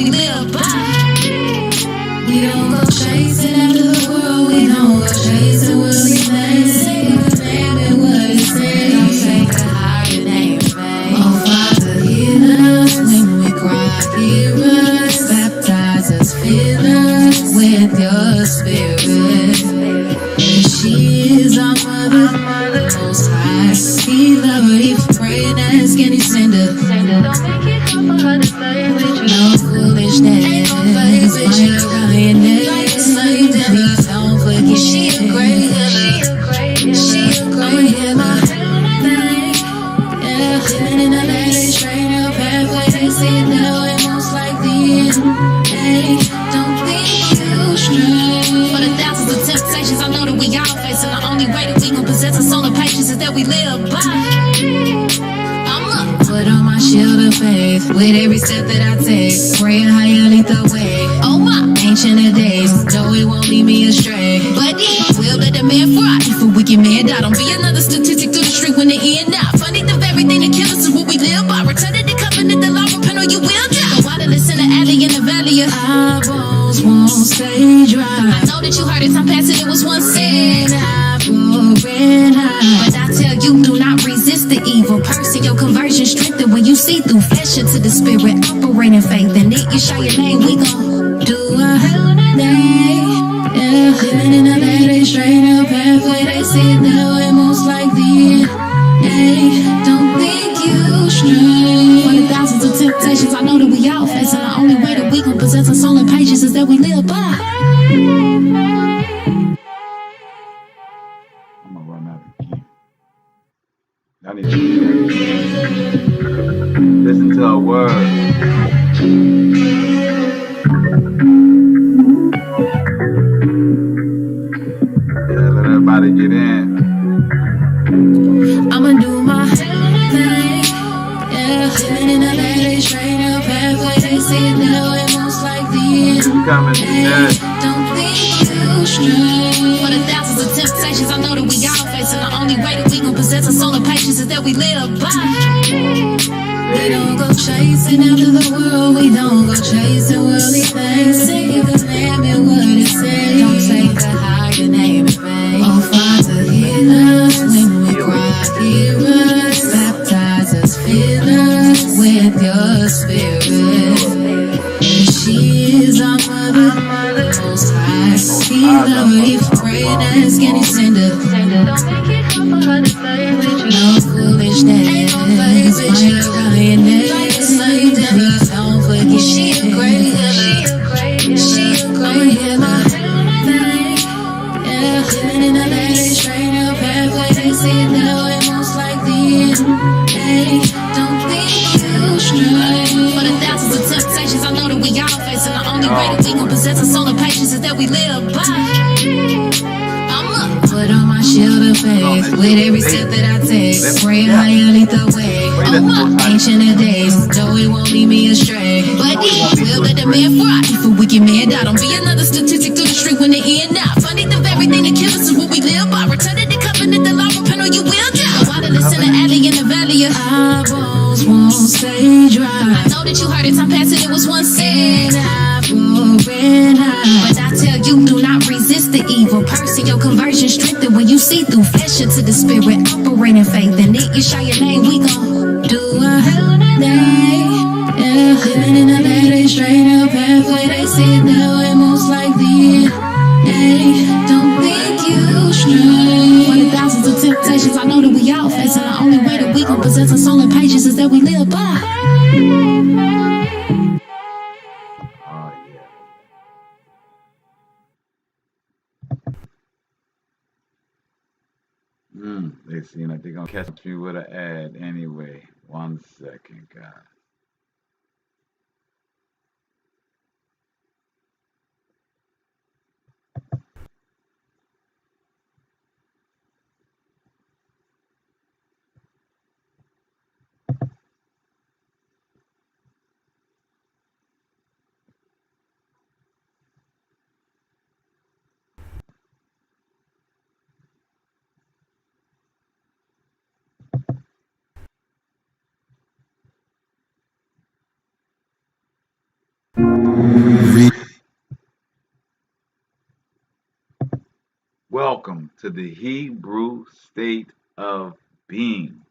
we live by. We don't go chasing after the world, we don't go chasing worldly things. Baby, what it says, don't take a higher name, babe. Oh, Father, hear us when we cry, hear us, baptize us, fill us with your spirit. She is our mother, most high. He love her, if you pray and ask, and he send her. Don't make it hard for her to play with you. No foolishness, ain't no play with you. Please don't forget, she a great healer. She a great healer. Yeah, living in a lady, straight up pathway. They see it now and most like the end. Hey, don't think you stray. For the thousands of temptations, I know that we all face, and the only way that we gon' possess our soul and patience is that we live by. I'm up, put on my shield of faith with every step that I take. Praying how you lead the way. Oh my, ancient of days, no, it won't lead me astray. But it will let the man fry. If a wicked man die, don't be another statistic through the street when the end out. Funny, the very thing that kills us is what we live by. Return to the covenant, the law, repent or you will die. Go out and listen to alley in the valley of eyeballs won't stay dry. I know that you heard it, time passing, it was one sin. But I tell you, do not resist the evil person. Your conversion strengthened when you see through flesh into the spirit. Operate in faith, and it you show your name. We gon' do a day. Yeah, living in a lady, straight up pathway. They see it now and most like the end. Hey, don't think you stray. For the thousands of temptations, I know that we all face, and the only way that we gon' possess our soul and patience is that we live by. I need to listen to a word. Yeah, let everybody get in. I'ma do my thing. Yeah, living in a lady, straight up pathway. They see it now and most like the end. Hey, don't think you stray. For the thousands of temptations, I know that we all face, and the only way that we gon' possess our soul and patience is that we live by. We don't go chasing after the world, we don't go chasing worldly things. Say the name and what it says, don't take a higher name, babe. Oh, Father, hear us when we cry, hear us, baptize us, fill us with your spirit. She is our mother, most high. He love her, if you pray and ask, and he send her. Don't make it hard for her to play with you. No foolishness, ain't no play with you. Please don't forget, she a great healer. She a great healer. Yeah, living in a lady, straight up pathway. They see it now and most like the end. Hey, don't think you stray. For the thousands of temptations, I know that we all face, and the only way that we gon' possess our soul and patience is that we live by. I'm up, put on my shield of faith with every step that I take. Praying how you lead the way. Oh my, ancient of days, no, it won't lead me astray. But it will let the man fry. If a wicked man die, don't be another statistic through the street when the end out. Funny, the very thing that kills us is what we live by. Return to the covenant, the law, repent or you will die. Go out and listen to alley in the valley of eyeballs won't stay dry. I know that you heard it, time passing, it was one sin. But I tell you, do not resist the evil person. Your conversion strengthened when you see through flesh into the spirit. Operate in faith, and it you show your name. We gon' do a day. Yeah, living in a lady, straight up pathway. They see it now and most like the end. Hey, don't think you stray. For the thousands of temptations, I know that we all face, and the only way that we gon' possess our soul and patience is that we live by. Oh, yeah. They seem like they're gonna catch me with an ad anyway. 1 second, guys. to the Hebrew state of being.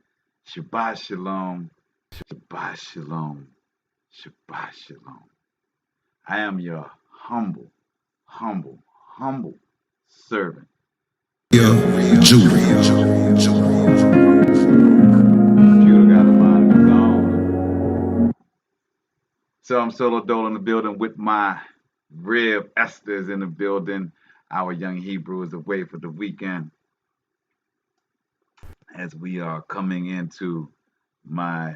Shabbat Shalom, Shabbat Shalom, Shabbat Shalom. I am your humble, humble, humble servant. Computer got a mind of its own. So I'm Solo Dole in the building with my Rev Esther's in the building. Our young Hebrew is away for the weekend as we are coming into my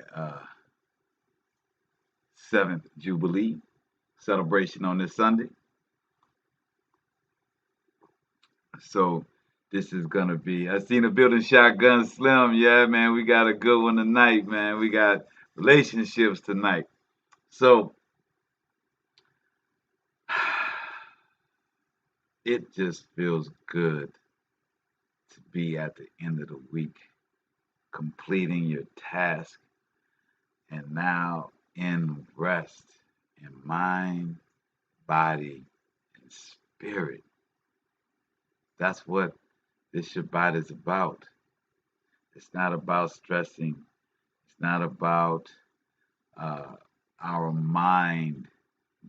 7th Jubilee celebration on this Sunday. So this is going to be, I seen the building Shotgun Slim. Yeah, man, we got a good one tonight, man. We got relationships tonight. So it just feels good to be at the end of the week, completing your task, and now in rest in mind, body, and spirit. That's what this Shabbat is about. It's not about stressing. It's not about our mind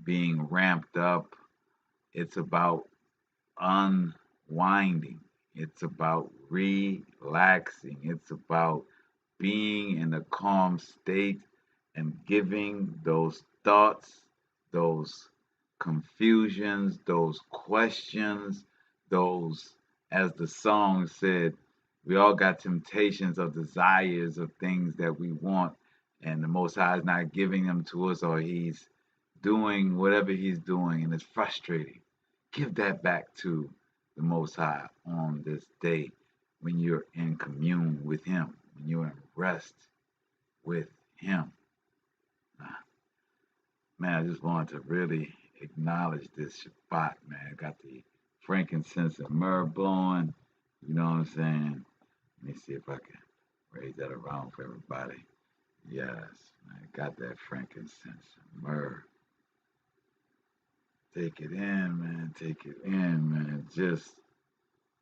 being ramped up. It's about unwinding. It's about relaxing. It's about being in a calm state and giving those thoughts, those confusions, those questions, those, as the song said, we all got temptations of desires of things that we want, and the Most High is not giving them to us, or He's doing whatever He's doing, and it's frustrating. Give that back to the Most High on this day when you're in commune with Him, when you're in rest with Him. Man, I just wanted to really acknowledge this Shabbat, man. Got the frankincense and myrrh blowing. You know what I'm saying? Let me see if I can raise that around for everybody. Yes, man. Got that frankincense and myrrh. Take it in, man. Take it in, man. Just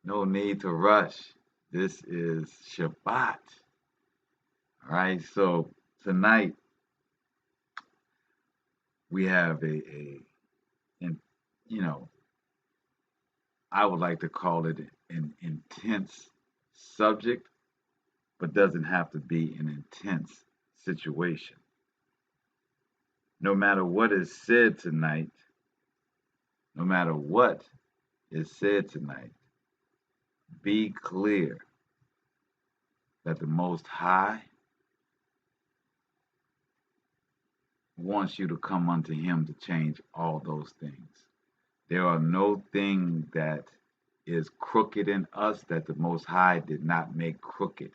no need to rush. This is Shabbat. All right, so tonight we have I would like to call it an intense subject, but doesn't have to be an intense situation. No matter what is said tonight, no matter what is said tonight, be clear that the Most High wants you to come unto Him to change all those things. There are no thing that is crooked in us that the Most High did not make crooked,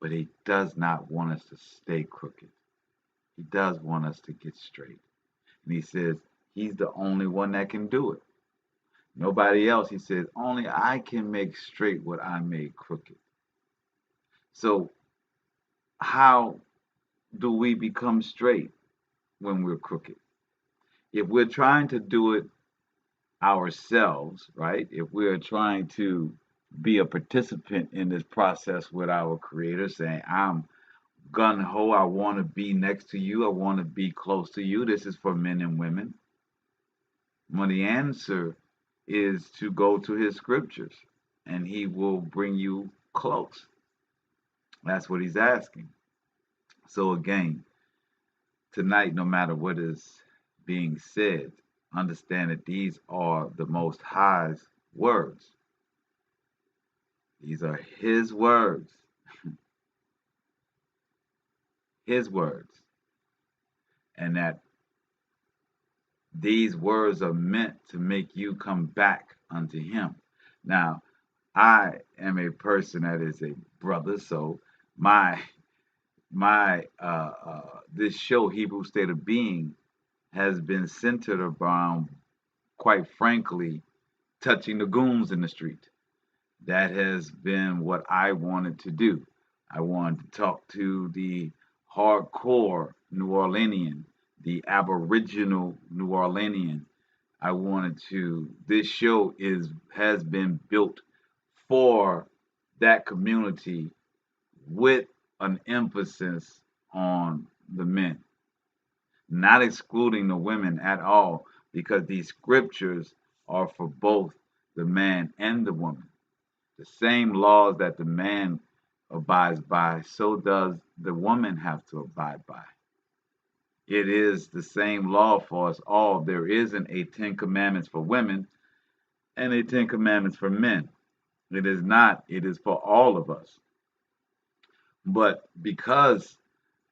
but He does not want us to stay crooked. He does want us to get straight. And He says He's the only one that can do it. Nobody else. He says, only I can make straight what I made crooked. So how do we become straight when we're crooked? If we're trying to do it ourselves, right? If we're trying to be a participant in this process with our Creator, saying, I'm gung-ho, I want to be next to you, I want to be close to you. This is for men and women. Well, the answer is to go to His scriptures, and He will bring you close. That's what He's asking. So again, tonight, no matter what is being said, understand that these are the Most High's words. These are His words. His words. And that these words are meant to make you come back unto Him. Now, I am a person that is a brother, so this show, Hebrew State of Being, has been centered around, quite frankly, touching the goons in the street. That has been what I wanted to do. I wanted to talk to the hardcore New Orleanian, the Aboriginal New Orleanian. This show has been built for that community with an emphasis on the men, not excluding the women at all, because these scriptures are for both the man and the woman. The same laws that the man abides by, so does the woman have to abide by. It is the same law for us all. There isn't a 10 commandments for women and a 10 commandments for men. It is not. It is for all of us. But because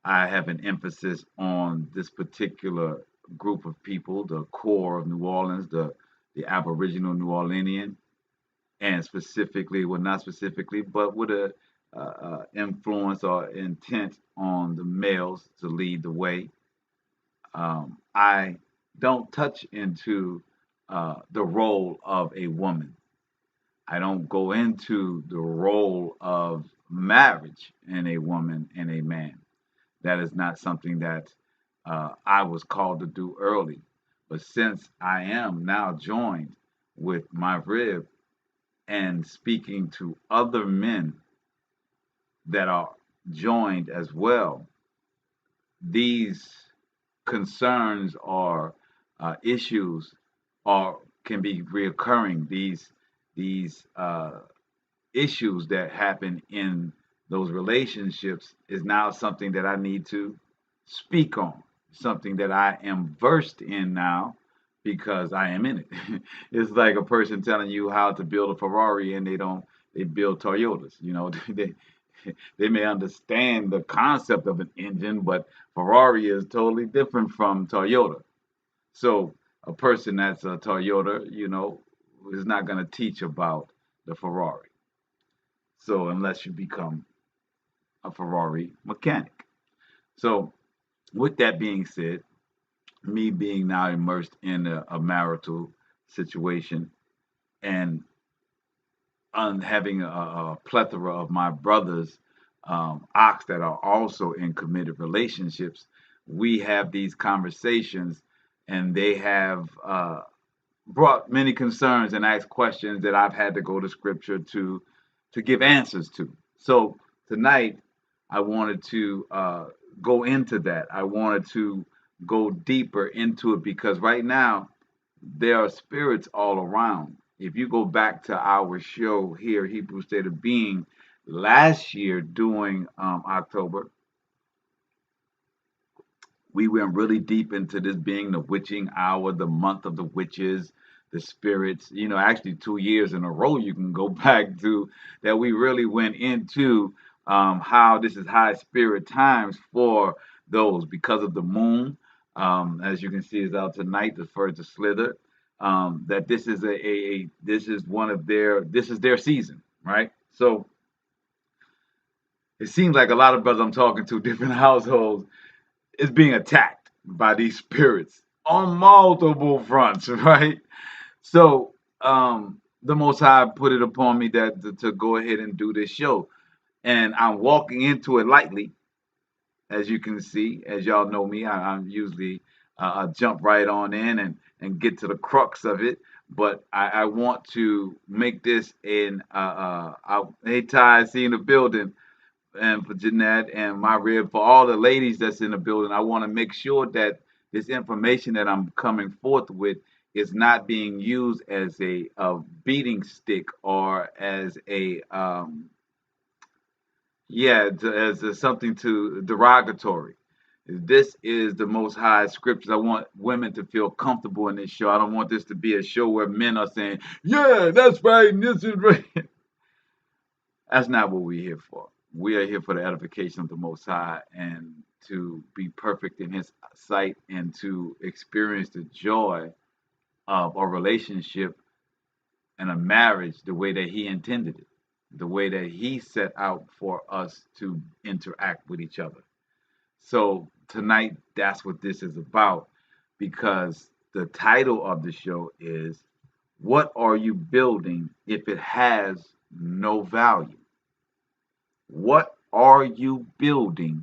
I have an emphasis on this particular group of people, the core of New Orleans, the Aboriginal New Orleanian, and specifically, well, not specifically, but with a influence or intent on the males to lead the way. I don't touch into the role of a woman. I don't go into the role of marriage in a woman and a man. That is not something that I was called to do early. But since I am now joined with my rib and speaking to other men that are joined as well, these concerns or issues are can be reoccurring. These issues that happen in those relationships is now something that I need to speak on, something that I am versed in now because I am in it. It's like a person telling you how to build a Ferrari and they build Toyotas. They may understand the concept of an engine, but Ferrari is totally different from Toyota. So a person that's a Toyota, is not going to teach about the Ferrari. So unless you become a Ferrari mechanic. So with that being said, me being now immersed in a marital situation and having a plethora of my brothers, ox that are also in committed relationships, we have these conversations, and they have brought many concerns and asked questions that I've had to go to scripture to give answers to. So tonight, I wanted to go into that. I wanted to go deeper into it because right now there are spirits all around. If you go back to our show here, Hebrew State of Being, last year during October, we went really deep into this being the witching hour, the month of the witches, the spirits. Actually 2 years in a row, you can go back to that. We really went into how this is high spirit times for those because of the moon. As you can see, is out tonight, the first to slither. That this is this is their season, right? So it seems like a lot of brothers I'm talking to, different households, is being attacked by these spirits on multiple fronts, right? So the Most High put it upon me that to go ahead and do this show, and I'm walking into it lightly, as you can see. As y'all know me, I'm usually jump right on in and get to the crux of it. But I want to make this in hey Ty, I see in the building, and for Jeanette and my rib, for all the ladies that's in the building, I want to make sure that this information that I'm coming forth with is not being used as a beating stick or as as something to derogatory. This is the Most High scriptures. I want women to feel comfortable in this show. I don't want this to be a show where men are saying, "Yeah, that's right, and this is right." That's not what we're here for. We are here for the edification of the Most High and to be perfect in His sight and to experience the joy of a relationship and a marriage the way that He intended it, the way that He set out for us to interact with each other. So tonight, that's what this is about, because the title of the show is, "What are you building if it has no value?" What are you building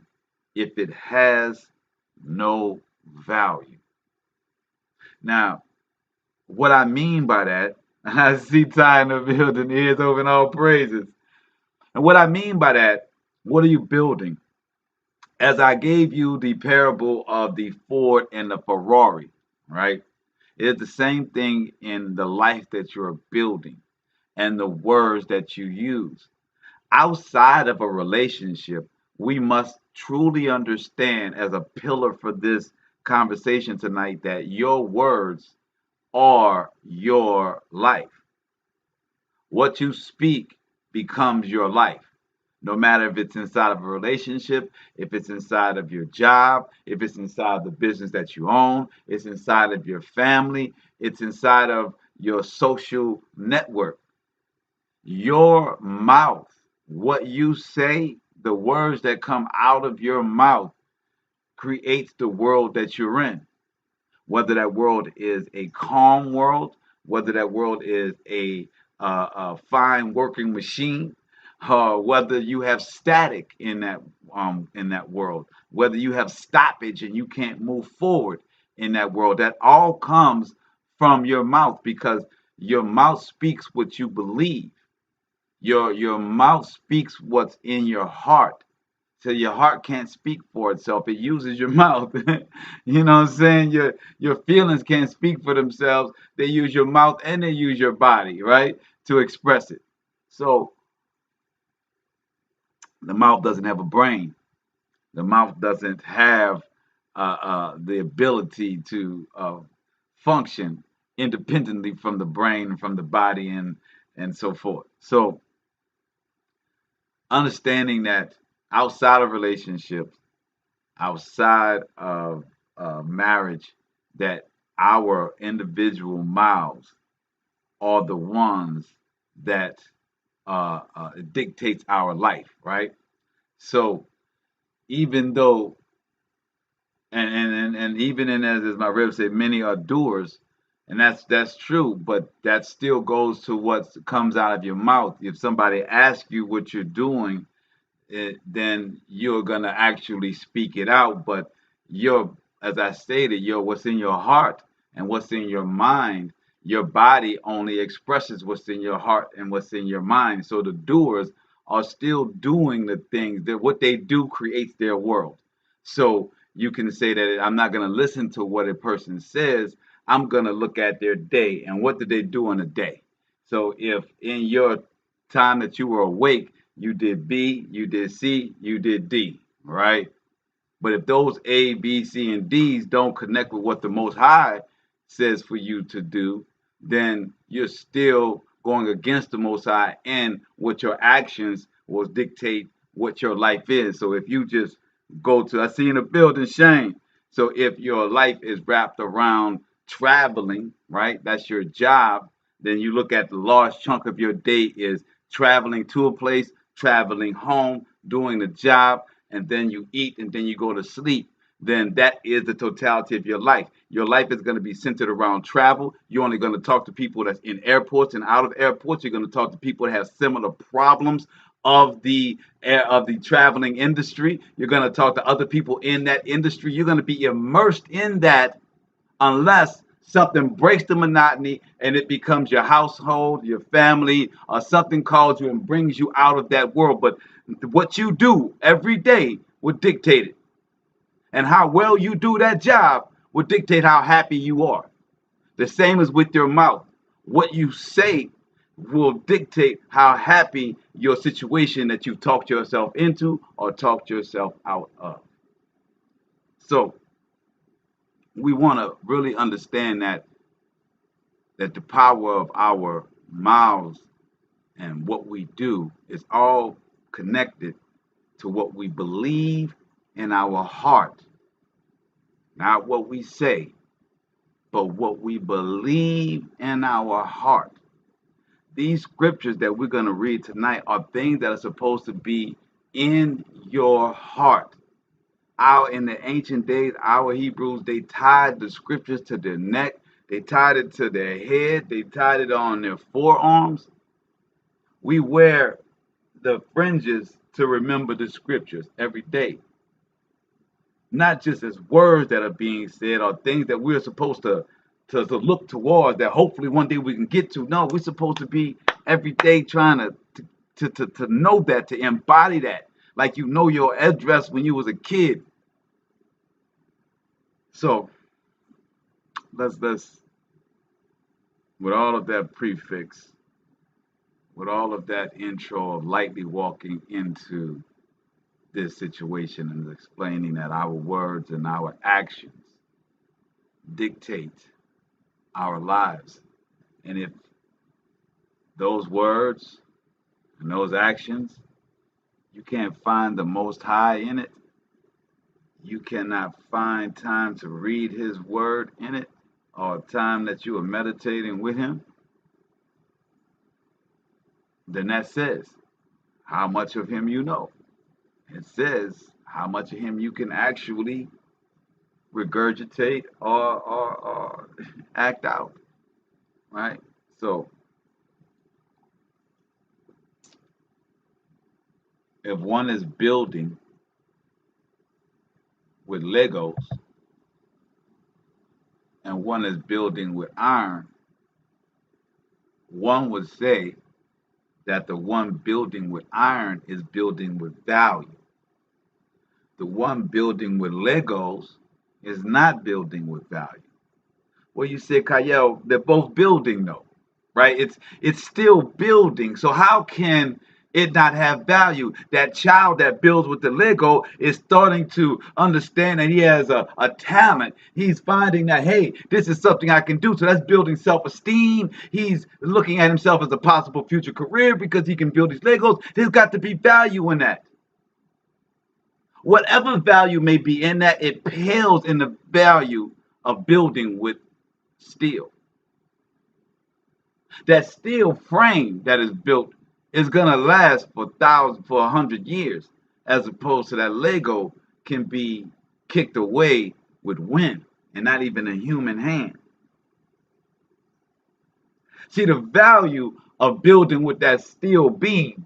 if it has no value? Now, what I mean by that I see Ty in the building, ears open, all praises. And what I mean by that, what are you building? As I gave you the parable of the Ford and the Ferrari, right? It's the same thing in the life that you're building and the words that you use. Outside of a relationship, we must truly understand, as a pillar for this conversation tonight, that your words are your life. What you speak becomes your life. No matter if it's inside of a relationship, if it's inside of your job, if it's inside the business that you own, it's inside of your family, it's inside of your social network. Your mouth, what you say, the words that come out of your mouth creates the world that you're in. Whether that world is a calm world, whether that world is a fine working machine, whether you have static in that world, whether you have stoppage and you can't move forward in that world, that all comes from your mouth because your mouth speaks what you believe. Your mouth speaks what's in your heart. So your heart can't speak for itself. It uses your mouth. You know what I'm saying? Your feelings can't speak for themselves. They use your mouth and they use your body, right? To express it. So the mouth doesn't have a brain. The mouth doesn't have the ability to function independently from the brain, from the body, and so forth. So understanding that outside of relationships, outside of marriage, that our individual mouths are the ones that dictates our life, right? So even though, and even in as my rib said, many are doers, and that's true, but that still goes to what comes out of your mouth. If somebody asks you what you're doing, then you're gonna actually speak it out. But your, as I stated, your what's in your heart and what's in your mind, your body only expresses what's in your heart and what's in your mind. So the doers are still doing the things that what they do creates their world. So you can say that I'm not gonna listen to what a person says. I'm gonna look at their day and what did they do in a day. So if in your time that you were awake you did B, you did C, you did D, right? But if those A, B, C, and D's don't connect with what the Most High says for you to do, then you're still going against the Most High, and what your actions will dictate what your life is. So if you just go to, I see in the building, Shane. So if your life is wrapped around traveling, right? That's your job. Then you look at the large chunk of your day is traveling to a place, traveling home, doing the job, and then you eat and then you go to sleep, then that is the totality of your life. Your life is going to be centered around travel. You're only going to talk to people that's in airports and out of airports. You're going to talk to people that have similar problems of the traveling industry. You're going to talk to other people in that industry. You're going to be immersed in that unless something breaks the monotony and it becomes your household, your family, or something calls you and brings you out of that world. But what you do every day will dictate it. And how well you do that job will dictate how happy you are. The same as with your mouth. What you say will dictate how happy your situation that you've talked yourself into or talked yourself out of. So we want to really understand that the power of our mouths and what we do is all connected to what we believe in our heart. Not what we say, but what we believe in our heart. These scriptures that we're going to read tonight are things that are supposed to be in your heart. In the ancient days, our Hebrews, they tied the scriptures to their neck, they tied it to their head, they tied it on their forearms. We wear the fringes to remember the scriptures every day. Not just as words that are being said or things that we're supposed to to look towards that hopefully one day we can get to. No, we're supposed to be every day trying to know that, to embody that, like you know your address when you was a kid. So let's with all of that prefix, with all of that intro of lightly walking into this situation and explaining that our words and our actions dictate our lives. And if those words and those actions, you can't find the Most High in it, you cannot find time to read His Word in it, or time that you are meditating with Him, then that says how much of Him you know. It says how much of Him you can actually regurgitate or act out, right? So if one is building with Legos and one is building with iron, one would say that the one building with iron is building with value. The one building with Legos is not building with value. Well, you said, Kyle, they're both building though, right? It's still building. So how can it not have value? That child that builds with the Lego is starting to understand that he has a talent. He's finding that, hey, this is something I can do. So that's building self-esteem. He's looking at himself as a possible future career because he can build these Legos. There's got to be value in that. Whatever value may be in that, it pales in the value of building with steel. That steel frame that is built is gonna last for 100 years, as opposed to that Lego can be kicked away with wind and not even a human hand. See, the value of building with that steel beam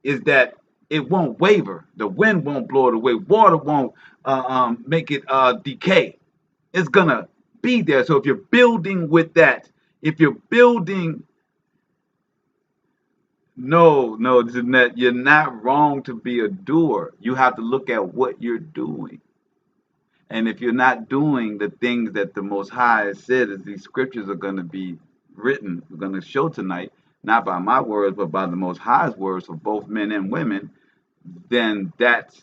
is that it won't waver. The wind won't blow it away. Water won't make it decay. It's gonna be there. So if you're building with that, if you're building, no, Jeanette, you're not wrong to be a doer. You have to look at what you're doing. And if you're not doing the things that the Most High has said, as these scriptures are going to be written, we're going to show tonight, not by my words, but by the Most High's words for both men and women, then that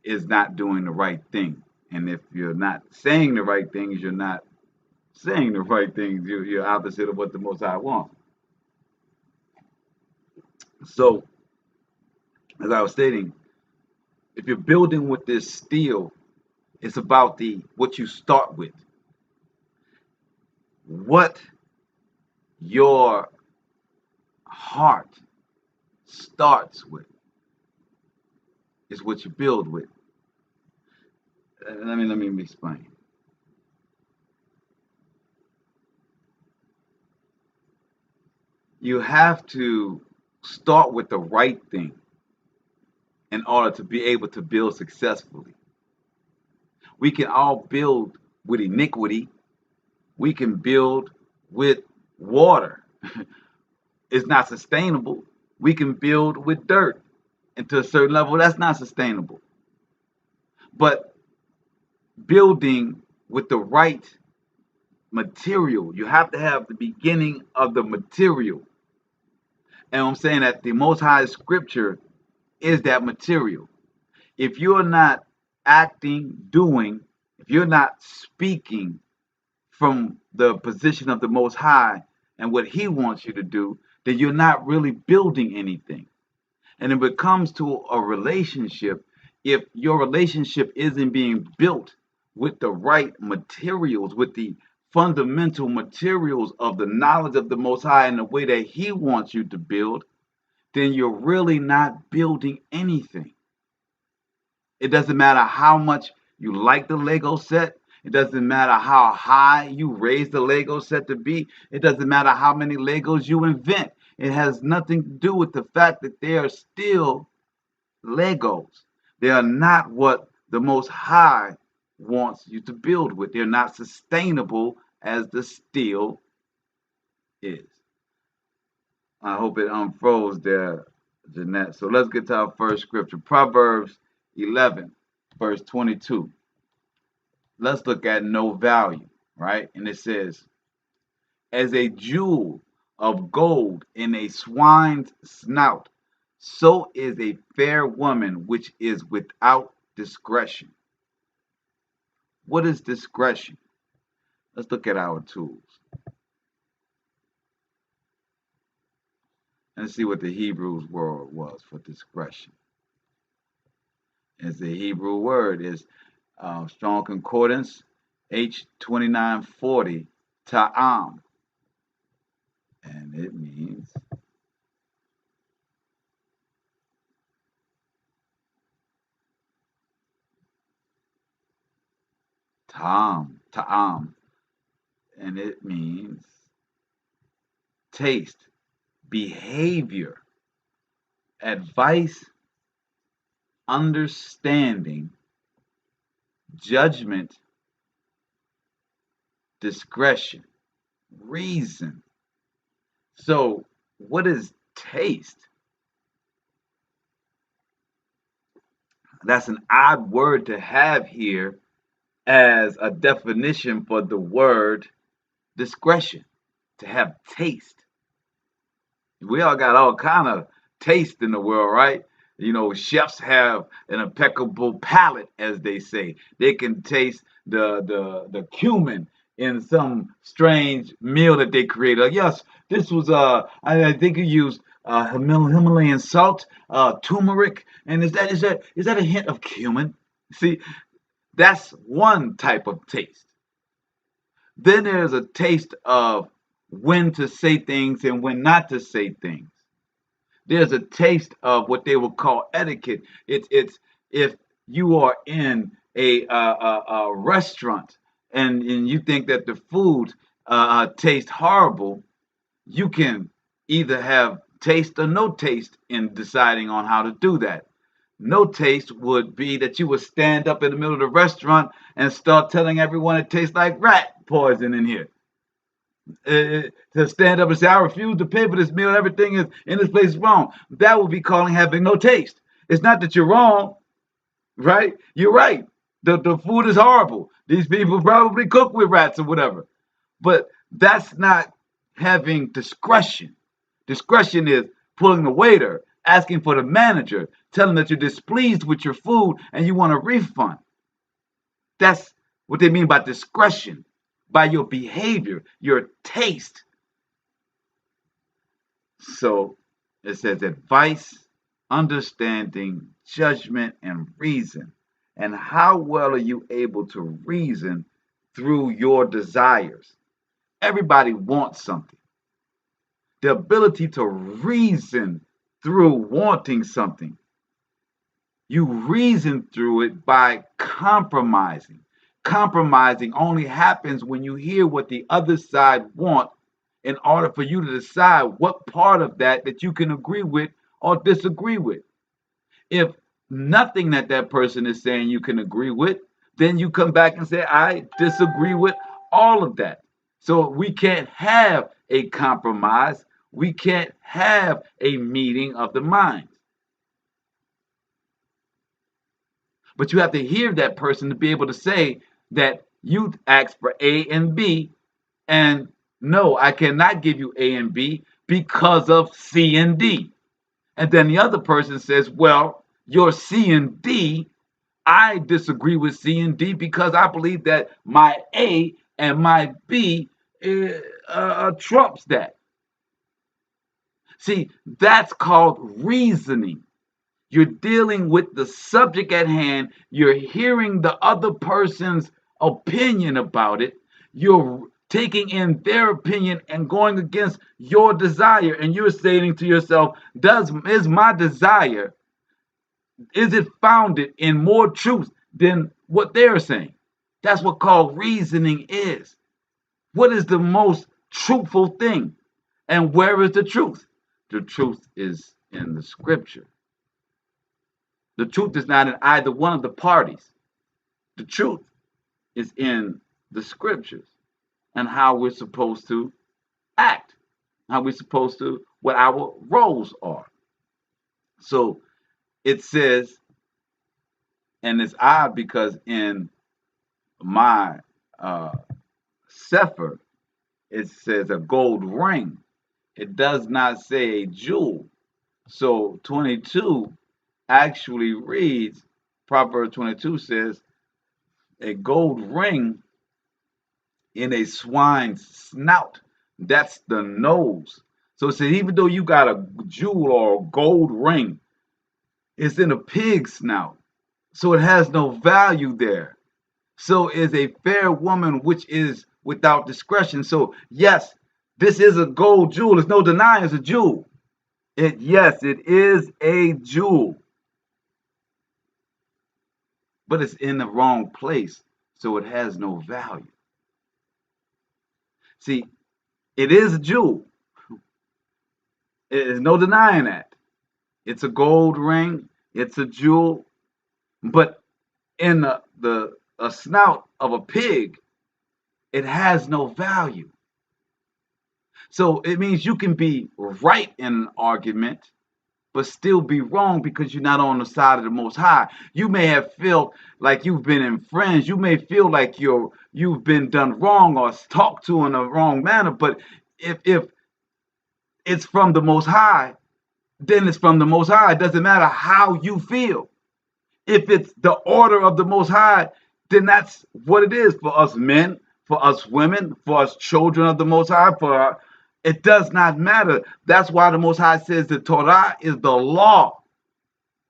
is not doing the right thing. And if you're not saying the right things, you're not saying the right things. You're opposite of what the Most High wants. So, as I was stating, if you're building with this steel, it's about what you start with. What your heart starts with is what you build with. Let me explain. You have to start with the right thing in order to be able to build successfully. We can all build with iniquity. We can build with water. It's not sustainable. We can build with dirt. And to a certain level, that's not sustainable. But building with the right material, you have to have the beginning of the material. And I'm saying that the Most High Scripture is that material. If you're not acting, doing, if you're not speaking from the position of the Most High and what He wants you to do, then you're not really building anything. And if it comes to a relationship, if your relationship isn't being built with the right materials, with the fundamental materials of the knowledge of the Most High and the way that He wants you to build, then you're really not building anything. It doesn't matter how much you like the Lego set. It doesn't matter how high you raise the Lego set to be. It doesn't matter how many Legos you invent. It has nothing to do with the fact that they are still Legos. They are not what the Most High wants you to build with. They're not sustainable as the steel is. I hope it unfroze there, Jeanette. So let's get to our first scripture. Proverbs 11, verse 22. Let's look at no value, right? And it says, as a jewel of gold in a swine's snout, so is a fair woman which is without discretion. What is discretion? Let's look at our tools and see what the Hebrew word was for discretion. It's the Hebrew word is strong concordance H2940 ta'am, and it means ta'am, and it means taste, behavior, advice, understanding, judgment, discretion, reason. So, what is taste? That's an odd word to have here as a definition for the word discretion, to have taste. We all got all kind of taste in the world, right? You know, chefs have an impeccable palate, as they say. They can taste the cumin in some strange meal that they create. Yes, this was I think you used Himalayan salt, turmeric, and is that a hint of cumin? See, that's one type of taste. Then there's a taste of when to say things and when not to say things. There's a taste of what they would call etiquette. It's if you are in a restaurant and you think that the food tastes horrible, you can either have taste or no taste in deciding on how to do that. No taste would be that you would stand up in the middle of the restaurant and start telling everyone it tastes like rat poison in here. To stand up and say, I refuse to pay for this meal, everything is in this place is wrong. That would be calling having no taste. It's not that you're wrong, right? You're right. The food is horrible. These people probably cook with rats or whatever. But that's not having discretion. Discretion is pulling the waiter, asking for the manager, telling that you're displeased with your food and you want a refund. That's what they mean by discretion, by your behavior, your taste. So it says advice, understanding, judgment, and reason. And how well are you able to reason through your desires? Everybody wants something. The ability to reason through wanting something. You reason through it by compromising. Compromising only happens when you hear what the other side wants in order for you to decide what part of that you can agree with or disagree with. If nothing that person is saying you can agree with, then you come back and say, I disagree with all of that. So we can't have a compromise. We can't have a meeting of the minds. But you have to hear that person to be able to say that you asked for A and B, and no, I cannot give you A and B because of C and D. And then the other person says, well, your C and D, I disagree with C and D because I believe that my A and my B trumps that. See, that's called reasoning. You're dealing with the subject at hand. You're hearing the other person's opinion about it. You're taking in their opinion and going against your desire. And you're saying to yourself, is my desire, is it founded in more truth than what they're saying? That's what called reasoning is. What is the most truthful thing? And where is the truth? The truth is in the scripture. The truth is not in either one of the parties. The truth is in the scriptures. and how we're supposed to act, what our roles are. So it says, and it's odd because in my Sefer, it says a gold ring. It does not say a jewel. So 22 actually reads, Proverbs 22 says, a gold ring in a swine's snout. That's the nose. So it says, even though you got a jewel or a gold ring, it's in a pig's snout. So it has no value there. So is a fair woman which is without discretion. So yes, this is a gold jewel. There's no denying it's a jewel. Yes, it is a jewel. But it's in the wrong place. So it has no value. See, it is a jewel. There's no denying that. It's a gold ring. It's a jewel. But in a snout of a pig, it has no value. So it means you can be right in an argument, but still be wrong because you're not on the side of the Most High. You may have felt like you've been infringed. You may feel like you've been done wrong or talked to in a wrong manner. But if it's from the Most High, then it's from the Most High. It doesn't matter how you feel. If it's the order of the Most High, then that's what it is for us men, for us women, for us children of the Most High. It does not matter. That's why the Most High says the Torah is the law.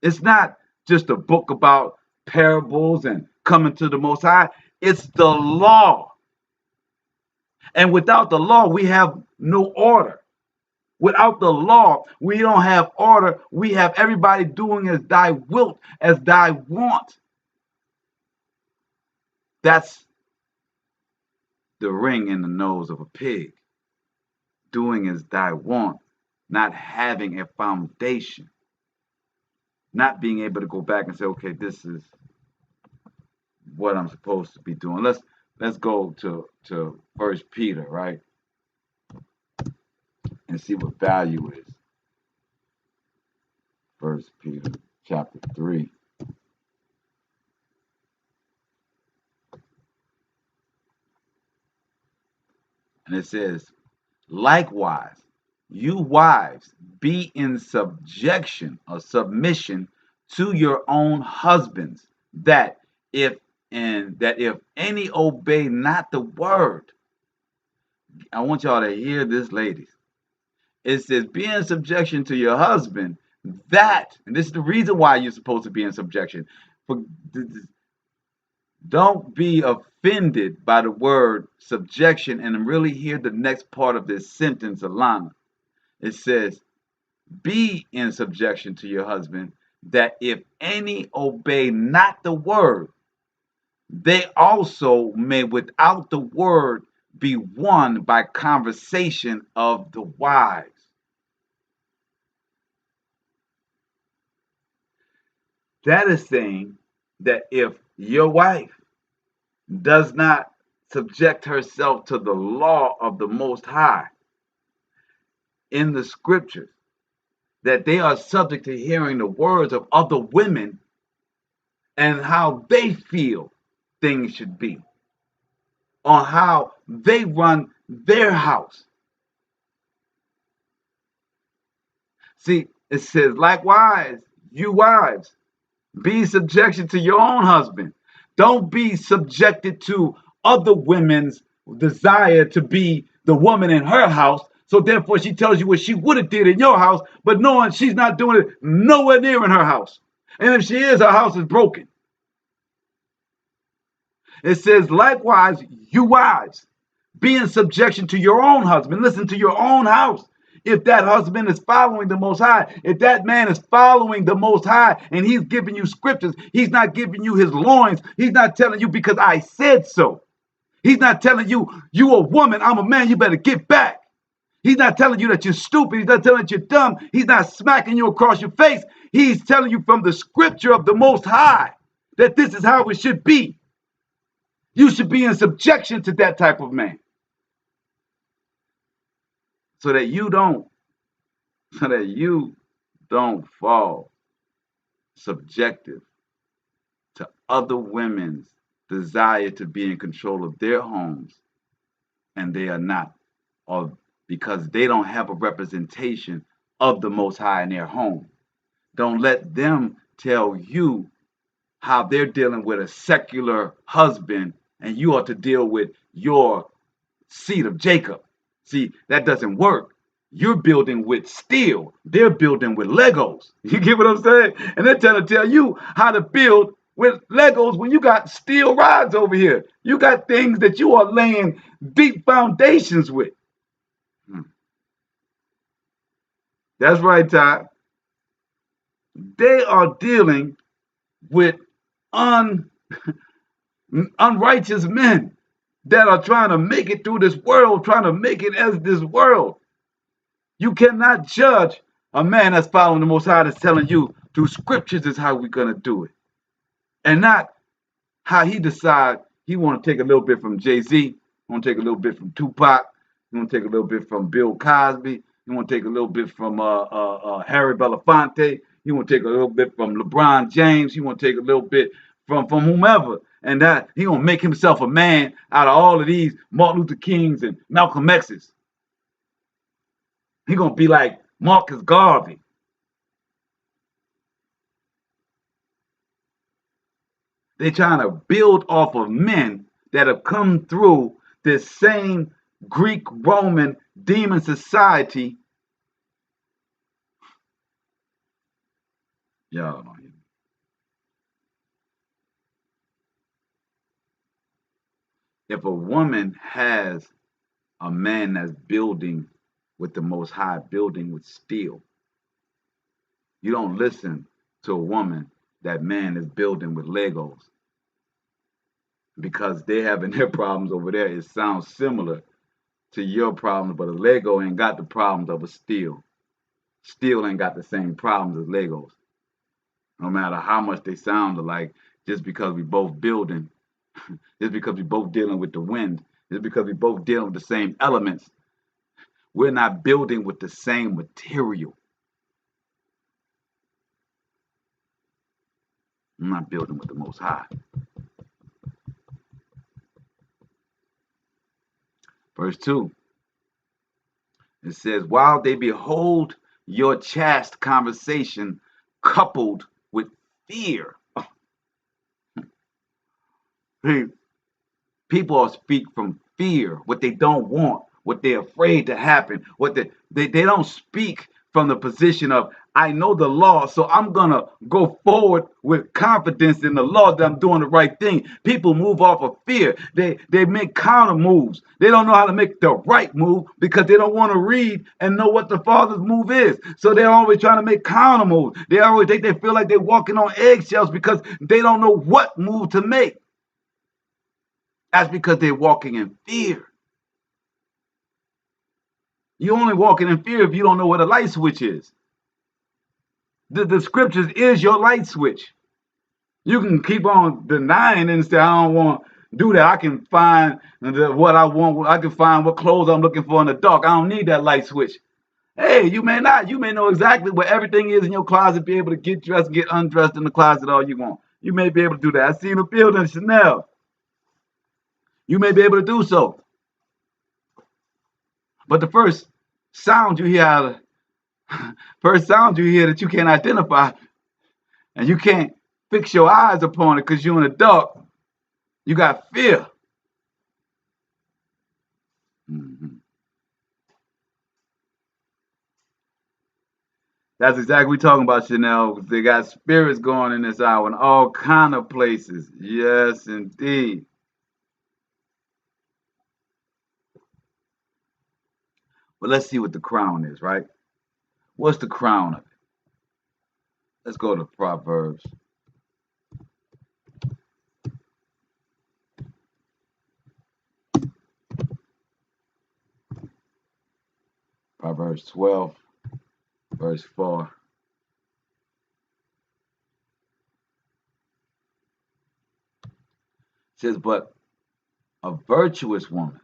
It's not just a book about parables and coming to the Most High. It's the law. And without the law, we have no order. Without the law, we don't have order. We have everybody doing as thy wilt, as thy want. That's the ring in the nose of a pig. Doing as thy want, not having a foundation, not being able to go back and say, okay, this is what I'm supposed to be doing. Let's go to 1 Peter, right? And see what value is. 1 Peter chapter 3. And it says, likewise, you wives, be in subjection or submission to your own husbands, that if any obey not the word. I want y'all to hear this, ladies. It says, be in subjection to your husband, that, and this is the reason why you're supposed to be in subjection. Don't be offended by the word subjection and really hear the next part of this sentence, Alana. It says, be in subjection to your husband, that if any obey not the word, they also may without the word be won by conversation of the wives. That is saying that if your wife does not subject herself to the law of the Most High in the scriptures, that they are subject to hearing the words of other women and how they feel things should be, on how they run their house. See, it says, likewise, you wives, be in subjection to your own husband. Don't be subjected to other women's desire to be the woman in her house. So therefore, she tells you what she would have did in your house, but knowing she's not doing it nowhere near in her house. And if she is, her house is broken. It says, likewise, you wives, be in subjection to your own husband. Listen, to your own house. If that husband is following the Most High, if that man is following the Most High and he's giving you scriptures, he's not giving you his loins. He's not telling you because I said so. He's not telling you, you a woman, I'm a man, you better get back. He's not telling you that you're stupid. He's not telling you you're dumb. He's not smacking you across your face. He's telling you from the scripture of the Most High that this is how it should be. You should be in subjection to that type of man. so that you don't fall subjective to other women's desire to be in control of their homes, and they are not, or because they don't have a representation of the Most High in their home. Don't let them tell you how they're dealing with a secular husband and you ought to deal with your seed of Jacob. See, that doesn't work. You're building with steel. They're building with Legos. You get what I'm saying? And they're trying to tell you how to build with Legos when you got steel rods over here. You got things that you are laying deep foundations with. That's right, Ty. They are dealing with unrighteous men that are trying to make it through this world, trying to make it as this world. You cannot judge a man that's following the Most High that's telling you through scriptures is how we're going to do it. And not how he decide he want to take a little bit from Jay-Z, want to take a little bit from Tupac, he want to take a little bit from Bill Cosby, he want to take a little bit from Harry Belafonte, he want to take a little bit from LeBron James, he want to take a little bit from whomever. And that he gonna make himself a man out of all of these Martin Luther Kings and Malcolm X's. He gonna be like Marcus Garvey. They're trying to build off of men that have come through this same Greek Roman demon society. Y'all don't hear me. If a woman has a man that's building with the Most High, building with steel, you don't listen to a woman that man is building with Legos, because they're having their problems over there. It sounds similar to your problems, but a Lego ain't got the problems of a steel. Steel ain't got the same problems as Legos. No matter how much they sound alike, just because we both building, just because we both dealing with the wind, just because we both dealing with the same elements, we're not building with the same material. I'm not building with the Most High. Verse 2, it says, while they behold your chaste conversation coupled with fear. People speak from fear, what they don't want, what they're afraid to happen, what they don't speak from the position of, I know the law, so I'm going to go forward with confidence in the law that I'm doing the right thing. People move off of fear. They make counter moves. They don't know how to make the right move because they don't want to read and know what the Father's move is. So they're always trying to make counter moves. They feel like they're walking on eggshells because they don't know what move to make. That's because they're walking in fear. You're only walking in fear if you don't know what a light switch is. The scriptures is your light switch. You can keep on denying and say, I don't want to do that. I can find what I want. I can find what clothes I'm looking for in the dark. I don't need that light switch. Hey, you may not. You may know exactly where everything is in your closet, be able to get dressed, get undressed in the closet all you want. You may be able to do that. I seen a building, Chanel. You may be able to do so. But the first sound you hear that you can't identify and you can't fix your eyes upon it because you're in the dark, you got fear. Mm-hmm. That's exactly what we're talking about, Chanel. They got spirits going in this hour in all kind of places. Yes, indeed. But let's see what the crown is, right? What's the crown of it? Let's go to Proverbs. Proverbs 12, verse 4. It says, but a virtuous woman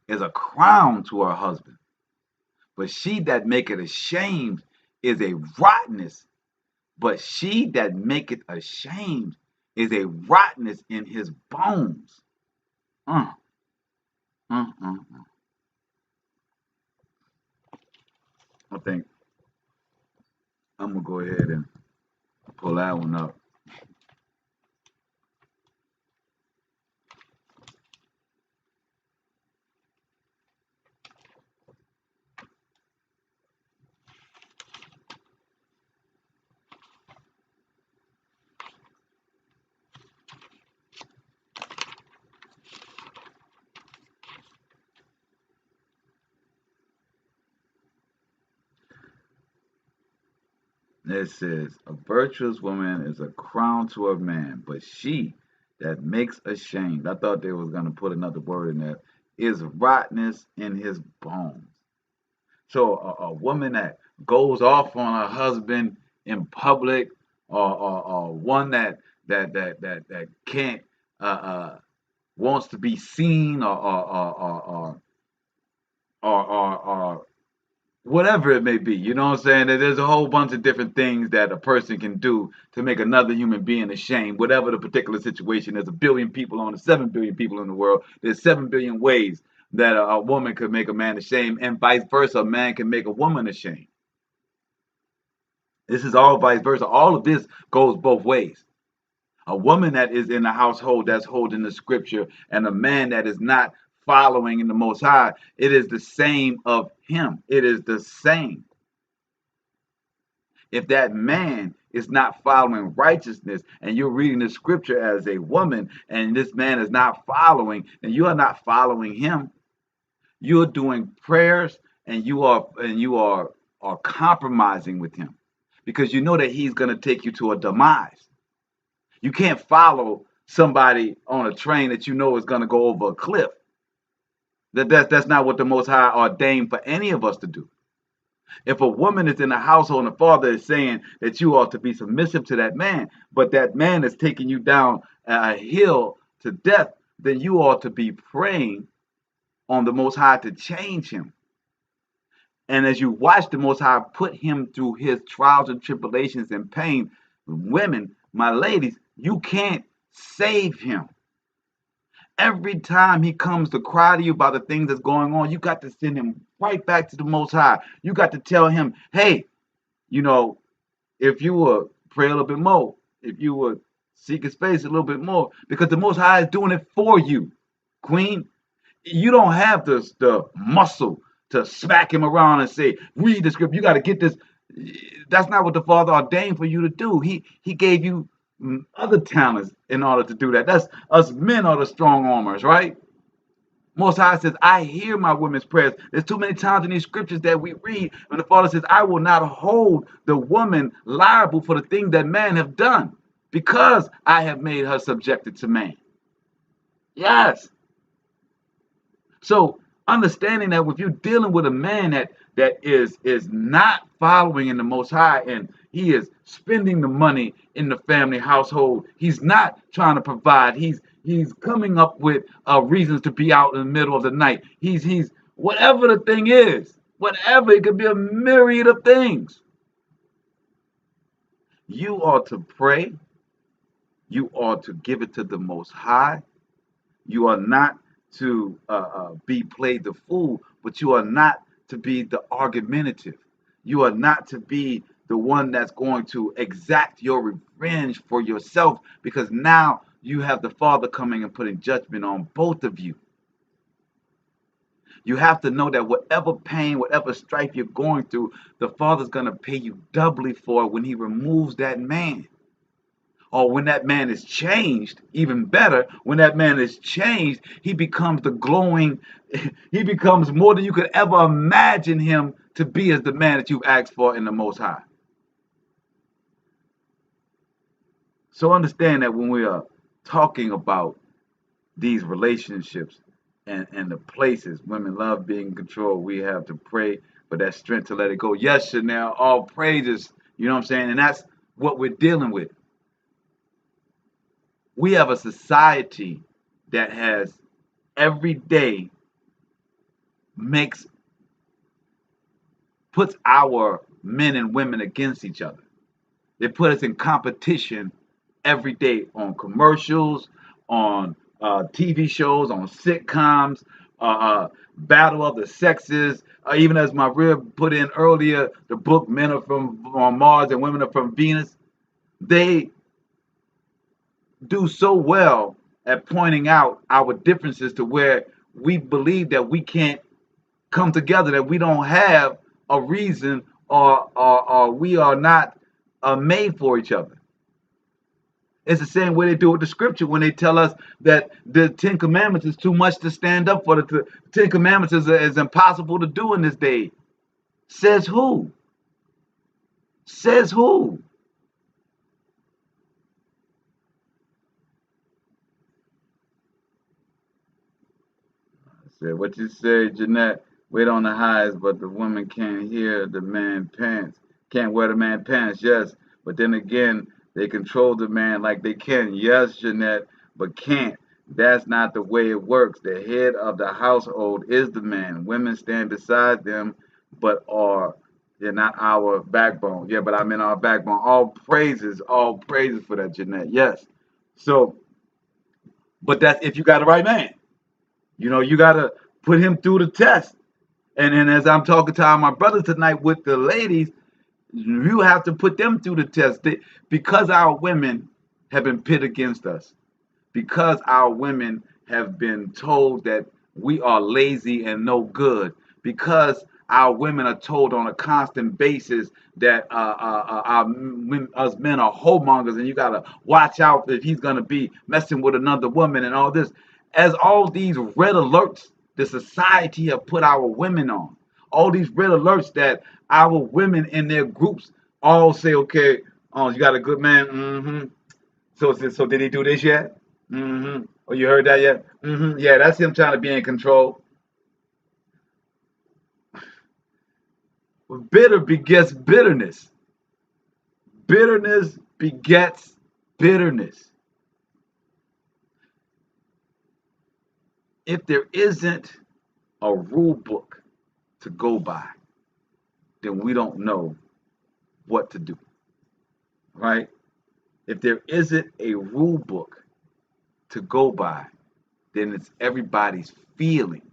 is a crown to her husband, But she that maketh ashamed is a rottenness. But she that maketh ashamed is a rottenness in his bones. Uh, uh, uh, uh. I think I'm gonna go ahead and pull that one up. It says, a virtuous woman is a crown to a man, but she that makes ashamed, I thought they was going to put another word in there, is rottenness in his bones. So a woman that goes off on her husband in public, or one that can't wants to be seen, or whatever it may be. You know what I'm saying? There's a whole bunch of different things that a person can do to make another human being ashamed, whatever the particular situation. There's 1 billion people on the 7 billion people in the world. There's 7 billion ways that a woman could make a man ashamed, and vice versa, a man can make a woman ashamed. This is all vice versa. All of this goes both ways. A woman that is in a household that's holding the scripture, and a man that is not following in the Most High, it is the same of him. It is the same. If that man is not following righteousness, and you're reading the scripture as a woman, and this man is not following, and you are not following him, you're doing prayers, and you are compromising with him, because you know that he's going to take you to a demise. You can't follow somebody on a train that you know is going to go over a cliff. That's not what the Most High ordained for any of us to do. If a woman is in a household and the father is saying that you ought to be submissive to that man, but that man is taking you down a hill to death, then you ought to be praying on the Most High to change him. And as you watch the Most High put him through his trials and tribulations and pain, women, my ladies, you can't save him. Every time he comes to cry to you about the things that's going on, you got to send him right back to the Most High. You got to tell him, hey, if you would pray a little bit more, if you would seek his face a little bit more, because the Most High is doing it for you, Queen. You don't have the muscle to smack him around and say, read the script. You got to get this. That's not what the Father ordained for you to do. He gave you other talents in order to do that. That's us men are the strong armors, right? Most High says, I hear my women's prayers. There's too many times in these scriptures that we read when the Father says, I will not hold the woman liable for the things that man have done, because I have made her subjected to man. Yes. So understanding that if you're dealing with a man that is not following in the Most High, and he is spending the money in the family household, he's not trying to provide. He's coming up with reasons to be out in the middle of the night. He's whatever the thing is, whatever, it could be a myriad of things. You ought to pray. You ought to give it to the Most High. You are not to be played the fool, but you are not to be the argumentative. You are not to be the one that's going to exact your revenge for yourself, because now you have the Father coming and putting judgment on both of you. You have to know that whatever pain, whatever strife you're going through, the Father's going to pay you doubly for it when he removes that man. Or when that man is changed, even better, when that man is changed, he becomes the glowing, he becomes more than you could ever imagine him to be as the man that you've asked for in the Most High. So understand that when we are talking about these relationships and the places women love being controlled, we have to pray for that strength to let it go. Yes, Chanel, all praises, you know what I'm saying? And that's what we're dealing with. We have a society that has every day makes puts our men and women against each other. They put us in competition every day on commercials, on TV shows, on sitcoms, battle of the sexes. Even as my rib put in earlier, the book Men Are From on Mars and Women Are From Venus. They do so well at pointing out our differences to where we believe that we can't come together, that we don't have a reason or we are not made for each other. It's the same way they do with the scripture when they tell us that the Ten Commandments is too much to stand up for. The Ten Commandments is impossible to do in this day. Says who? Says who? Said, what you say, Jeanette? Wait on the highs, but the woman can't hear the man pants. Can't wear the man pants, yes. But then again, they control the man like they can. Yes, Jeanette, but can't. That's not the way it works. The head of the household is the man. Women stand beside them, but they're not our backbone. Yeah, but I'm in our backbone. All praises for that, Jeanette. Yes. So, but that's if you got the right man. You got to put him through the test. And as I'm talking to my brothers tonight with the ladies, you have to put them through the test. Because our women have been pit against us, because our women have been told that we are lazy and no good, because our women are told on a constant basis that us men are homongers and you got to watch out if he's going to be messing with another woman and all this. As all these red alerts the society have put our women on, all these red alerts that our women in their groups all say, okay, oh, you got a good man? Mm-hmm. So did he do this yet? Mm-hmm. Oh, you heard that yet? Mm-hmm. Yeah, that's him trying to be in control. Bitter begets bitterness. Bitterness begets bitterness. If there isn't a rule book to go by, then we don't know what to do, right? If there isn't a rule book to go by, then it's everybody's feelings.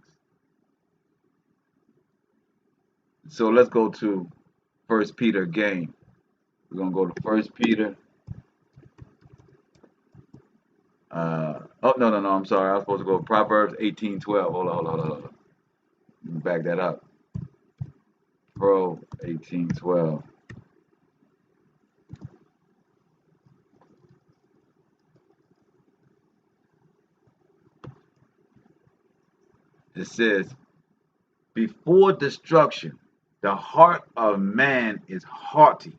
So let's go to 1 Peter again. We're going to go to 1 Peter. No, I'm sorry. I was supposed to go to Proverbs 18:12. Hold on. Back that up. Pro 18:12. It says, before destruction, the heart of man is haughty,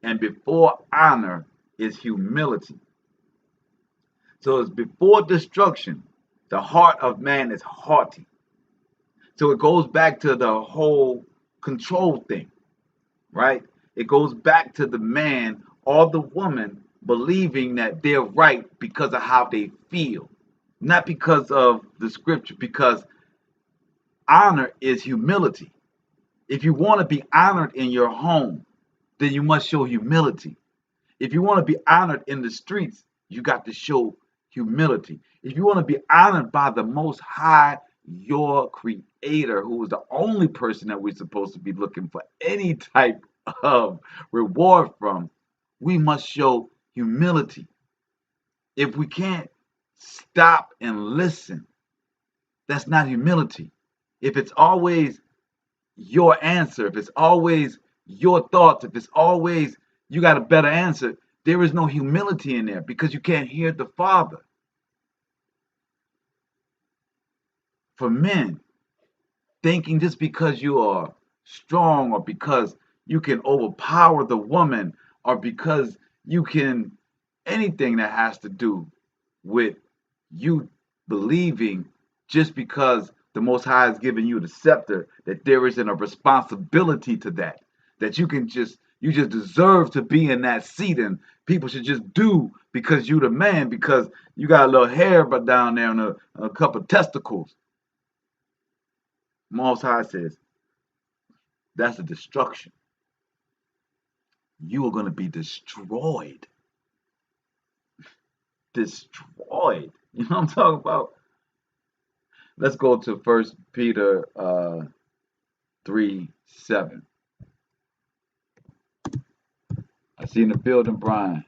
and before honor is humility. So it's before destruction, the heart of man is haughty. So it goes back to the whole control thing, right? It goes back to the man or the woman believing that they're right because of how they feel, not because of the scripture, because honor is humility. If you want to be honored in your home, then you must show humility. If you want to be honored in the streets, you got to show humility. If you want to be honored by the Most High, your Creator, who is the only person that we're supposed to be looking for any type of reward from, we must show humility. If we can't stop and listen, that's not humility. If it's always your answer, if it's always your thoughts, if it's always you got a better answer, there is no humility in there because you can't hear the Father. For men, thinking just because you are strong or because you can overpower the woman or because you can anything that has to do with you believing just because the Most High has given you the scepter, that there isn't a responsibility to that, that you just deserve to be in that seat and people should just do because you the man, because you got a little hair but down there and a couple of testicles. Most High says, That's a destruction. You are going to be destroyed. Destroyed. You know what I'm talking about? Let's go to 1 Peter 3:7. I see in the building, Brian.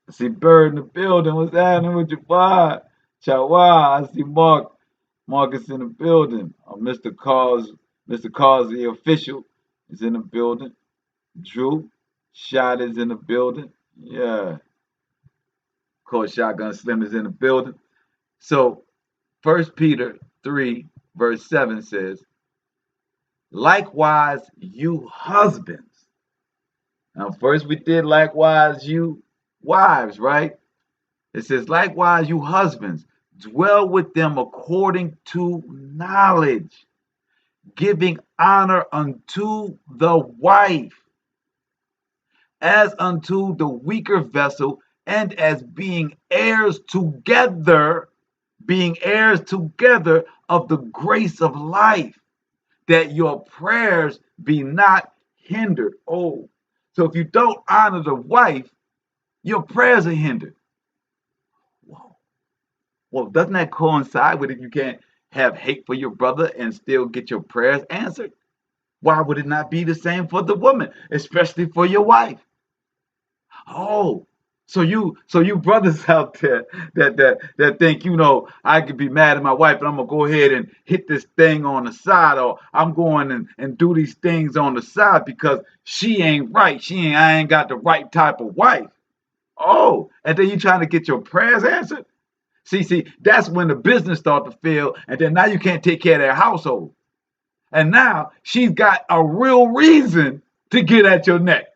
I see Bird in the building. What's happening with your boy? Chawa. I see Marcus in the building. Mr. Cars, the official, is in the building. Drew, Shot is in the building. Yeah. Of course, Shotgun Slim is in the building. So 1 Peter 3, verse 7 says, likewise, you husbands. Now, first we did likewise, you wives, right? It says, likewise, you husbands, dwell with them according to knowledge, giving honor unto the wife, as unto the weaker vessel, and as being heirs together of the grace of life, that your prayers be not hindered. Oh, so if you don't honor the wife, your prayers are hindered. Whoa. Well, doesn't that coincide with if you can't have hate for your brother and still get your prayers answered? Why would it not be the same for the woman, especially for your wife? Oh, so you brothers out there that think, I could be mad at my wife, but I'm gonna go ahead and hit this thing on the side, or I'm going and do these things on the side because she ain't right. I ain't got the right type of wife. Oh, and then you trying to get your prayers answered? See, that's when the business start to fail, and then now you can't take care of their household. And now she's got a real reason to get at your neck.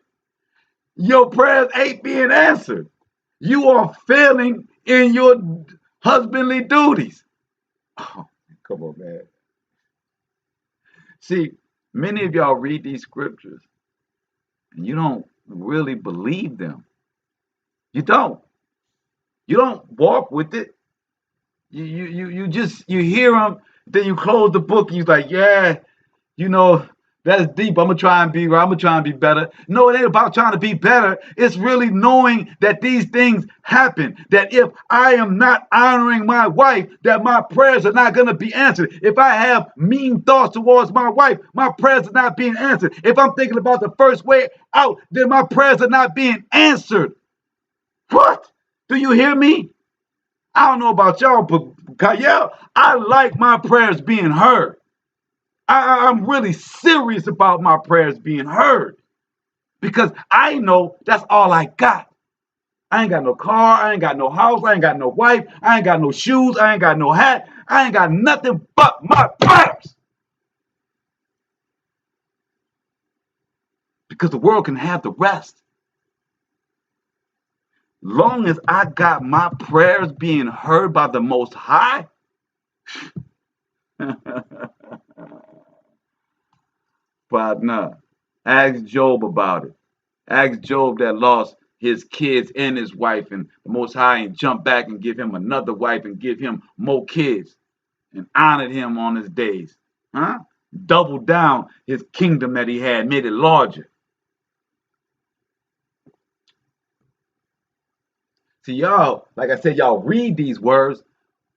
Your prayers ain't being answered. You are failing in your husbandly duties. Oh, come on, man. See, many of y'all read these scriptures and you don't really believe them. You don't. You don't walk with it. You hear them, then you close the book and you're like, yeah, that's deep. I'm gonna try and be right. I'm gonna try and be better. No, it ain't about trying to be better. It's really knowing that these things happen. That if I am not honoring my wife, that my prayers are not gonna be answered. If I have mean thoughts towards my wife, my prayers are not being answered. If I'm thinking about the first way out, then my prayers are not being answered. What? Do you hear me? I don't know about y'all, but Kyle, I like my prayers being heard. I'm really serious about my prayers being heard because I know that's all I got. I ain't got no car. I ain't got no house. I ain't got no wife. I ain't got no shoes. I ain't got no hat. I ain't got nothing but my prayers. Because the world can have the rest. Long as I got my prayers being heard by the Most High, partner, ask Job about it. Ask Job that lost his kids and his wife, and the Most High and jump back and give him another wife and give him more kids and honored him on his days. Huh? Doubled down his kingdom that he had, made it larger. See, y'all, like I said, y'all read these words,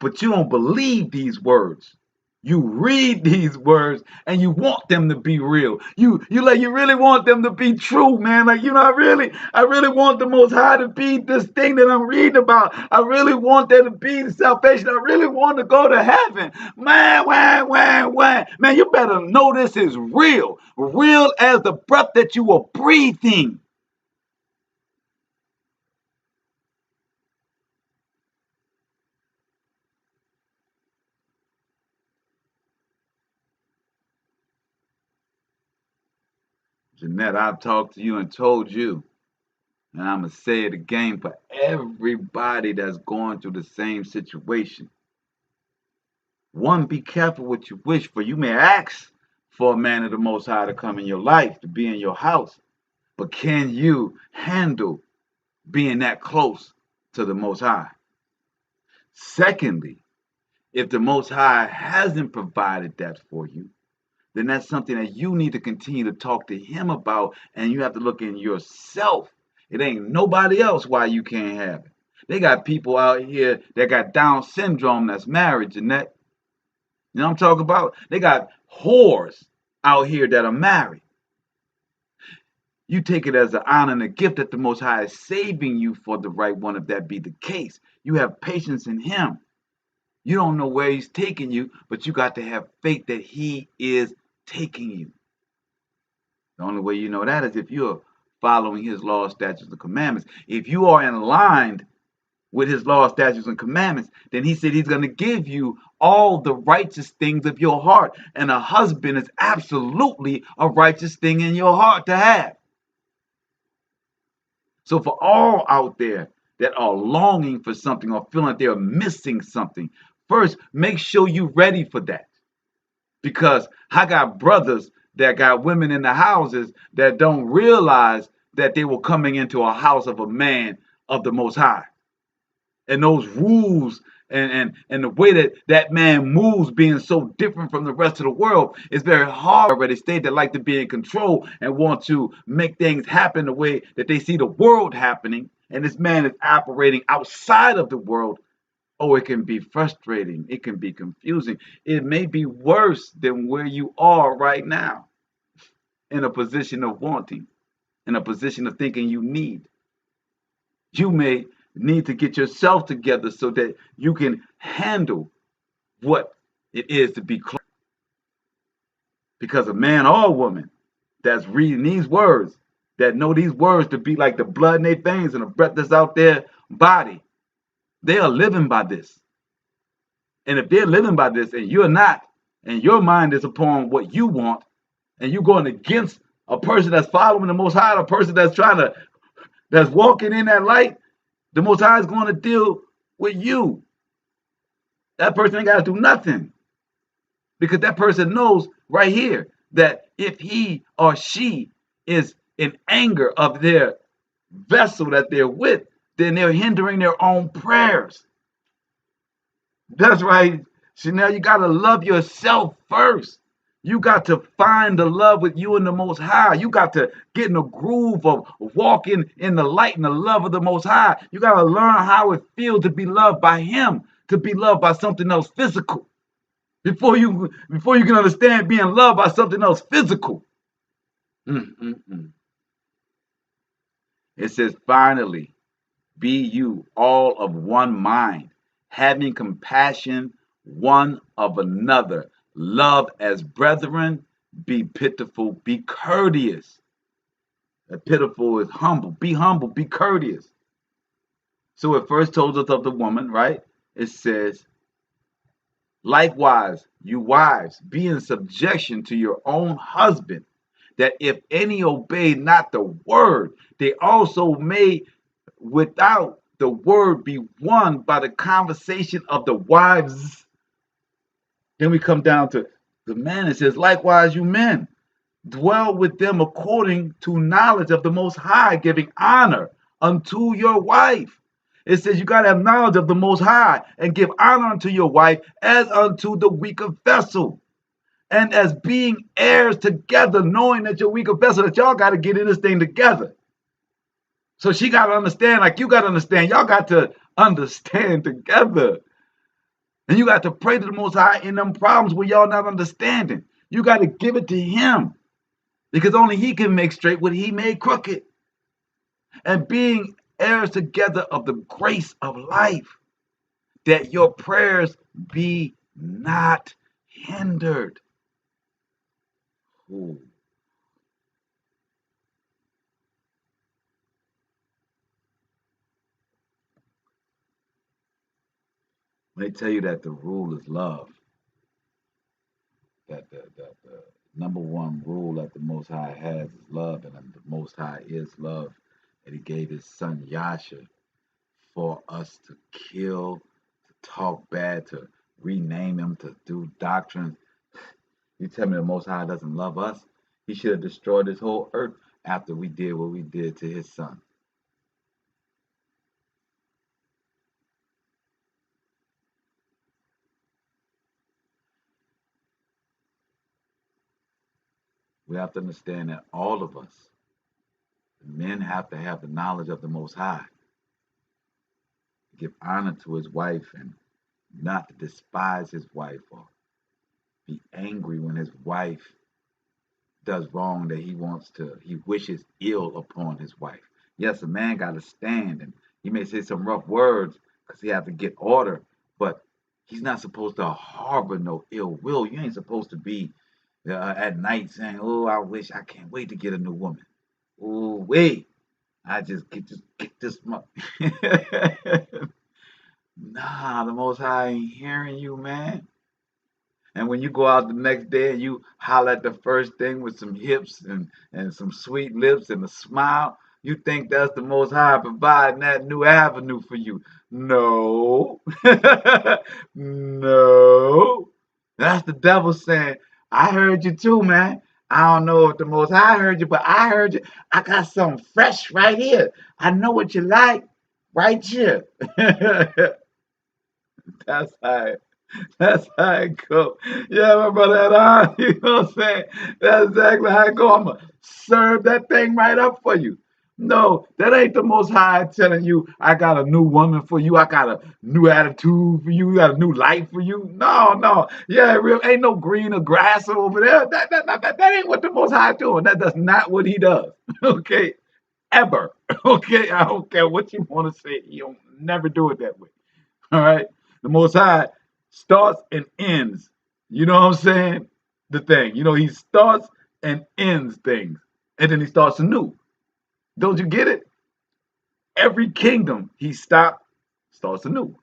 but you don't believe these words. You read these words and you want them to be real. You really want them to be true, man. Like, I really want the Most High to be this thing that I'm reading about. I really want there to be the salvation. I really want to go to heaven. Man, man, you better know this is real. Real as the breath that you are breathing. Jeanette, I've talked to you and told you, and I'm going to say it again for everybody that's going through the same situation. One, be careful what you wish for. You may ask for a man of the Most High to come in your life, to be in your house, but can you handle being that close to the Most High? Secondly, If the Most High hasn't provided that for you, then that's something that you need to continue to talk to him about, and you have to look in yourself. It ain't nobody else why you can't have it. They got people out here that got Down syndrome that's married, Jeanette. You know what I'm talking about? They got whores out here that are married. You take it as an honor and a gift that the Most High is saving you for the right one, if that be the case. You have patience in him. You don't know where he's taking you, but you got to have faith that he is taking you. The only way you know that is if you're following his laws, statutes, and commandments. If you are in line with his laws, statutes, and commandments, then he said he's going to give you all the righteous things of your heart. And a husband is absolutely a righteous thing in your heart to have. So for all out there that are longing for something or feeling like they're missing something, first, make sure you're ready for that. Because I got brothers that got women in the houses that don't realize that they were coming into a house of a man of the Most High. And those rules and the way that that man moves being so different from the rest of the world, it's very hard already state that like to be in control and want to make things happen the way that they see the world happening. And this man is operating outside of the world. Oh, it can be frustrating. It can be confusing. It may be worse than where you are right now, in a position of wanting, in a position of thinking you need. You may need to get yourself together so that you can handle what it is to be close. Because a man or a woman that's reading these words, that know these words to be like the blood in their veins and the breath that's out their body, they are living by this. And if they're living by this and you're not, and your mind is upon what you want, and you're going against a person that's following the Most High, a person that's walking in that light, the Most High is going to deal with you. That person ain't got to do nothing. Because that person knows right here that if he or she is in anger of their vessel that they're with, then they're hindering their own prayers. That's right, Chanel. You got to love yourself first. You got to find the love with you and the Most High. You got to get in the groove of walking in the light and the love of the Most High. You got to learn how it feels to be loved by him, to be loved by something else physical. Before you can understand being loved by something else physical. It says, finally, be you all of one mind, having compassion one of another. Love as brethren, be pitiful, be courteous. Pitiful is humble. Be humble, be courteous. So it first told us of the woman, right? It says, likewise, you wives, be in subjection to your own husband, that if any obey not the word, they also may without the word be won by the conversation of the wives. Then we come down to the man. It says, likewise, you men, dwell with them according to knowledge of the Most High, giving honor unto your wife. It says you got to have knowledge of the Most High and give honor unto your wife as unto the weaker vessel. And as being heirs together, knowing that you're weaker vessel, that y'all got to get in this thing together. So she got to understand, like you got to understand. Y'all got to understand together. And you got to pray to the Most High in them problems where y'all not understanding. You got to give it to him. Because only he can make straight what he made crooked. And being heirs together of the grace of life, that your prayers be not hindered. Ooh. When they tell you that the rule is love, that the number one rule that the Most High has is love, and the Most High is love, and he gave his son Yasha for us to kill, to talk bad, to rename him, to do doctrines. You tell me the Most High doesn't love us? He should have destroyed this whole earth after we did what we did to his son. We have to understand that all of us, men, have to have the knowledge of the Most High, give honor to his wife and not to despise his wife or be angry when his wife does wrong that he wishes ill upon his wife. Yes, a man got to stand and he may say some rough words because he has to get order, but he's not supposed to harbor no ill will. You ain't supposed to be at night saying, "Oh, I can't wait to get a new woman. Oh, wait, I just get this." Nah, the Most High ain't hearing you, man. And when you go out the next day and you holler at the first thing with some hips and some sweet lips and a smile, you think that's the Most High providing that new avenue for you. No. No. That's the devil saying, I heard you too, man. I don't know if the Most High heard you, but I heard you. I got something fresh right here. I know what you like right here. That's how that's how it go. Yeah, my brother, you know what I'm saying? That's exactly how it go. I'm going to serve that thing right up for you. No, that ain't the Most High telling you, I got a new woman for you. I got a new attitude for you. I got a new life for you. No, no. Yeah, real ain't no greener grass over there. That ain't what the Most High doing. That's not what he does. Okay? Ever. Okay? I don't care what you want to say. He'll never do it that way. All right? The Most High starts and ends. You know what I'm saying? The thing. You know, he starts and ends things. And then he starts anew. Don't you get it? Every kingdom he stopped, starts anew.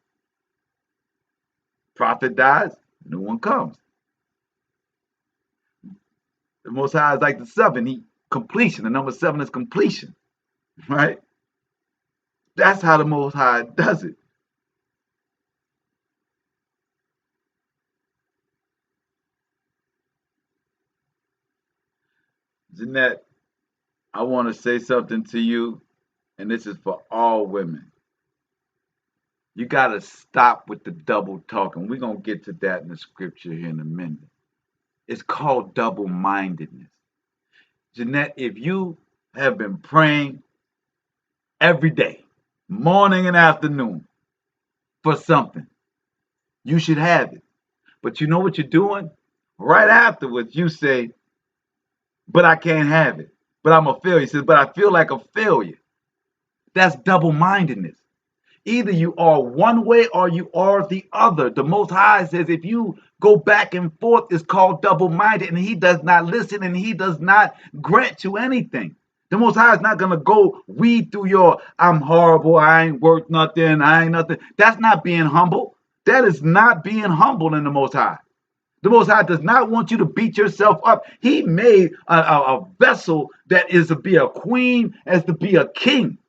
Prophet dies, new one comes. The Most High is like the seven. He completion. The number 7 is completion. Right? That's how the Most High does it. Jeanette, I want to say something to you, and this is for all women. You got to stop with the double talking. We're going to get to that in the scripture here in a minute. It's called double-mindedness. Jeanette, if you have been praying every day, morning and afternoon, for something, you should have it. But you know what you're doing? Right afterwards, you say, but I can't have it. But I'm a failure. He says, but I feel like a failure. That's double-mindedness. Either you are one way or you are the other. The Most High says if you go back and forth, it's called double-minded, and he does not listen and he does not grant you anything. The Most High is not going to go weed through your, I'm horrible, I ain't worth nothing, I ain't nothing. That's not being humble. That is not being humble in the Most High. The Most High does not want you to beat yourself up. He made a vessel that is to be a queen as to be a king.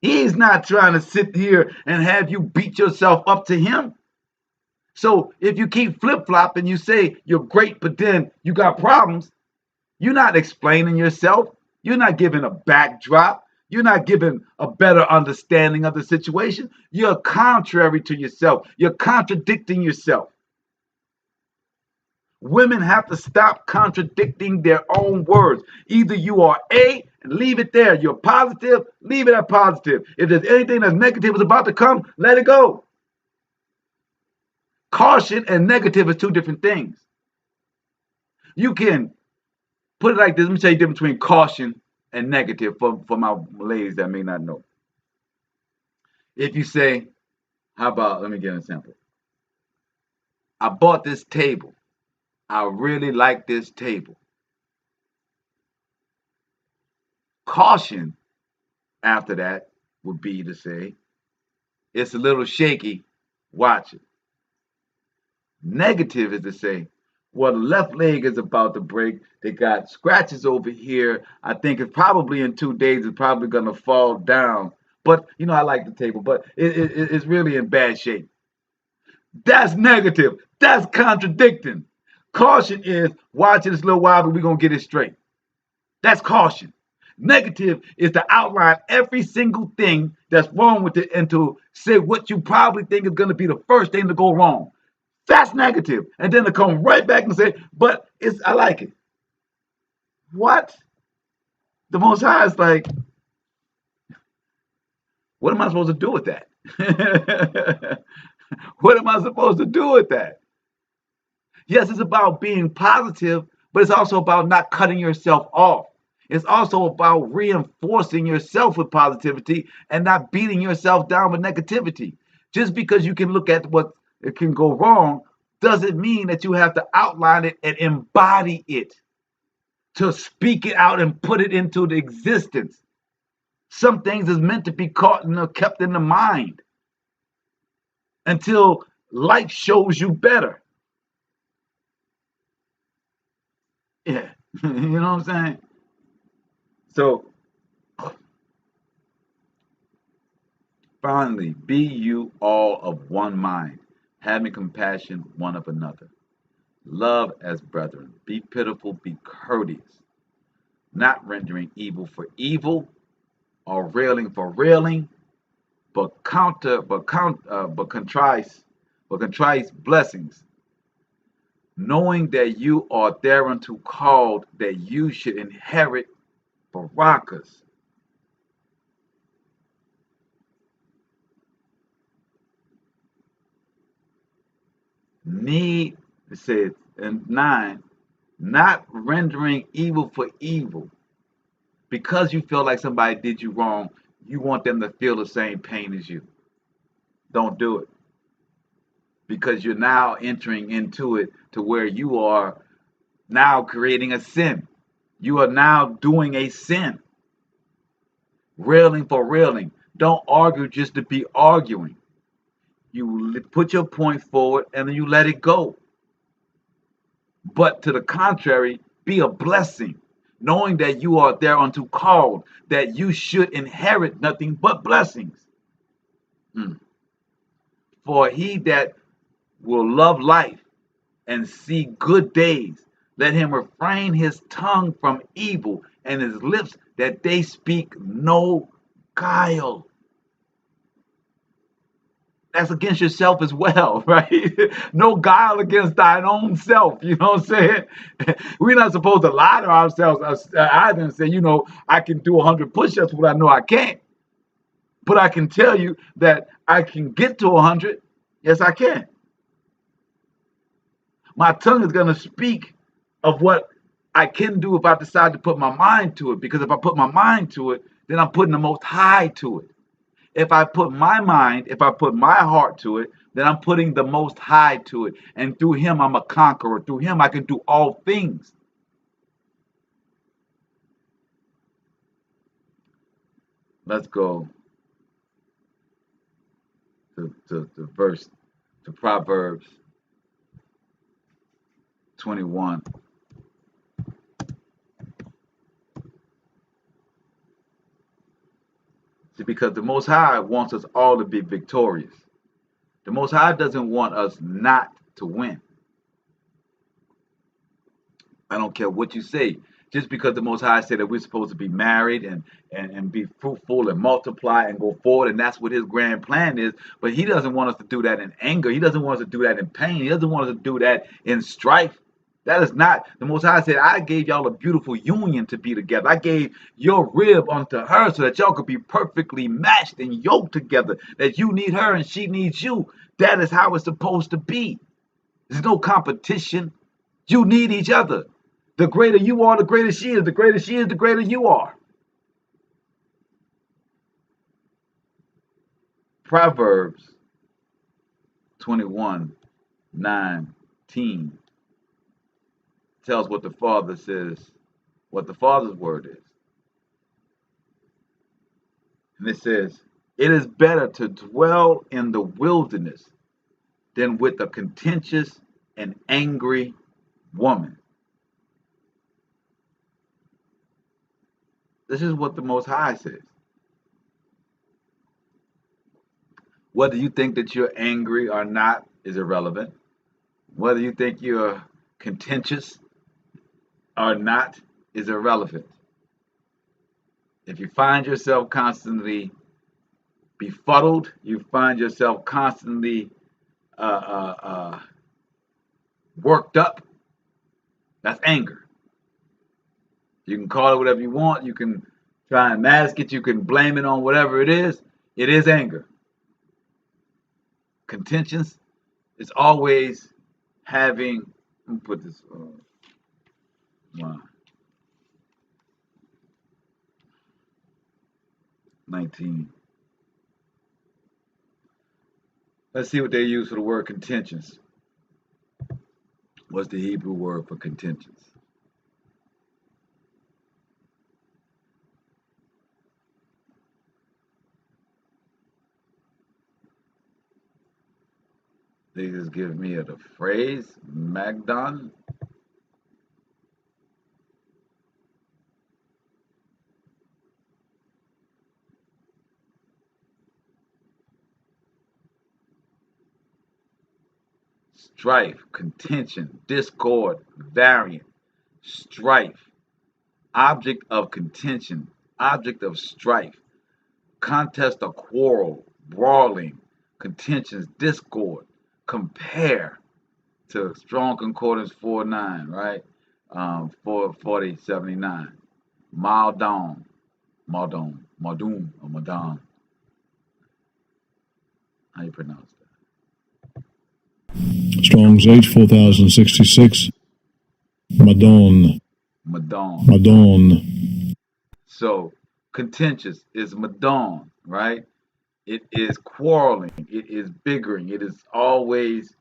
He's not trying to sit here and have you beat yourself up to him. So if you keep flip-flopping, you say you're great, but then you got problems, you're not explaining yourself. You're not giving a backdrop. You're not giving a better understanding of the situation. You're contrary to yourself. You're contradicting yourself. Women have to stop contradicting their own words. Either you are A, and leave it there. You're positive, leave it at positive. If there's anything that's negative is about to come, let it go. Caution and negative is two different things. You can put it like this. Let me tell you the difference between caution and negative for my ladies that may not know. If you say, how about, let me give an example. I bought this table. I really like this table. Caution after that would be to say, it's a little shaky, watch it. Negative is to say, well, the left leg is about to break. They got scratches over here. I think it's probably in 2 days, it's probably going to fall down. But, you know, I like the table, but it's really in bad shape. That's negative. That's contradicting. Caution is, watch it this little while, but we're going to get it straight. That's caution. Negative is to outline every single thing that's wrong with it and to say what you probably think is going to be the first thing to go wrong. That's negative. And then to come right back and say, but I like it. What? The Most High is like, what am I supposed to do with that? What am I supposed to do with that? Yes, it's about being positive, but it's also about not cutting yourself off. It's also about reinforcing yourself with positivity and not beating yourself down with negativity. Just because you can look at what it can go wrong doesn't mean that you have to outline it and embody it, to speak it out and put it into the existence. Some things is meant to be caught and kept in the mind until life shows you better. Yeah, you know what I'm saying? So finally, be you all of one mind, having compassion one of another. Love as brethren. Be pitiful, be courteous, not rendering evil for evil or railing for railing, but contrive blessings, knowing that you are thereunto called, that you should inherit Barakas. Need, it says in 9, not rendering evil for evil. Because you feel like somebody did you wrong, you want them to feel the same pain as you. Don't do it. Because you're now entering into it to where you are now creating a sin. You are now doing a sin. Railing for railing. Don't argue just to be arguing. You put your point forward and then you let it go. But to the contrary, be a blessing, knowing that you are thereunto called, that you should inherit nothing but blessings. Mm. For he that will love life and see good days, let him refrain his tongue from evil and his lips that they speak no guile. That's against yourself as well, right? No guile against thine own self. You know what I'm saying? We're not supposed to lie to ourselves either and say, I can do 100 push-ups, but I know I can't. But I can tell you that I can get to 100. Yes, I can. My tongue is going to speak of what I can do if I decide to put my mind to it. Because if I put my mind to it, then I'm putting the Most High to it. If I put my mind, if I put my heart to it, then I'm putting the Most High to it. And through him, I'm a conqueror. Through him, I can do all things. Let's go to Proverbs 21. See, because the Most High wants us all to be victorious. The Most High doesn't want us not to win. I don't care what you say. Just because the Most High said that we're supposed to be married and be fruitful and multiply and go forward, and that's what his grand plan is. But he doesn't want us to do that in anger. He doesn't want us to do that in pain. He doesn't want us to do that in strife. That is not, the Most High said, I gave y'all a beautiful union to be together. I gave your rib unto her so that y'all could be perfectly matched and yoked together, that you need her and she needs you. That is how it's supposed to be. There's no competition. You need each other. The greater you are, the greater she is. The greater she is, the greater you are. Proverbs 21:19 tells what the Father says, what the Father's word is. And it says, it is better to dwell in the wilderness than with a contentious and angry woman. This is what the Most High says. Whether you think that you're angry or not is irrelevant. Whether you think you're contentious or not is irrelevant. If you find yourself constantly befuddled, you find yourself constantly worked up, that's anger. You can call it whatever you want. You can try and mask it. You can blame it on whatever it is. It is anger. Contentions is always having, let me put this line, 19. Let's see what they use for the word contentions. What's the Hebrew word for contentions? They just give me the phrase, Magdon. Strife, contention, discord, variant, strife, object of contention, object of strife, contest or quarrel, brawling, contentions, discord, compare to strong concordance 4:9, right? 44079. Maldon, Maldum, or Madon. How you pronounce that? Strong's H 4066. Madon. Madon. Madon. So contentious is Madon, right? It is quarreling. It is bickering. It is always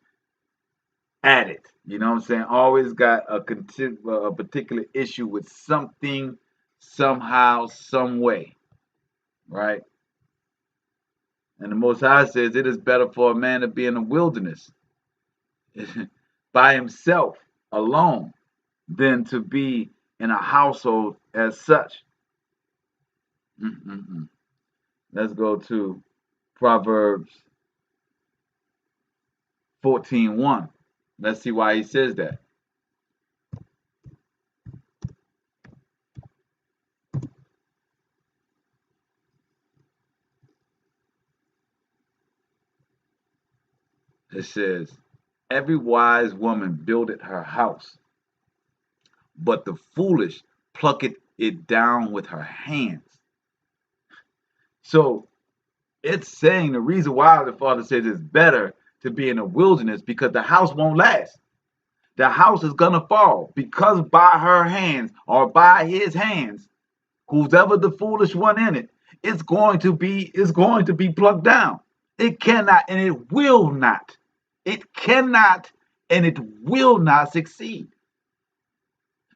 at it. You know what I'm saying? Always got a particular issue with something, somehow, some way, right? And the Most High says it is better for a man to be in the wilderness by himself, alone, than to be in a household as such. Let's go to Proverbs 14:1. Let's see why he says that. It says, every wise woman buildeth her house, but the foolish plucketh it down with her hands. So it's saying the reason why the Father says it's better to be in a wilderness because the house won't last. The house is gonna fall because by her hands or by his hands, who's ever the foolish one in it, it's going to be plucked down. It cannot and it will not. It cannot and it will not succeed.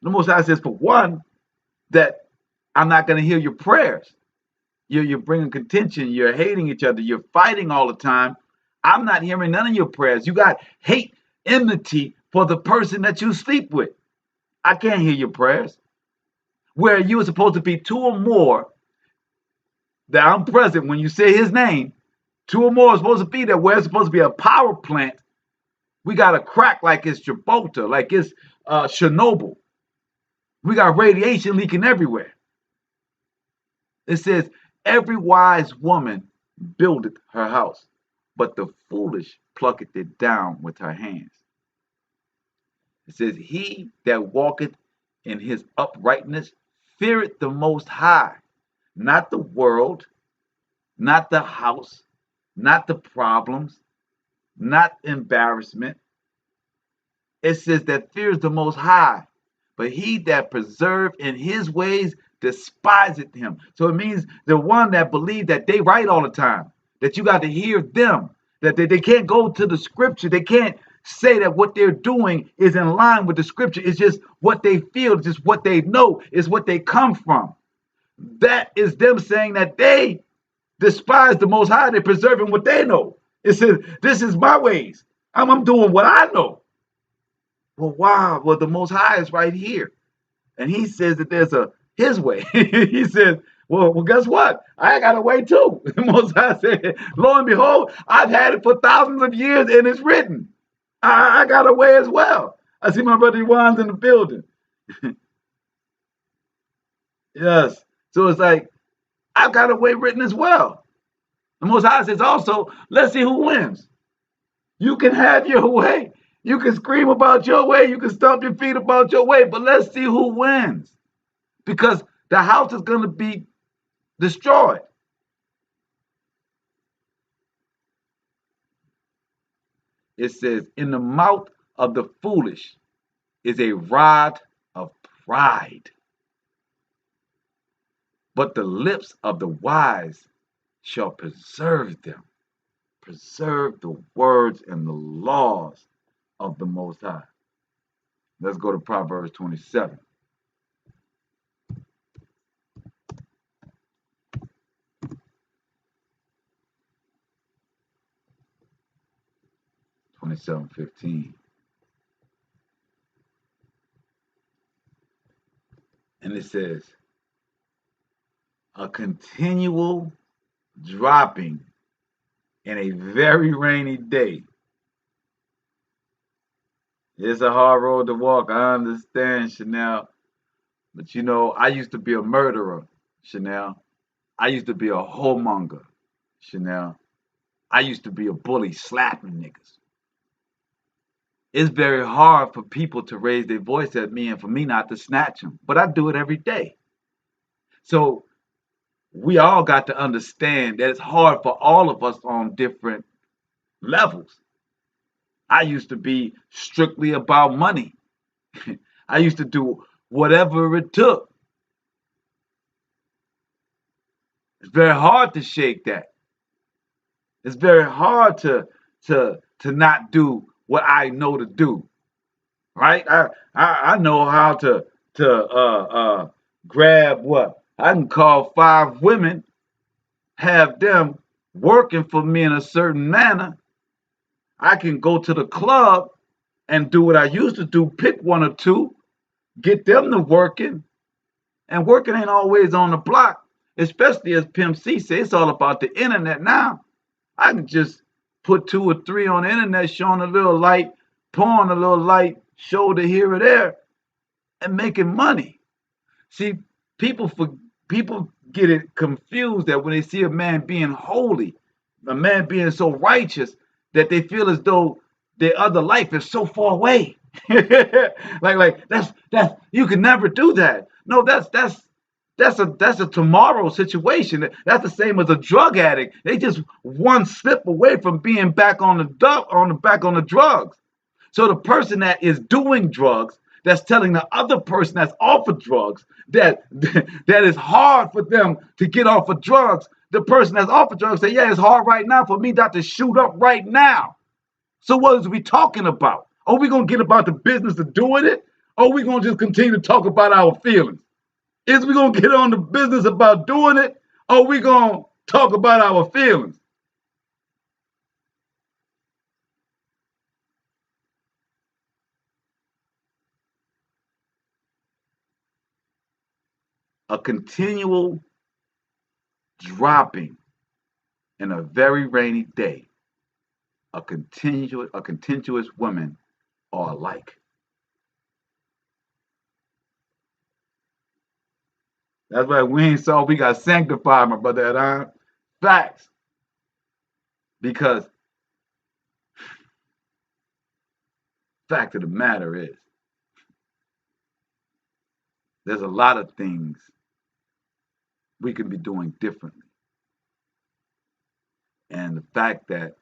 The Most High says, for one, that I'm not going to hear your prayers. You're bringing contention. You're hating each other. You're fighting all the time. I'm not hearing none of your prayers. You got hate, enmity for the person that you sleep with. I can't hear your prayers. Where you are supposed to be two or more, that I'm present when you say his name, two or more are supposed to be there. Where it's supposed to be a power plant, we got a crack like it's Gibraltar, like it's Chernobyl. We got radiation leaking everywhere. It says, every wise woman buildeth her house, but the foolish plucketh it down with her hands. It says, he that walketh in his uprightness feareth the Most High, not the world, not the house, not the problems, not embarrassment. It says that fears the Most High, but he that preserve in his ways despiseth him. So it means the one that believe that they right all the time, that you got to hear them, that they can't go to the scripture. They can't say that what they're doing is in line with the scripture. It's just what they feel, it's just what they know, it's what they come from. That is them saying that they despise the Most High. They're preserving what they know. It says, this is my ways. I'm doing what I know. Well, wow. Well, the Most High is right here. And he says that there's his way. He says, well, guess what? I got a way too. The Most High said, lo and behold, I've had it for thousands of years and it's written. I got a way as well. I see my brother Juan's in the building. Yes. So it's like, I've got a way written as well. The Most High says also, let's see who wins. You can have your way. You can scream about your way. You can stomp your feet about your way. But let's see who wins. because the house is going to be destroyed. It says, in the mouth of the foolish is a rod of pride, but the lips of the wise shall preserve them. Preserve the words and the laws of the Most High. Let's go to Proverbs 27. (27:15). And it says, a continual dropping in a very rainy day. It's a hard road to walk. I understand, Chanel. But you know, I used to be a murderer, Chanel. I used to be a whoremonger, Chanel. I used to be a bully slapping niggas. It's very hard for people to raise their voice at me and for me not to snatch them. But I do it every day. So we all got to understand that it's hard for all of us on different levels. I used to be strictly about money. I used to do whatever it took. It's very hard to shake that. It's very hard to not do what I know to do. Right? I know how to grab what? I can call 5 women, have them working for me in a certain manner. I can go to the club and do what I used to do, pick 1 or 2, get them to working. And working ain't always on the block, especially as Pimp C says, it's all about the internet now. I can just put 2 or 3 on the internet showing a little light, pouring a little light, shoulder here or there, and making money. See, people get it confused that when they see a man being holy, a man being so righteous, that they feel as though their other life is so far away. like that's you can never do that. No, that's a tomorrow situation. That's the same as a drug addict. They just one slip away from being back on the drugs. So the person that is doing drugs, that's telling the other person that's off of drugs that is hard for them to get off of drugs. The person that's off of drugs say, yeah, it's hard right now for me not to shoot up right now. So what is we talking about? Are we going to get about the business of doing it? Or are we going to just continue to talk about our feelings? Is we going to get on the business about doing it? Or are we going to talk about our feelings? A continual dropping in a very rainy day. A continuous woman are alike. That's why we ain't saw we got sanctified, my brother Adam. Facts. Because fact of the matter is, there's a lot of things we can be doing differently. And the fact that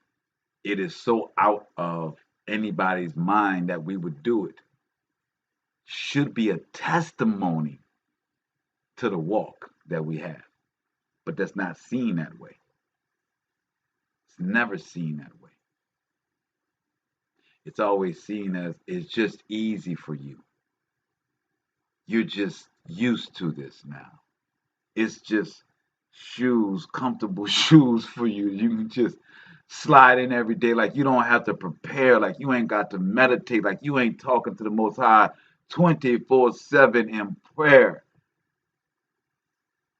it is so out of anybody's mind that we would do it should be a testimony to the walk that we have. But that's not seen that way. It's never seen that way. It's always seen as it's just easy for you. You're just used to this now. It's just shoes, comfortable shoes for you. You can just slide in every day. Like you don't have to prepare. Like you ain't got to meditate. Like you ain't talking to the Most High 24/7 in prayer.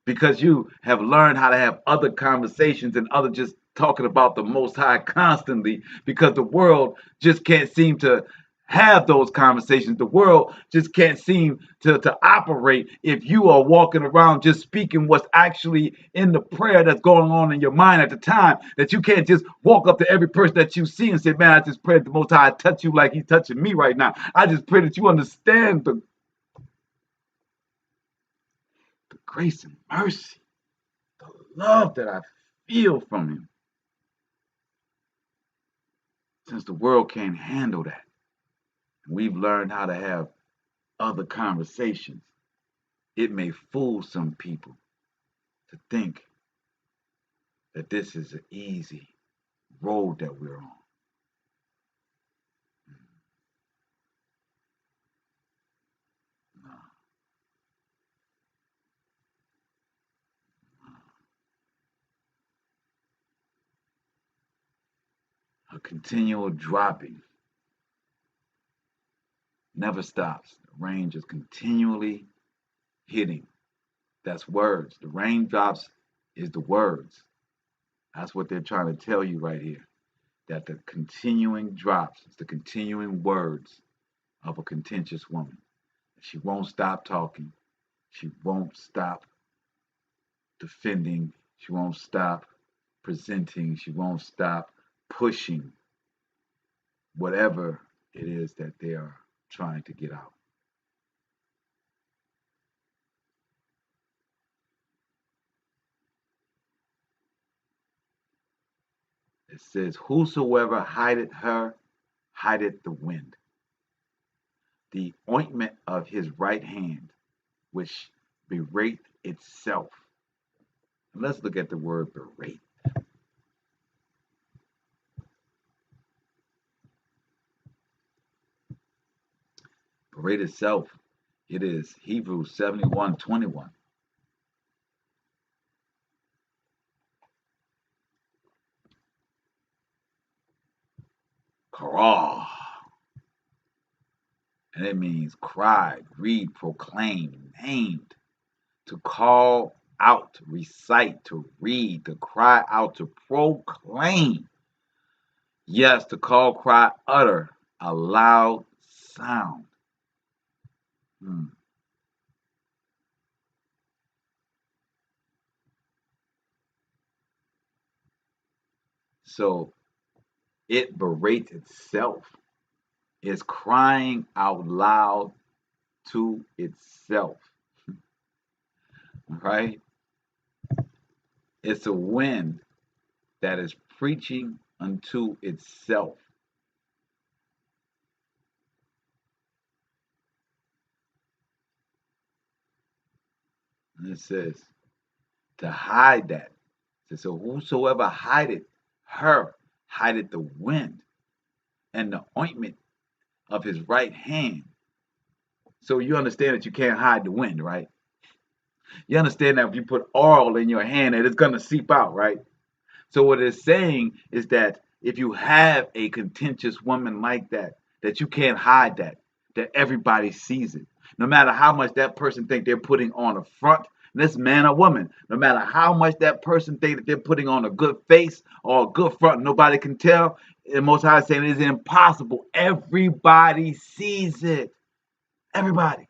Because you have learned how to have other conversations and other just talking about the Most High constantly, because the world just can't seem to have those conversations. The world just can't seem to operate if you are walking around just speaking what's actually in the prayer that's going on in your mind at the time, that you can't just walk up to every person that you see and say, man, I just pray that the Most High touch you like he's touching me right now. I just pray that you understand grace and mercy, the love that I feel from him. Since the world can't handle that, we've learned how to have other conversations. It may fool some people to think that this is an easy road that we're on. No. A continual dropping never stops. The rain just continually hitting. That's words. The raindrops is the words. That's what they're trying to tell you right here. That the continuing drops is the continuing words of a contentious woman. She won't stop talking. She won't stop defending. She won't stop presenting. She won't stop pushing whatever it is that they are trying to get out. It says, whosoever hideth her, hideth the wind. The ointment of his right hand, which berate itself. And let's look at the word berate. Berate itself, it is Hebrews 71:21. Karah. And it means cry, read, proclaim, named, to call out, to recite, to read, to cry out, to proclaim. Yes, to call, cry, utter a loud sound. So it berates itself. It's crying out loud to itself. Right? It's a wind that is preaching unto itself. And it says to hide that. So whosoever hideth her, hideth the wind and the ointment of his right hand. So you understand that you can't hide the wind, right? You understand that if you put oil in your hand, that it's going to seep out, right? So what it's saying is that if you have a contentious woman like that, that you can't hide that everybody sees it. No matter how much that person think they're putting on a front, this man or woman, no matter how much that person think that they're putting on a good face or a good front, nobody can tell. The Most High is saying it is impossible. Everybody sees it. Everybody.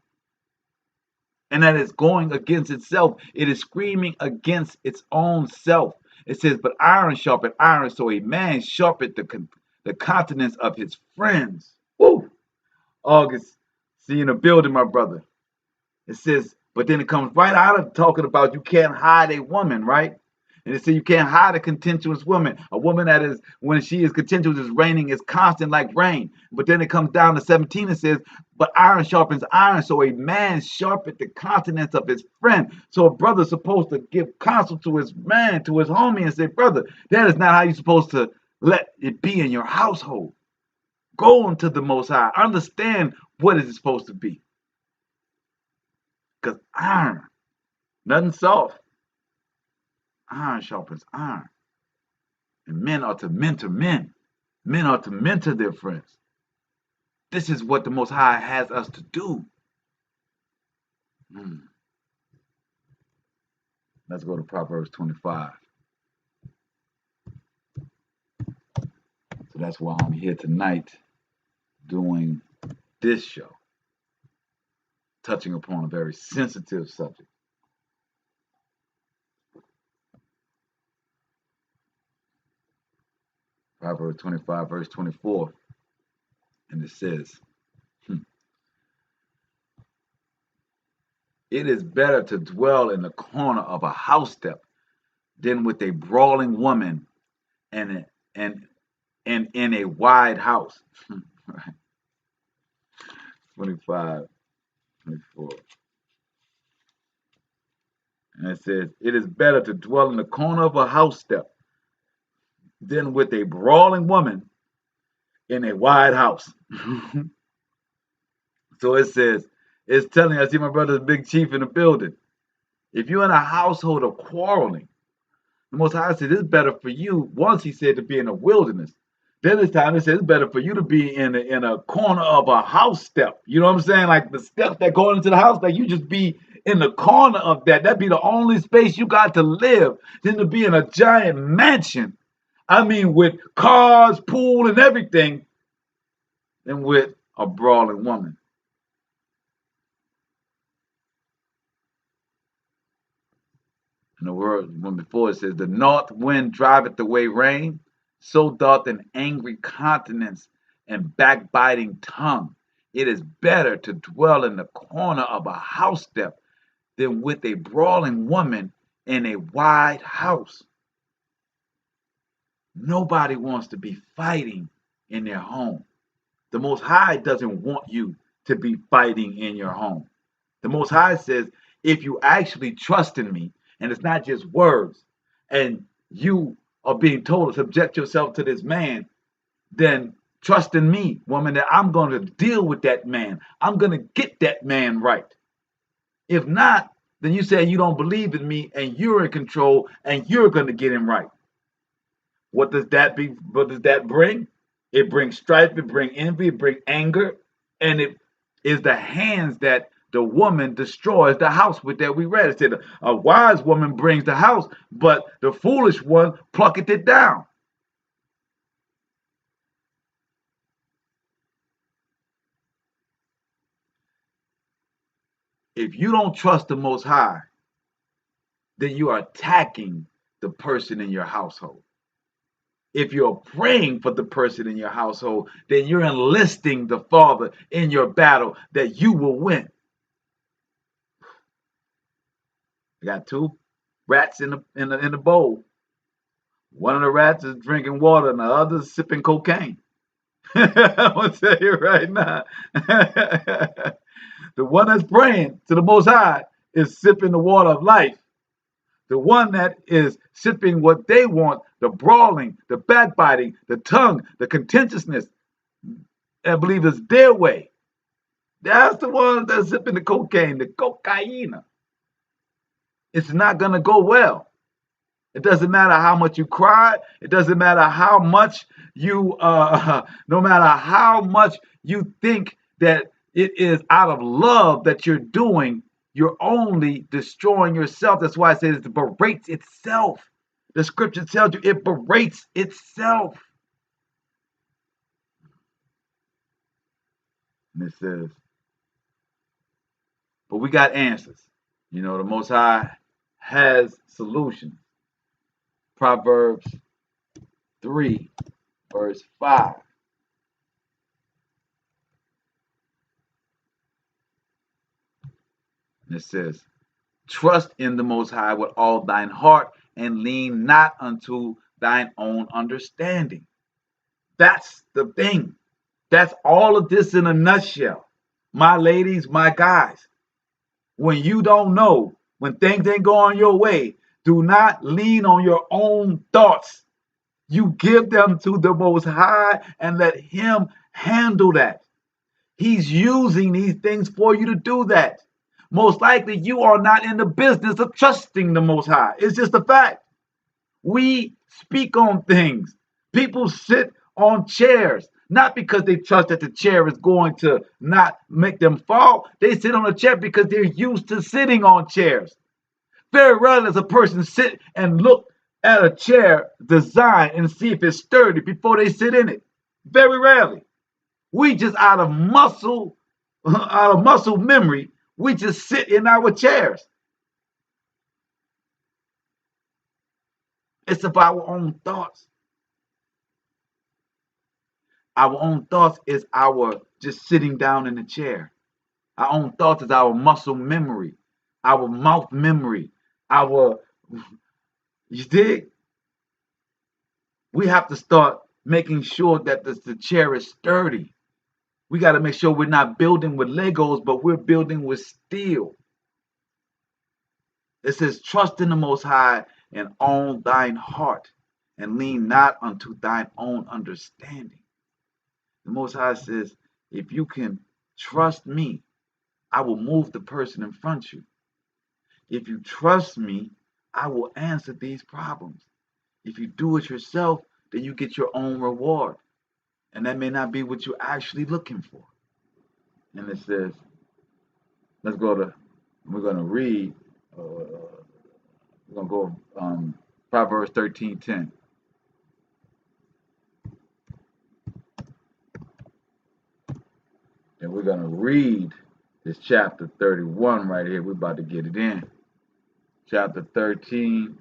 And that is going against itself. It is screaming against its own self. It says, but iron sharpened iron, so a man sharpened the countenance of his friends. Woo! August, see you in the building, my brother. It says, but then it comes right out of talking about you can't hide a woman, right? And it says you can't hide a contentious woman. A woman that is, when she is contentious, is raining, is constant like rain. But then it comes down to 17 and says, but iron sharpens iron, so a man sharpened the countenance of his friend. So a brother's supposed to give counsel to his man, to his homie, and say, brother, that is not how you're supposed to let it be in your household. Go into the Most High. Understand what is it supposed to be. Because iron, nothing soft. Iron sharpens iron. And men are to mentor men. Men are to mentor their friends. This is what the Most High has us to do. Let's go to Proverbs 25. So that's why I'm here tonight doing this show, touching upon a very sensitive subject. Proverbs 25, verse 24. And it says, It is better to dwell in the corner of a house step than with a brawling woman and in a wide house. 25, 24. And it says, it is better to dwell in the corner of a house step than with a brawling woman in a wide house. So it says, it's telling us, I see my brother's big chief in the building. If you're in a household of quarreling, the Most High said it's better for you. Once he said to be in a wilderness. Then this time it says it's better for you to be in a corner of a house step. You know what I'm saying? Like the steps that go into the house, like you just be in the corner of that. That'd be the only space you got to live. Than to be in a giant mansion. I mean, with cars, pool, and everything, than with a brawling woman. In the word when before it says, the north wind driveth away rain, so doth an angry countenance and backbiting tongue. It is better to dwell in the corner of a house step than with a brawling woman in a wide house. Nobody wants to be fighting in their home. The Most High doesn't want you to be fighting in your home. The Most High says, if you actually trust in me, and it's not just words, and you are being told to subject yourself to this man, then trust in me, woman, that I'm going to deal with that man. I'm going to get that man right. If not, then you say you don't believe in me and you're in control and you're going to get him right. What does that bring? It brings strife, it brings envy, it brings anger, and it is the hands that the woman destroys the house with that we read. It said a wise woman brings the house, but the foolish one plucketh it down. If you don't trust the Most High, then you are attacking the person in your household. If you're praying for the person in your household, then you're enlisting the Father in your battle that you will win. I got two rats in the bowl. One of the rats is drinking water and the other is sipping cocaine. I'm gonna tell you right now. The one that's praying to the Most High is sipping the water of life. The one that is sipping what they want, the brawling, the backbiting, the tongue, the contentiousness, I believe is their way. That's the one that's sipping the cocaine, the cocaine. It's not going to go well. It doesn't matter how much you cry. It doesn't matter how much you, no matter how much you think that it is out of love that you're doing, you're only destroying yourself. That's why it says it berates itself. The scripture tells you it berates itself. And it says, but we got answers. You know, the Most High has solutions. Proverbs 3, verse 5. And it says, trust in the Most High with all thine heart and lean not unto thine own understanding. That's the thing. That's all of this in a nutshell. My ladies, my guys, when you don't know, when things ain't going your way, do not lean on your own thoughts. You give them to the Most High and let him handle that. He's using these things for you to do that. Most likely you are not in the business of trusting the Most High. It's just a fact. We speak on things. People sit on chairs, not because they trust that the chair is going to not make them fall. They sit on a chair because they're used to sitting on chairs. Very rarely does a person sit and look at a chair design and see if it's sturdy before they sit in it. Very rarely. We just out of muscle memory, we just sit in our chairs. It's about our own thoughts. Our own thoughts is our just sitting down in the chair. Our own thoughts is our muscle memory. our mouth memory, our, you dig? We have to start making sure that the chair is sturdy. We got to make sure we're not building with Legos, but we're building with steel. It says, trust in the Most High and own thine heart, and lean not unto thine own understanding. The Most High says, if you can trust me, I will move the person in front of you. If you trust me, I will answer these problems. If you do it yourself, then you get your own reward. And that may not be what you're actually looking for. And it says, we're going to read, we're going to go Proverbs 13:10. And we're going to read this chapter 31 right here. We're about to get it in. Chapter 13,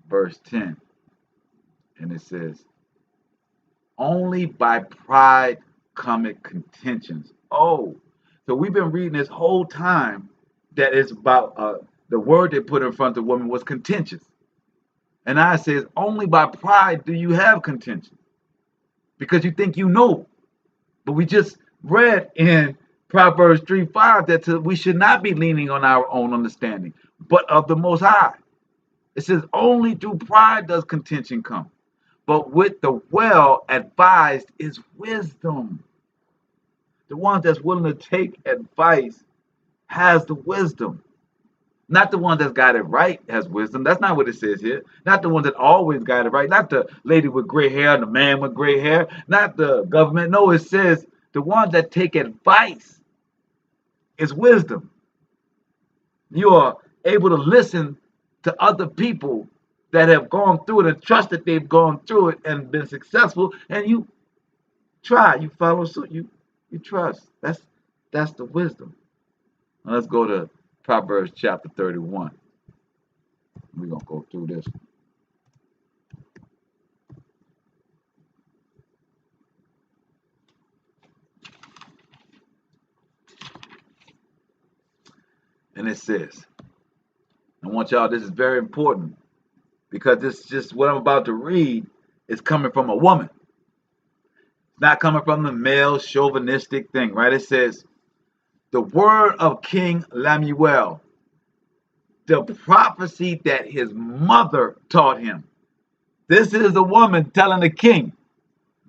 verse 10. And it says, only by pride cometh contentions. Oh, so we've been reading this whole time that it's about the word they put in front of the woman was contentious. And I says, only by pride do you have contention. Because you think you know. But we just read in Proverbs 3:5 that we should not be leaning on our own understanding, but of the Most High. It says, only through pride does contention come. But with the well advised is wisdom. The one that's willing to take advice has the wisdom. Not the one that's got it right has wisdom. That's not what it says here. Not the one that always got it right. Not the lady with gray hair and the man with gray hair. Not the government. No, it says the one that take advice is wisdom. You are able to listen to other people that have gone through it and trust that they've gone through it and been successful, and you try, you follow suit, you trust. That's the wisdom. Now let's go to Proverbs chapter 31. We're gonna go through this. And it says, I want y'all, this is very important because this is just what I'm about to read is coming from a woman. It's not coming from the male chauvinistic thing, right? It says, the word of King Lemuel, the prophecy that his mother taught him. This is the woman telling the king.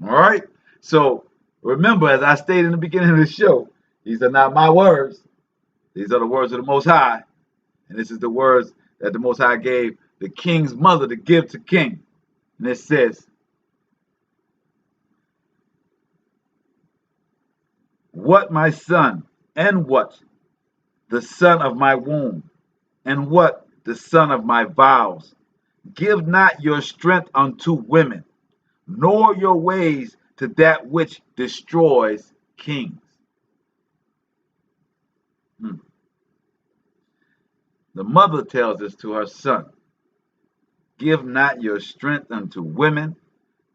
All right? So remember, as I stated in the beginning of the show, these are not my words. These are the words of the Most High. And this is the words that the Most High gave the king's mother to give to king. And it says, what, my son, and what? The son of my womb, and what? The son of my vows. Give not your strength unto women, nor your ways to that which destroys kings. The mother tells this to her son. Give not your strength unto women,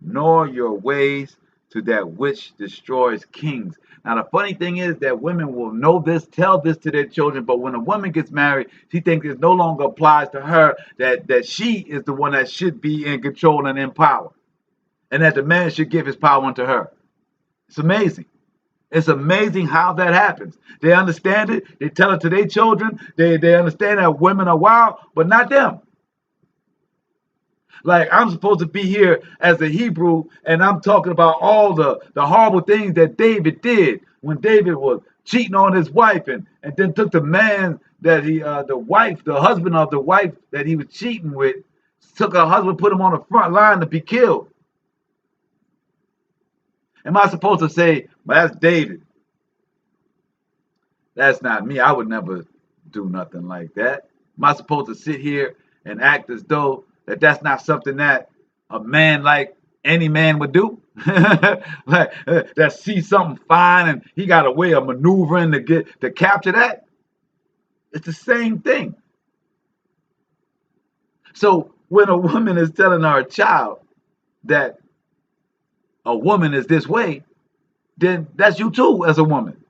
nor your ways to that which destroys kings. Now, the funny thing is that women will know this, tell this to their children, but when a woman gets married, she thinks it no longer applies to her, that she is the one that should be in control and in power, and that the man should give his power unto her. It's amazing. It's amazing how that happens. They understand it. They tell it to their children. They understand that women are wild, but not them. Like, I'm supposed to be here as a Hebrew, and I'm talking about all the horrible things that David did when David was cheating on his wife and then took the man that the husband of the wife that he was cheating with, took her husband, put him on the front line to be killed. Am I supposed to say, well, that's David? That's not me. I would never do nothing like that. Am I supposed to sit here and act as though that's not something that a man like any man would do? Like that sees something fine and he got a way of maneuvering to capture that? It's the same thing. So when a woman is telling her child that a woman is this way, then that's you too as a woman.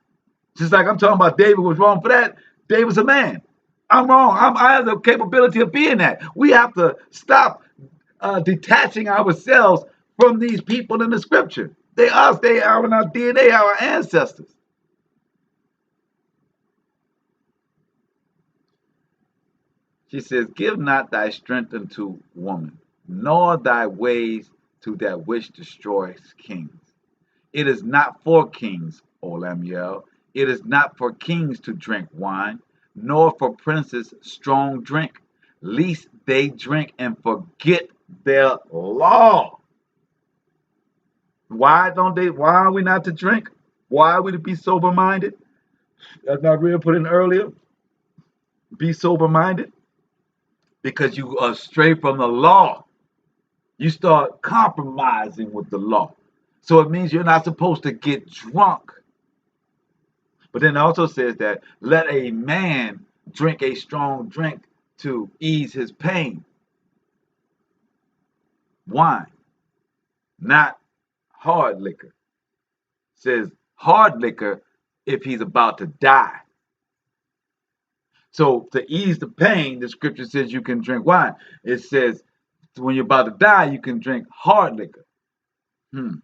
Just like I'm talking about David was wrong for that, David's a man. I'm wrong. I have the capability of being that. We have to stop detaching ourselves from these people in the scripture. They us. They are in our DNA, our ancestors. She says, give not thy strength unto woman, nor thy ways to that which destroys kings. It is not for kings, O Lemuel. It is not for kings to drink wine, nor for princes strong drink, lest they drink and forget their law. Why are we not to drink? Why are we to be sober minded? As Maria put in earlier, be sober minded because you are stray from the law. You start compromising with the law. So it means you're not supposed to get drunk. But then it also says that let a man drink a strong drink to ease his pain. Wine, not hard liquor. It says hard liquor if he's about to die. So to ease the pain, the scripture says you can drink wine. It says when you're about to die, you can drink hard liquor. Hmm.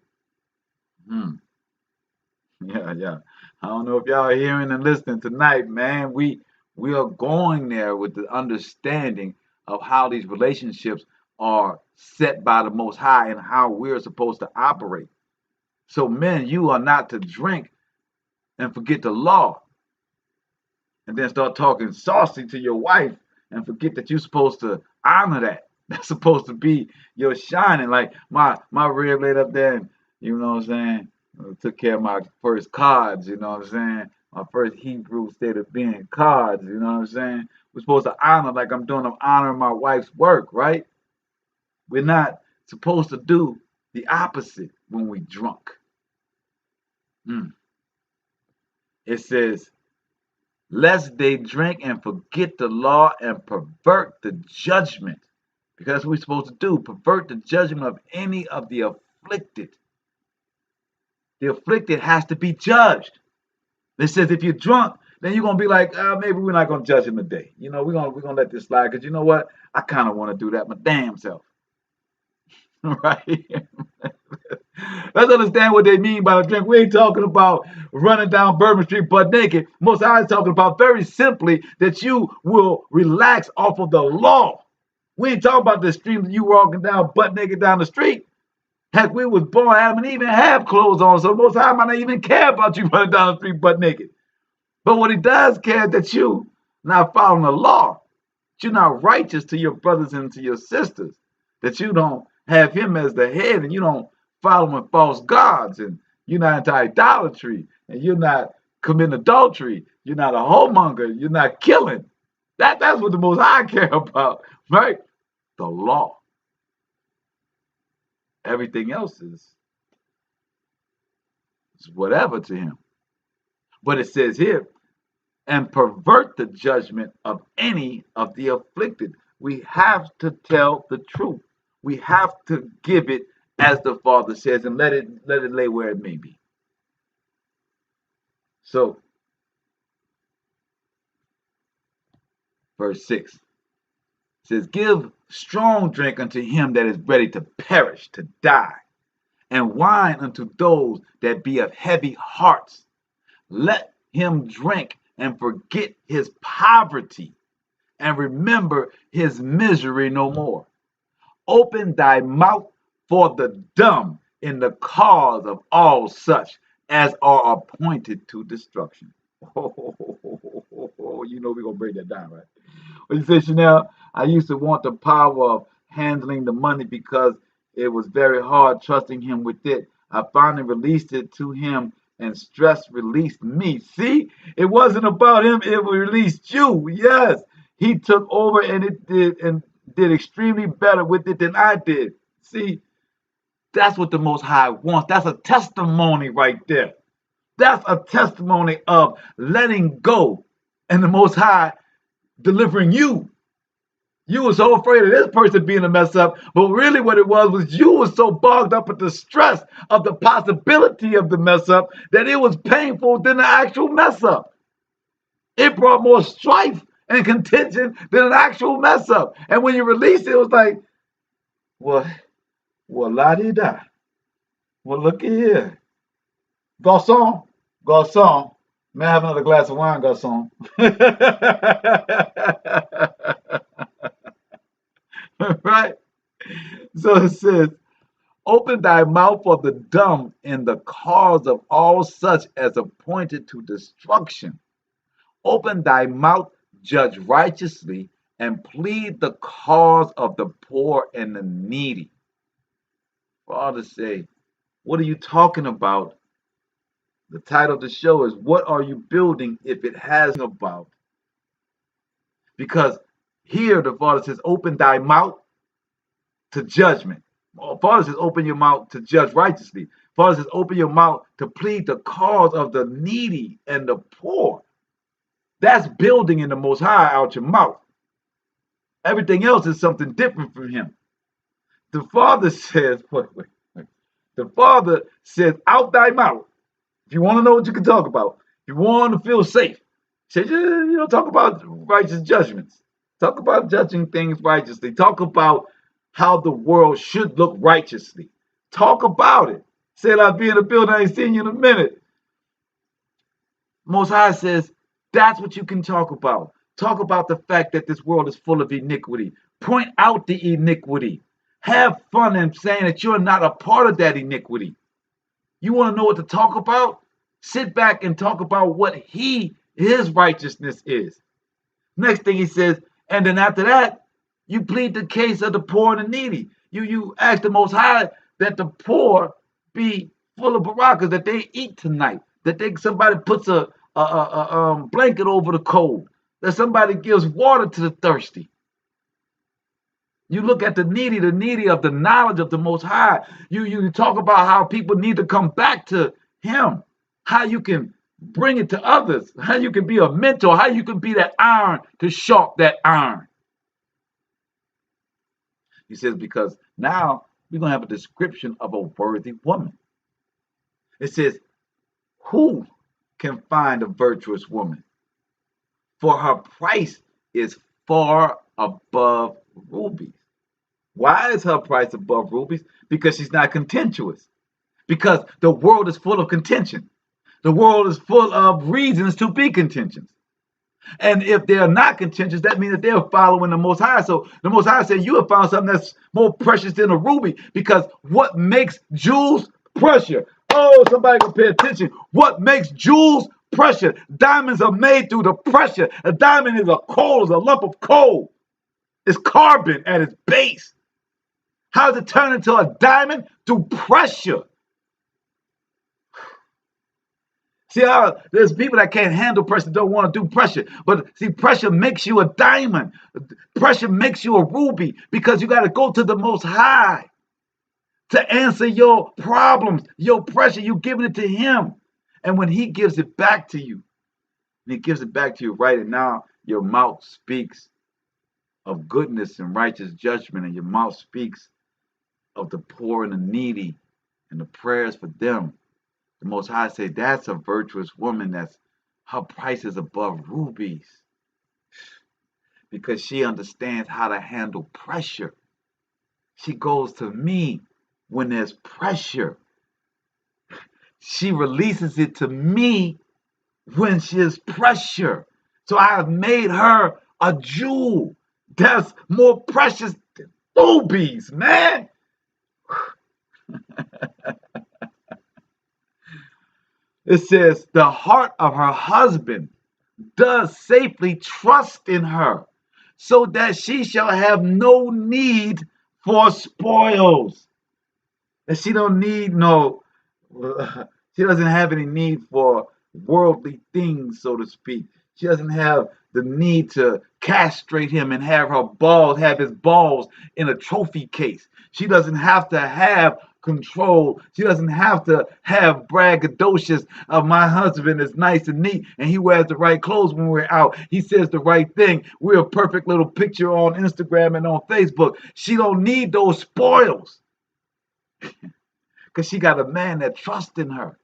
Yeah. I don't know if y'all are hearing and listening tonight, man. We are going there with the understanding of how these relationships are set by the Most High and how we're supposed to operate. So, men, you are not to drink and forget the law, and then start talking saucy to your wife and forget that you're supposed to honor that. That's supposed to be your shining. Like my rib laid up there, and you know what I'm saying? Took care of my first cards, you know what I'm saying? My first Hebrew state of being cards, you know what I'm saying? We're supposed to honor like I'm honoring my wife's work, right? We're not supposed to do the opposite when we drunk. It says, lest they drink and forget the law and pervert the judgment. Because that's what we're supposed to do, pervert the judgment of any of the afflicted. The afflicted has to be judged. It says if you're drunk, then you're gonna be like, maybe we're not gonna judge him today. You know, we're gonna let this slide because you know what? I kind of want to do that my damn self. Right? Let's understand what they mean by the drink. We ain't talking about running down Bourbon Street butt naked. Most I is talking about very simply that you will relax off of the law. We ain't talking about the stream that you walking down butt naked down the street. Heck, we was born having even have clothes on, so most I might not even care about you running down the street butt naked. But what he does care is that you not following the law, that you're not righteous to your brothers and to your sisters, that you don't have him as the head and you don't following false gods and you're not into idolatry and you're not committing adultery, you're not a homemonger, you're not killing. That's what the Most High care about, right? The law. Everything else is whatever to him. But it says here, and pervert the judgment of any of the afflicted. We have to tell the truth. We have to give it as the Father says and let it lay where it may be. So, verse 6 says, give strong drink unto him that is ready to perish, to die, and wine unto those that be of heavy hearts. Let him drink and forget his poverty and remember his misery no more. Open thy mouth for the dumb in the cause of all such as are appointed to destruction. You know we're going to break that down, right? What you say, Chanel? I used to want the power of handling the money because it was very hard trusting him with it. I finally released it to him and stress released me. See, it wasn't about him, it released you. Yes, he took over and it did extremely better with it than I did. See, that's what the Most High wants. That's a testimony right there. That's a testimony of letting go and the Most High delivering you. You were so afraid of this person being a mess up, but really what it was you were so bogged up with the stress of the possibility of the mess up that it was painful than the actual mess up. It brought more strife and contention than an actual mess up. And when you release it, it was like, well, la-di-da. Well, look at here. Garçon, garçon. May I have another glass of wine, garçon? Right? So it says, open thy mouth for the dumb in the cause of all such as appointed to destruction. Open thy mouth, judge righteously, and plead the cause of the poor and the needy. Father say, what are you talking about? The title of the show is, what are you building if it has about? Because here the Father says, open thy mouth to judgment. Father says, open your mouth to judge righteously. Father says, open your mouth to plead the cause of the needy and the poor. That's building in the Most High out your mouth. Everything else is something different from him. The Father says, the Father says, out thy mouth. If you want to know what you can talk about, if you want to feel safe, say, talk about righteous judgments. Talk about judging things righteously. Talk about how the world should look righteously. Talk about it. Said I'll be in the building, I ain't seen you in a minute. Most High says, that's what you can talk about. Talk about the fact that this world is full of iniquity. Point out the iniquity. Have fun in saying that you're not a part of that iniquity. You want to know what to talk about? Sit back and talk about what his righteousness is. Next thing he says, and then after that, you plead the case of the poor and the needy. You ask the Most High that the poor be full of barakas, that they eat tonight, that somebody puts a blanket over the cold, that somebody gives water to the thirsty. You look at the needy of the knowledge of the Most High. You talk about how people need to come back to him, how you can bring it to others, how you can be a mentor, how you can be that iron to sharpen that iron. He says, because now we're going to have a description of a worthy woman. It says, who can find a virtuous woman? For her price is far above rubies. Why is her price above rubies? Because she's not contentious. Because the world is full of contention. The world is full of reasons to be contentious. And if they're not contentious, that means that they're following the Most High. So the Most High said, you have found something that's more precious than a ruby. Because what makes jewels precious? Oh, somebody can pay attention. What makes jewels precious? Diamonds are made through the pressure. A diamond is a lump of coal. It's carbon at its base. How does it turn into a diamond? Through pressure. See how there's people that can't handle pressure, don't want to do pressure. But see, pressure makes you a diamond. Pressure makes you a ruby because you got to go to the Most High to answer your problems, your pressure. You're giving it to him. And when he gives it back to you, and he gives it back to you right, and now your mouth speaks of goodness and righteous judgment, and your mouth speaks of the poor and the needy and the prayers for them. The Most High say that's a virtuous woman, that's her price is above rubies, because she understands how to handle pressure. She goes to me when there's pressure. She releases it to me when there's pressure. So I have made her a jewel that's more precious than rubies, man. It says, the heart of her husband does safely trust in her, so that she shall have no need for spoils. And she don't need she doesn't have any need for worldly things, so to speak. She doesn't have the need to castrate him and have his balls in a trophy case. She doesn't have to have control. She doesn't have to have braggadocious of my husband is nice and neat and he wears the right clothes when we're out. He says the right thing. We're a perfect little picture on Instagram and on Facebook. She don't need those spoils because she got a man that trusts in her.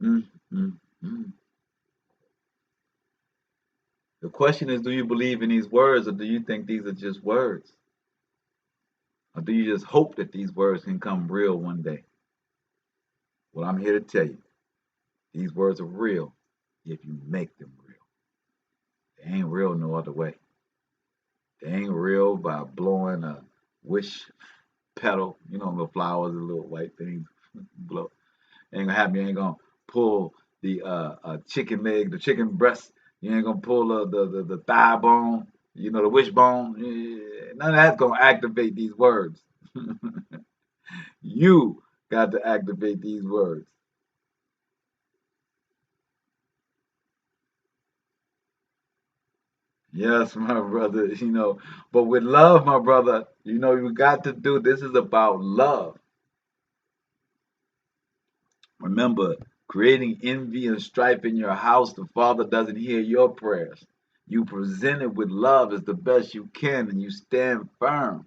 Mm, mm, mm. The question is, do you believe in these words, or do you think these are just words? Or do you just hope that these words can come real one day? Well, I'm here to tell you, these words are real if you make them real. They ain't real no other way. They ain't real by blowing a wish petal, you know, the flowers, the little white things blow. Ain't gonna happen. You ain't gonna pull the chicken leg, the chicken breast. You ain't gonna pull the thigh bone, you know, the wishbone. None of that's gonna activate these words. You got to activate these words. Yes, my brother, you know, but with love, my brother, you know, you got to do this is about love. Remember, creating envy and strife in your house, the Father doesn't hear your prayers. You present it with love as the best you can and you stand firm.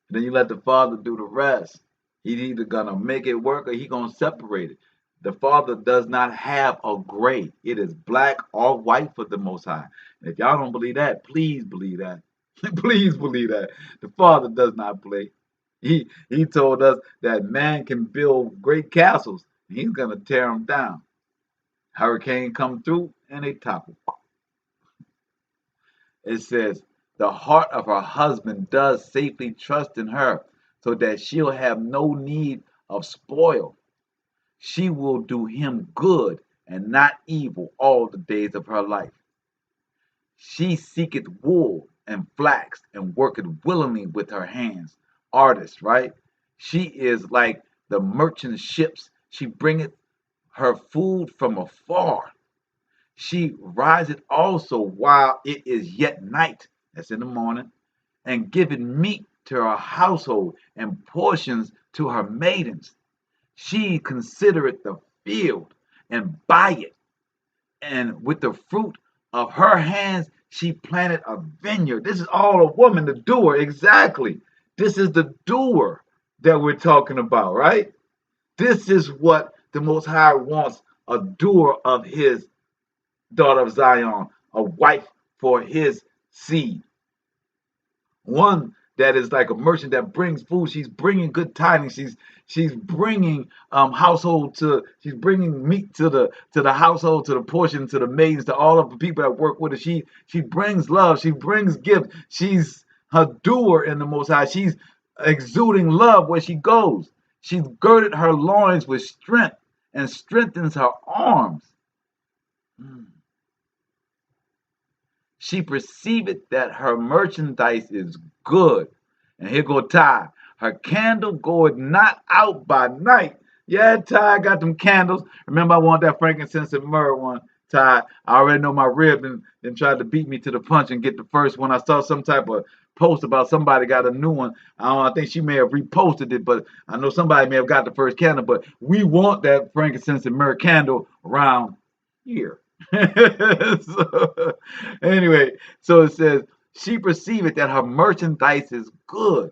And then you let the Father do the rest. He's either gonna make it work or he's gonna separate it. The Father does not have a gray. It is black or white for the Most High. And if y'all don't believe that, please believe that. Please believe that. The Father does not play. He told us that man can build great castles. And he's gonna tear them down. Hurricane come through and they topple. It says, the heart of her husband does safely trust in her, so that she'll have no need of spoil. She will do him good and not evil all the days of her life. She seeketh wool and flax and worketh willingly with her hands. Artist, right? She is like the merchant ships. She bringeth her food from afar. She riseth also while it is yet night, that's in the morning, and giveth meat to her household and portions to her maidens. She considereth the field and buyeth, and with the fruit of her hands she planted a vineyard. This is all a woman, the doer, exactly. This is the doer that we're talking about, right? This is what the Most High wants, a doer of his daughter of Zion, a wife for his seed. One that is like a merchant that brings food. She's bringing good tidings. She's bringing she's bringing meat to the household, to the portion, to the maidens, to all of the people that work with her. She brings love. She brings gift. She's a doer in the Most High. She's exuding love where she goes. She's girded her loins with strength and strengthens her arms. She perceiveth that her merchandise is good. And here go Ty. Her candle goeth not out by night. Yeah, Ty got them candles. Remember, I want that frankincense and myrrh one. Ty, I already know my rib and tried to beat me to the punch and get the first one. I saw some type of post about somebody got a new one. I think she may have reposted it, but I know somebody may have got the first candle. But we want that frankincense and myrrh candle around here. So, anyway, so it says, she perceiveth that her merchandise is good.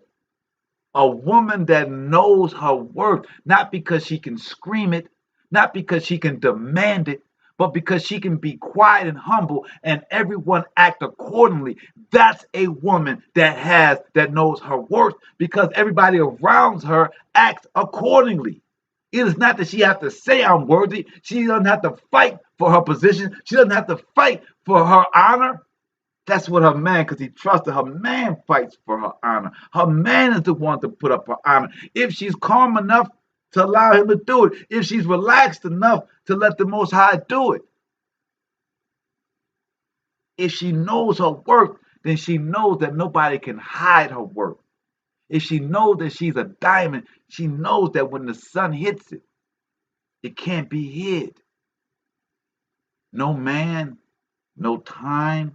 A woman that knows her worth, not because she can scream it, not because she can demand it, but because she can be quiet and humble and everyone act accordingly. That's a woman that knows her worth because everybody around her acts accordingly. It is not that she has to say I'm worthy. She doesn't have to fight for her position. She doesn't have to fight for her honor. That's what her man, because he trusted her man, fights for her honor. Her man is the one to put up her honor. If she's calm enough to allow him to do it, if she's relaxed enough to let the Most High do it, if she knows her worth, then she knows that nobody can hide her worth. If she knows that she's a diamond, she knows that when the sun hits it, it can't be hid. No man, no time,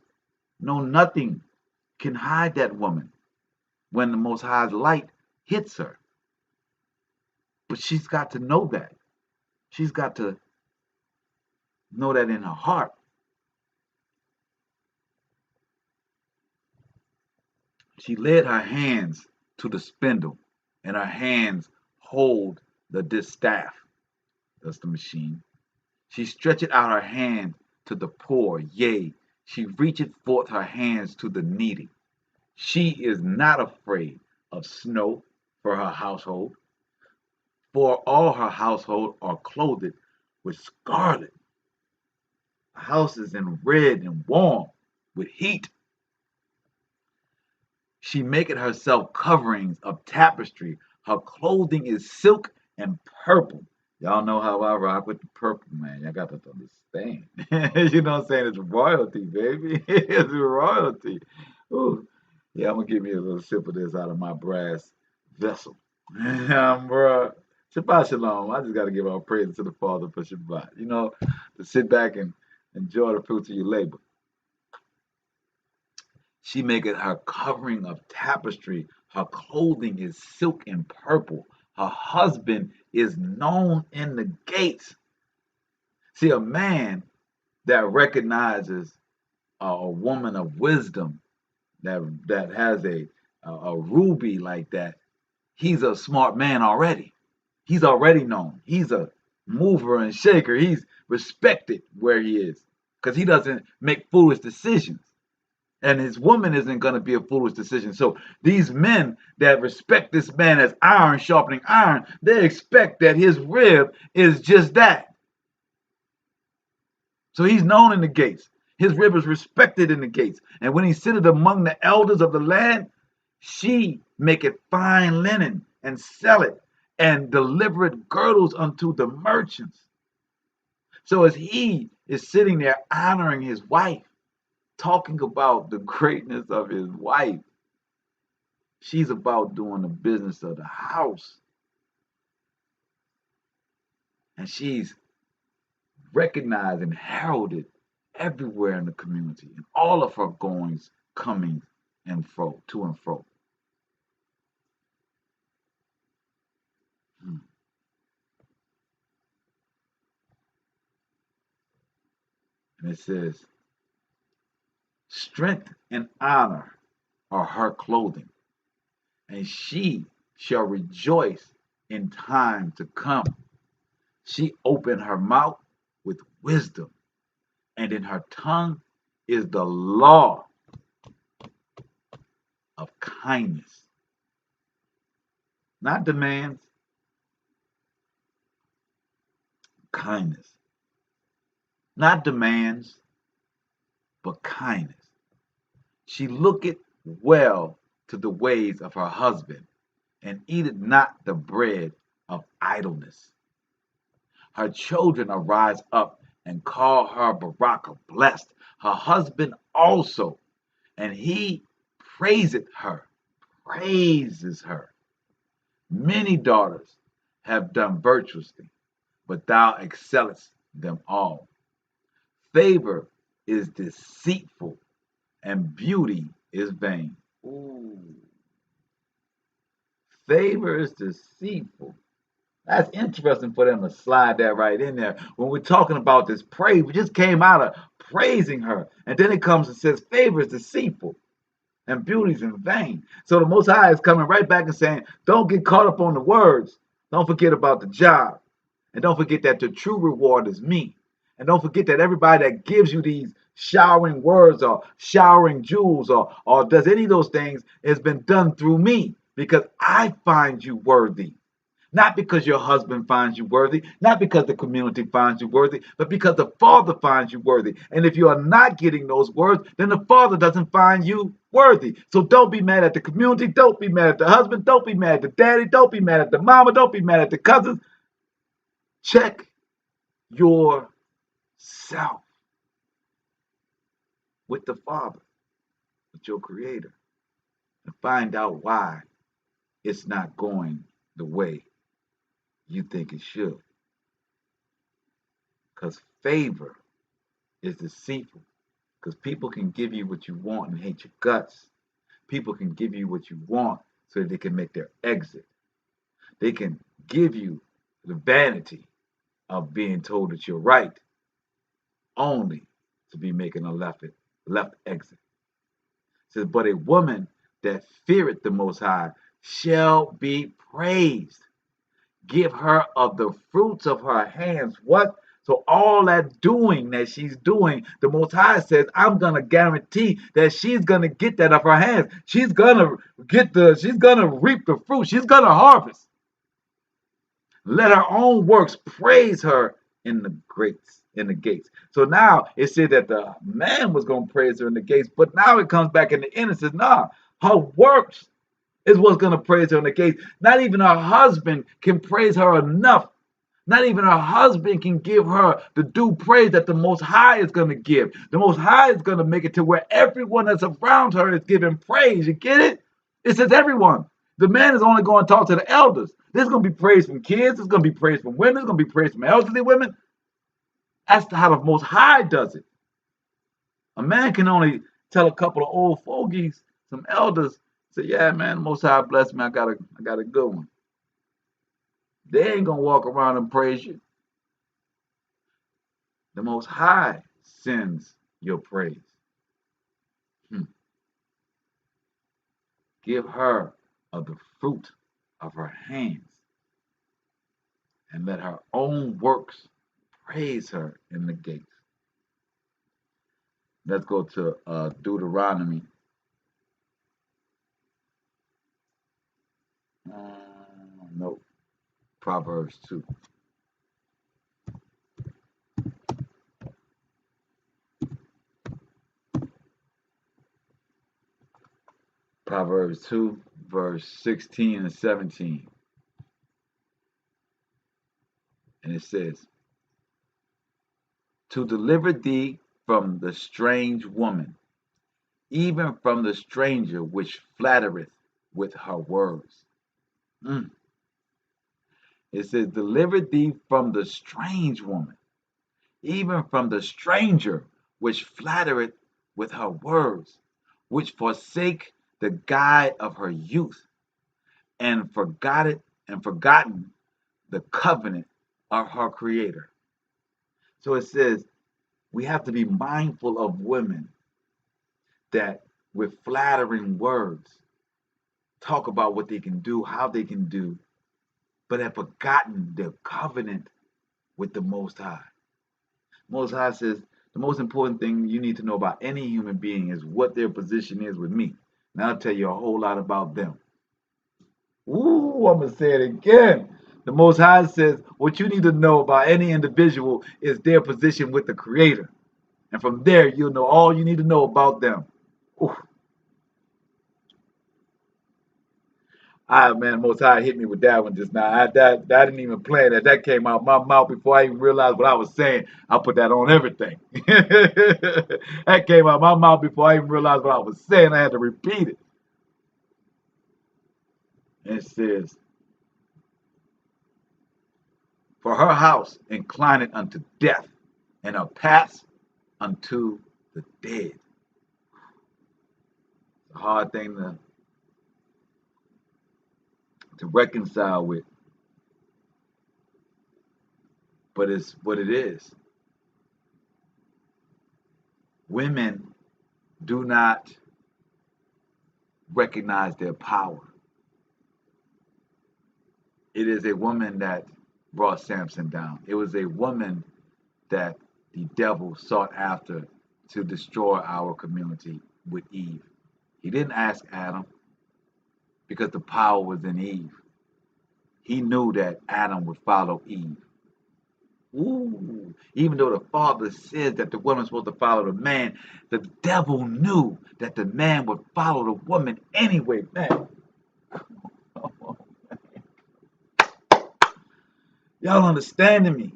no nothing can hide that woman when the Most High's light hits her. But she's got to know that. She's got to know that in her heart. She led her hands to the spindle, and her hands hold the distaff. That's the machine. She stretcheth out her hand to the poor, yea, she reacheth forth her hands to the needy. She is not afraid of snow for her household, for all her household are clothed with scarlet. The house is in red and warm with heat. She maketh herself coverings of tapestry. Her clothing is silk and purple. Y'all know how I rock with the purple, man. Y'all got to understand. You know what I'm saying? It's royalty, baby. It's royalty. Ooh. Yeah, I'm going to give you a little sip of this out of my brass vessel. Bruh. Shabbat Shalom. I just got to give all praise to the Father for Shabbat. You know, to sit back and enjoy the fruits of your labor. She maketh her covering of tapestry. Her clothing is silk and purple. Her husband is known in the gates. See, a man that recognizes a woman of wisdom that has a ruby like that, he's a smart man already. He's already known. He's a mover and shaker. He's respected where he is because he doesn't make foolish decisions. And his woman isn't going to be a foolish decision. So these men that respect this man as iron sharpening iron, they expect that his rib is just that. So he's known in the gates. His rib is respected in the gates. And when he sitteth among the elders of the land, she maketh fine linen and sell it, and delivereth girdles unto the merchants. So as he is sitting there honoring his wife, talking about the greatness of his wife, she's about doing the business of the house. And she's recognized and heralded everywhere in the community, in all of her goings, comings, and fro, to and fro. And it says, strength and honor are her clothing, and she shall rejoice in time to come. She opened her mouth with wisdom, and in her tongue is the law of kindness. Not demands, kindness. Not demands, but kindness. She looketh well to the ways of her husband, and eateth not the bread of idleness. Her children arise up and call her Baraka, blessed, her husband also, and he praiseth her, praises her. Many daughters have done virtuously, but thou excellest them all. Favor is deceitful, and beauty is vain. Ooh. Favor is deceitful. That's interesting for them to slide that right in there. When we're talking about this praise, we just came out of praising her. And then it comes and says, favor is deceitful and beauty is in vain. So the Most High is coming right back and saying, don't get caught up on the words. Don't forget about the job. And don't forget that the true reward is me. And don't forget that everybody that gives you these showering words or showering jewels or does any of those things has been done through me because I find you worthy. Not because your husband finds you worthy, not because the community finds you worthy, but because the Father finds you worthy. And if you are not getting those words, then the Father doesn't find you worthy. So don't be mad at the community. Don't be mad at the husband. Don't be mad at the daddy. Don't be mad at the mama. Don't be mad at the cousins. Check yourself with the Father, with your Creator, and find out why it's not going the way you think it should. Because favor is deceitful. Because people can give you what you want and hate your guts. People can give you what you want so that they can make their exit. They can give you the vanity of being told that you're right, only to be making a left exit. It says, but a woman that feareth the Most High shall be praised. Give her of the fruits of her hands what? So all that doing that she's doing, the Most High says, I'm gonna guarantee that she's gonna get that off her hands. She's gonna reap the fruit. She's gonna harvest. Let her own works praise her in the gates. So now it said that the man was gonna praise her in the gates, but now it comes back in the end and says, nah, her works is what's gonna praise her in the gates. Not even her husband can praise her enough. Not even her husband can give her the due praise that the Most High is going to give. The Most High is going to make it to where everyone that's around her is giving praise. You get it? It says everyone. The man is only going to talk to the elders. There's going to be praise from kids. There's going to be praise from women. There's going to be praise from elderly women. That's how the Most High does it. A man can only tell a couple of old fogies, some elders, say, yeah, man, the Most High bless me. I got a good one. They ain't going to walk around and praise you. The Most High sends your praise. Give her of the fruit of her hands, and let her own works praise her in the gates. Let's go to Deuteronomy. No, Proverbs 2. Proverbs 2, verse 16 and 17. And it says, to deliver thee from the strange woman, even from the stranger which flattereth with her words. It says, deliver thee from the strange woman, even from the stranger which flattereth with her words, which forsake the guide of her youth, and forgotten the covenant of her creator. So it says we have to be mindful of women that with flattering words talk about what they can do, how they can do, but have forgotten their covenant with the Most High. Most High says the most important thing you need to know about any human being is what their position is with me. And I'll tell you a whole lot about them. Ooh, I'm going to say it again. The Most High says what you need to know about any individual is their position with the Creator. And from there, you'll know all you need to know about them. Ooh. Man, Most High hit me with that one just now. I didn't even plan that. That came out my mouth before I even realized what I was saying. I put that on everything. That came out my mouth before I even realized what I was saying. I had to repeat it. And it says, for her house incline it unto death, and her paths unto the dead. It's a hard thing to reconcile with, but it's what it is. Women do not recognize their power. It is a woman that brought Samson down. It was a woman that the devil sought after to destroy our community with Eve. He didn't ask Adam because the power was in Eve. He knew that Adam would follow Eve. Ooh, even though the Father says that the woman's supposed to follow the man, the devil knew that the man would follow the woman anyway, man. Y'all understanding me?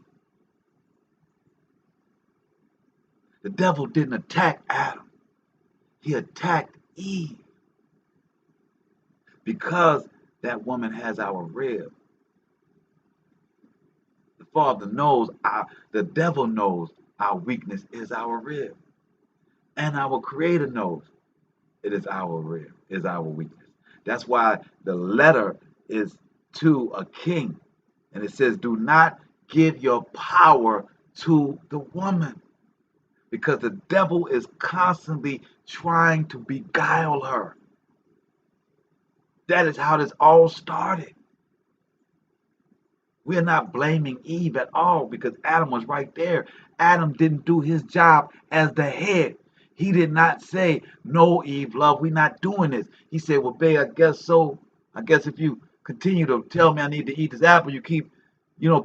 The devil didn't attack Adam. He attacked Eve. Because that woman has our rib. The Father knows, the devil knows our weakness is our rib. And our Creator knows it is our rib, is our weakness. That's why the letter is to a king. And it says, do not give your power to the woman. Because the devil is constantly trying to beguile her. That is how this all started. We're not blaming Eve at all because Adam was right there. Adam didn't do his job as the head. He did not say, no, Eve, love, we're not doing this. He said, well, babe, I guess so. I guess if you continue to tell me I need to eat this apple, you keep, you being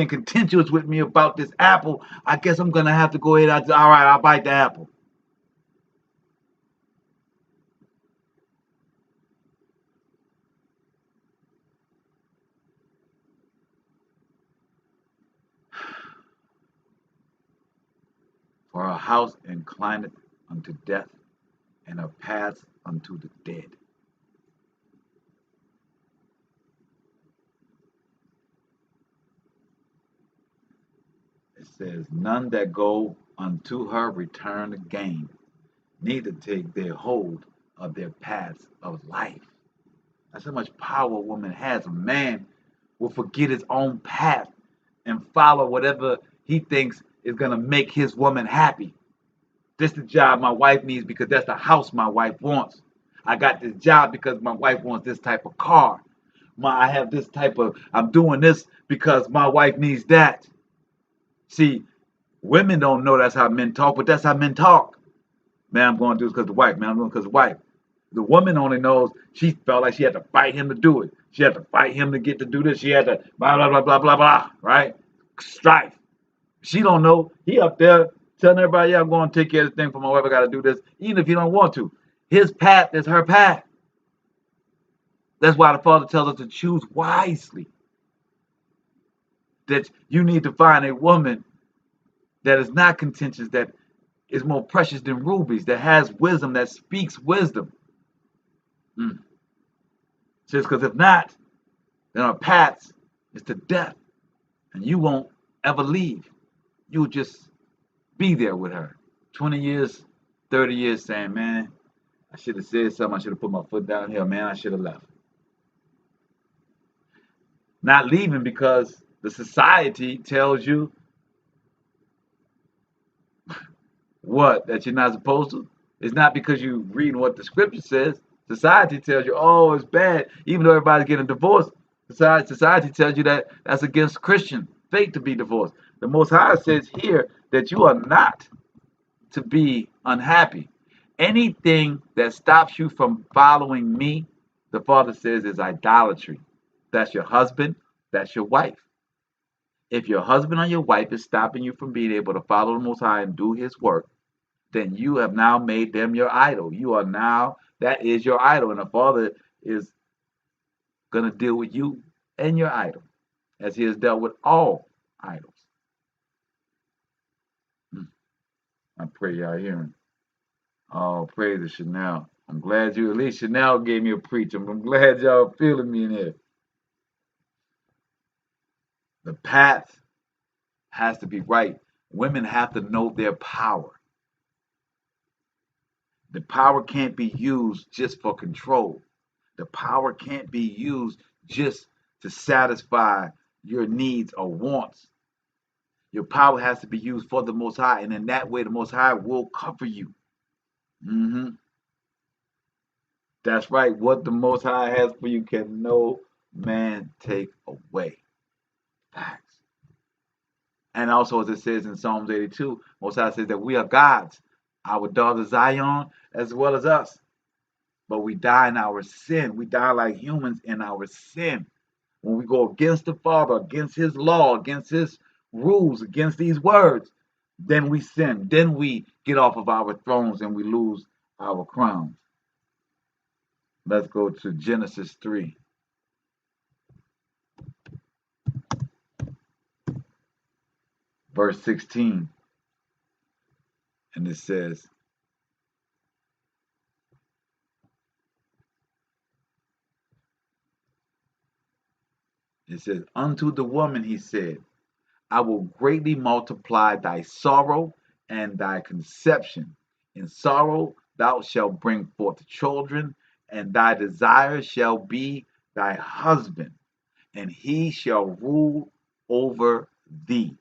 contentious with me about this apple, I guess I'm going to have to go ahead. All right, I'll bite the apple. For a house inclineth unto death, and her paths unto the dead. It says, none that go unto her return again, neither take their hold of their paths of life. That's how much power a woman has. A man will forget his own path and follow whatever he thinks is going to make his woman happy. This is the job my wife needs because that's the house my wife wants. I got this job because my wife wants this type of car. I'm doing this because my wife needs that. See, women don't know that's how men talk, but that's how men talk. Man, I'm going to do this because of the wife. Man, I'm doing it because of the wife. The woman only knows she felt like she had to fight him to do it. She had to fight him to get to do this. She had to blah, blah, blah, blah, blah, blah, right? Strife. She don't know. He up there telling everybody, yeah, I'm going to take care of this thing for my wife. I got to do this, even if you don't want to. His path is her path. That's why the Father tells us to choose wisely. That you need to find a woman that is not contentious, that is more precious than rubies, that has wisdom, that speaks wisdom. Just because if not, then our paths is to death, and you won't ever leave. You'll just be there with her. 20 years, 30 years saying, man, I should have said something. I should have put my foot down here. Man, I should have left. Not leaving because the society tells you what? That you're not supposed to? It's not because you're reading what the scripture says. Society tells you, oh, it's bad. Even though everybody's getting divorced, society tells you that that's against Christian faith to be divorced. The Most High says here that you are not to be unhappy. Anything that stops you from following me, the Father says, is idolatry. That's your husband, that's your wife. If your husband or your wife is stopping you from being able to follow the Most High and do His work, then you have now made them your idol. That is your idol. And the Father is going to deal with you and your idol as He has dealt with all idols. I pray y'all hearing. Oh, praise to Chanel. I'm glad at least Chanel gave me a preach. I'm glad y'all feeling me in here. The path has to be right. Women have to know their power. The power can't be used just for control. The power can't be used just to satisfy your needs or wants. Your power has to be used for the Most High, and in that way, the Most High will cover you. That's right. What the Most High has for you can no man take away. Facts. And also, as it says in Psalms 82, Most High says that we are God's, our daughter Zion, as well as us. But we die in our sin. We die like humans in our sin. When we go against the Father, against His law, against His rules, against these words, then we sin. Then we get off of our thrones and we lose our crowns. Let's go to Genesis 3. Verse 16. And it says, unto the woman he said, I will greatly multiply thy sorrow and thy conception. In sorrow thou shalt bring forth children, and thy desire shall be thy husband, and he shall rule over thee.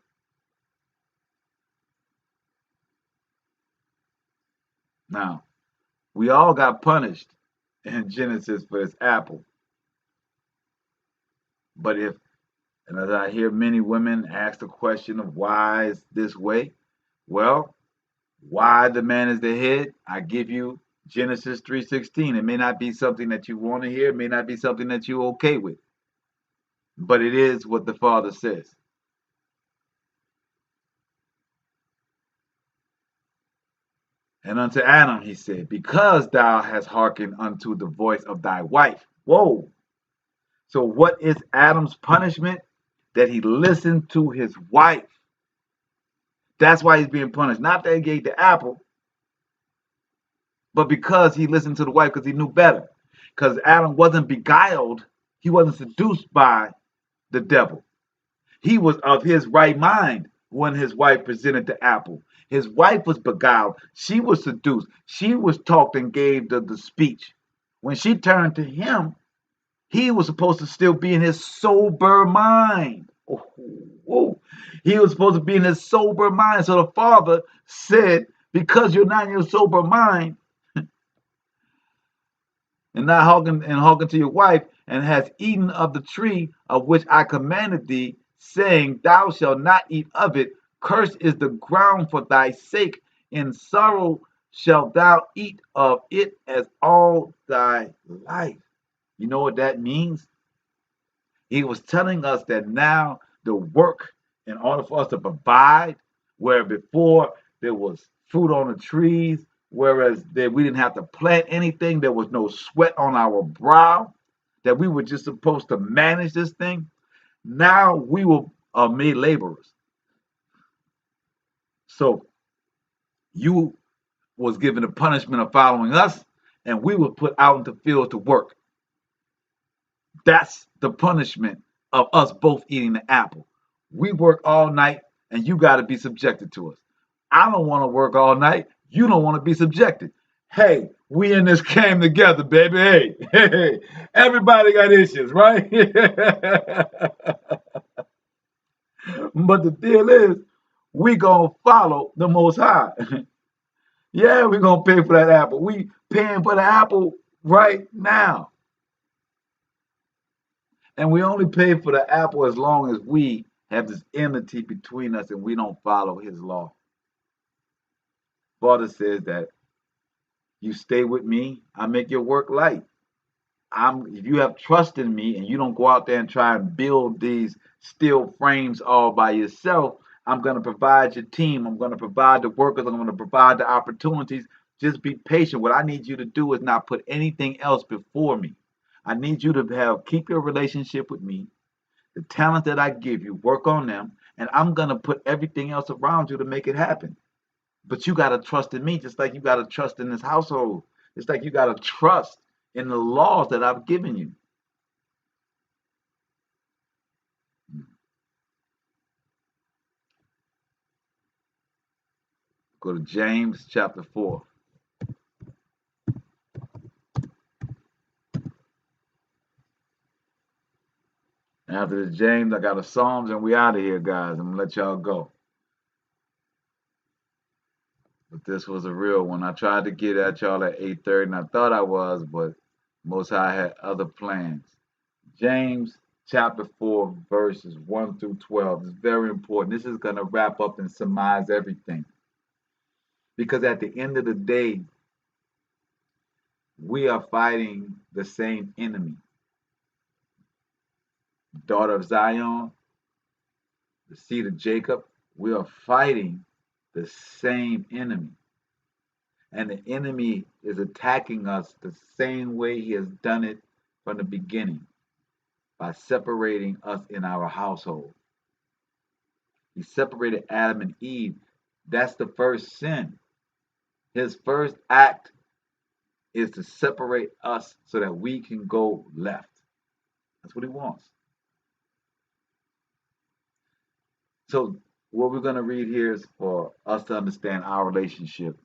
Now, we all got punished in Genesis for this apple. But and as I hear many women ask the question of why is this way, well, why the man is the head, I give you Genesis 3:16. It may not be something that you want to hear, it may not be something that you're okay with, but it is what the Father says. And unto Adam he said, because thou hast hearkened unto the voice of thy wife. Whoa. So what is Adam's punishment? That he listened to his wife. That's why he's being punished. Not that he ate the apple, but because he listened to the wife, because he knew better. Because Adam wasn't beguiled, he wasn't seduced by the devil. He was of his right mind when his wife presented the apple. His wife was beguiled. She was seduced. She was talked and gave the speech. When she turned to him, he was supposed to still be in his sober mind. Oh. He was supposed to be in his sober mind. So the Father said, because you're not in your sober mind, and not hearken to your wife, and has eaten of the tree of which I commanded thee, saying, thou shalt not eat of it. Cursed is the ground for thy sake. In sorrow shalt thou eat of it as all thy life. You know what that means? He was telling us that now the work, in order for us to provide, where before there was fruit on the trees, whereas we didn't have to plant anything, there was no sweat on our brow, that we were just supposed to manage this thing. Now we are made laborers. So you was given the punishment of following us, and we were put out into the field to work. That's the punishment of us both eating the apple. We work all night, and you got to be subjected to us. I don't want to work all night. You don't want to be subjected. Hey, we in this game together, baby. Hey, everybody got issues, right? But the deal is, we gonna follow the Most High. Yeah, we gonna pay for that apple. We paying for the apple right now. And we only pay for the apple as long as we have this enmity between us and we don't follow his law. Father says that you stay with me, I make your work light. If you have trust in me and you don't go out there and try and build these steel frames all by yourself, I'm going to provide your team. I'm going to provide the workers. I'm going to provide the opportunities. Just be patient. What I need you to do is not put anything else before me. I need you to keep your relationship with me. The talent that I give you, work on them, and I'm going to put everything else around you to make it happen. But you got to trust in me, just like you got to trust in this household. It's like you got to trust in the laws that I've given you. Go to James chapter 4. After the James, I got a Psalms, and we out of here, guys. I'm going to let y'all go. But this was a real one. I tried to get at y'all at 8:30, and I thought I was, but Most High had other plans. James chapter 4, verses 1 through 12 is very important. This is going to wrap up and surmise everything. Because at the end of the day, we are fighting the same enemy. Daughter of Zion, the seed of Jacob, we are fighting the same enemy. And the enemy is attacking us the same way he has done it from the beginning, by separating us in our household. He separated Adam and Eve. That's the first sin. His first act is to separate us so that we can go left. That's what he wants. So what we're going to read here is for us to understand our relationship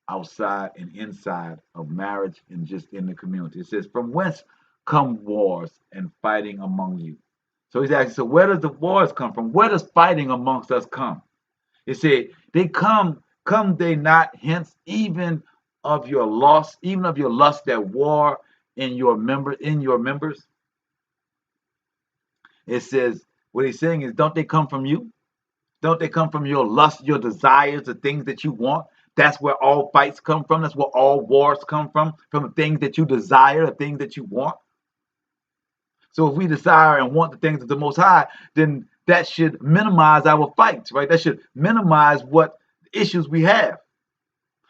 outside and inside of marriage and just in the community. It says, from whence come wars and fighting among you? So he's asking, so where does the wars come from? Where does fighting amongst us come? It said, they come they not hence even of your lust, even of your lust that war in your members? It says, what he's saying is, don't they come from you? Don't they come from your lust, your desires, the things that you want? That's where all fights come from. That's where all wars come from the things that you desire, the things that you want. So if we desire and want the things of the Most High, then that should minimize our fights, right? That should minimize what issues we have.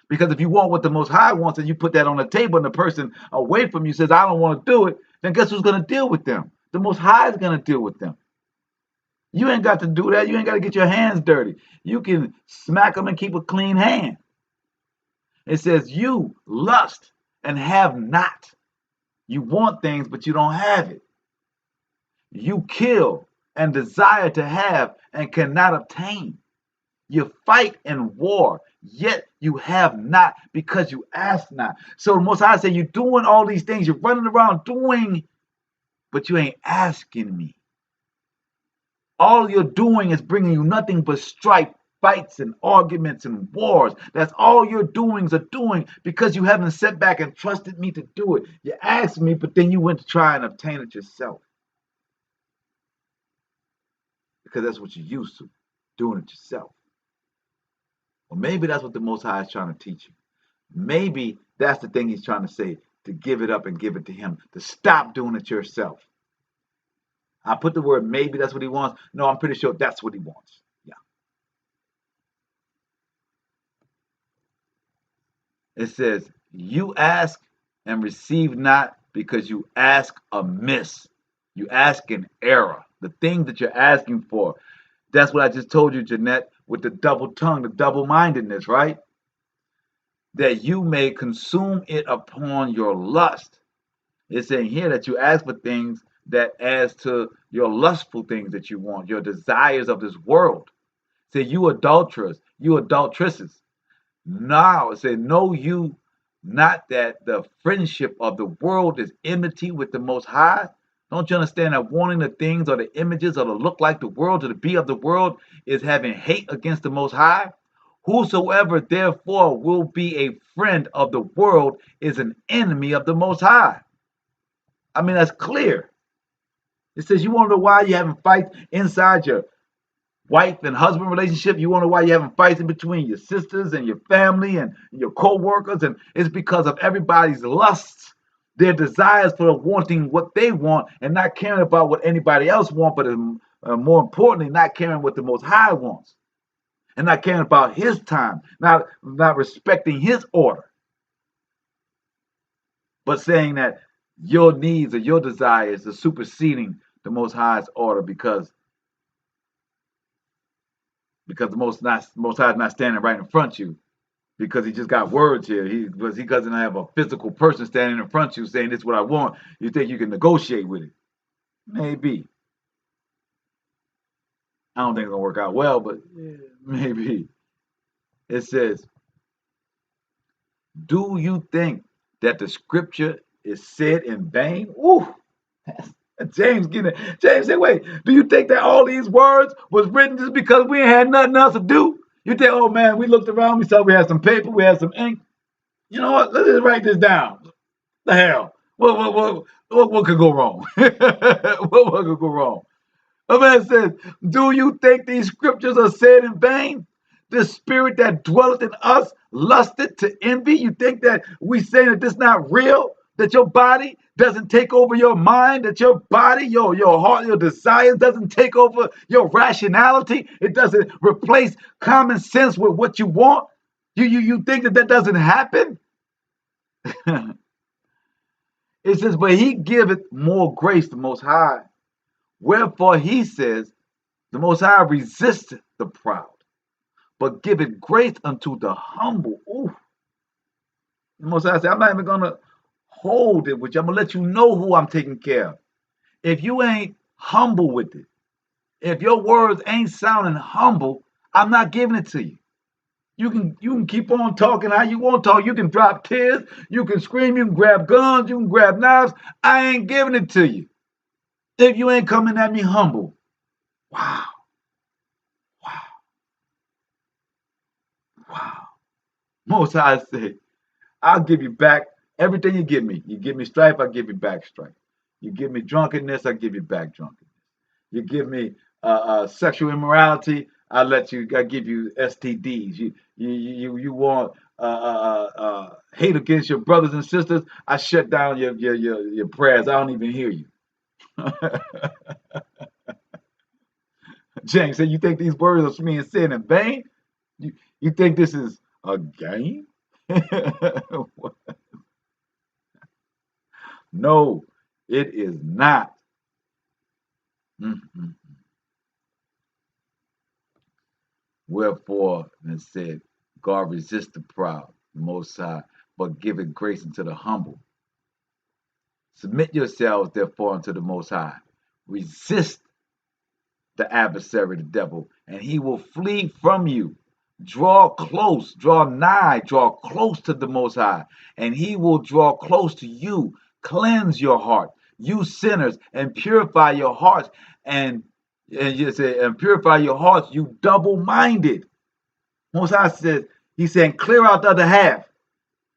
Because if you want what the Most High wants and you put that on the table and the person away from you says, I don't want to do it, then guess who's going to deal with them? The Most High is going to deal with them. You ain't got to do that. You ain't got to get your hands dirty. You can smack them and keep a clean hand. It says you lust and have not. You want things, but you don't have it. You kill and desire to have and cannot obtain. You fight in war, yet you have not because you ask not. So the Most High said, you're doing all these things. You're running around doing, but you ain't asking me. All you're doing is bringing you nothing but strife, fights, and arguments and wars. That's all your doings are doing because you haven't sat back and trusted me to do it. You asked me, but then you went to try and obtain it yourself. Because that's what you're used to, doing it yourself. Well, maybe that's what the Most High is trying to teach you. Maybe that's the thing he's trying to say, to give it up and give it to him, to stop doing it yourself. I put the word maybe that's what he wants. No, I'm pretty sure that's what he wants. Yeah. It says, you ask and receive not because you ask amiss. You ask in error. The thing that you're asking for. That's what I just told you, Jeanette, with the double tongue, the double-mindedness, right? That you may consume it upon your lust. It's saying here that you ask for things that adds to your lustful things that you want, your desires of this world. Say, you adulterers, you adulteresses. Now, it said, know you not that the friendship of the world is enmity with the Most High? Don't you understand that wanting the things or the images or to look like the world or to be of the world is having hate against the Most High? Whosoever therefore will be a friend of the world is an enemy of the Most High. I mean, that's clear. It says, you want to know why you're having fights inside your wife and husband relationship? You want to know why you're having fights in between your sisters and your family and your co-workers? And it's because of everybody's lusts, their desires for wanting what they want and not caring about what anybody else wants, but more importantly, not caring what the Most High wants and not caring about his time, not respecting his order, but saying that your needs or your desires are superseding the Most High's order because the Most High is not standing right in front of you because he just got words here. He doesn't have a physical person standing in front of you saying, this is what I want. You think you can negotiate with it? Maybe. I don't think it's going to work out well, but maybe. It says, do you think that the scripture is said in vain? Ooh, James said, wait, do you think that all these words was written just because we ain't had nothing else to do? You think, oh man, we looked around, we saw we had some paper, we had some ink. You know what? Let's just write this down. The hell? What could go wrong? what could go wrong? A man says, do you think these scriptures are said in vain? The spirit that dwelleth in us lusted to envy. You think that we say that this not real? That your body doesn't take over your mind, that your body, your heart, your desires doesn't take over your rationality. It doesn't replace common sense with what you want. You think that doesn't happen? It says, but he giveth more grace, the Most High. Wherefore he says, the Most High resisteth the proud, but giveth grace unto the humble. Ooh. The Most High said, I'm not even going to hold it with you. I'm going to let you know who I'm taking care of. If you ain't humble with it, if your words ain't sounding humble, I'm not giving it to you. You can keep on talking how you want to talk. You can drop tears. You can scream. You can grab guns. You can grab knives. I ain't giving it to you if you ain't coming at me humble. Wow. Most High said, I'll give you back everything you give me. You give me strife, I'll give you back strife. You give me drunkenness, I'll give you back drunkenness. You give me sexual immorality, I give you STDs. You want hate against your brothers and sisters, I shut down your prayers. I don't even hear you. James said, you think these words are being said in vain? You think this is a game? No, it is not. Mm-mm. Wherefore, it said, God resists the proud, the Most High, but giveth grace unto the humble. Submit yourselves, therefore, unto the Most High. Resist the adversary, the devil, and he will flee from you. Draw close, draw nigh, draw close to the Most High, and he will draw close to you. Cleanse your heart, you sinners, and purify your hearts, and you say, and purify your hearts, you double-minded. Most High says, he's saying, clear out the other half.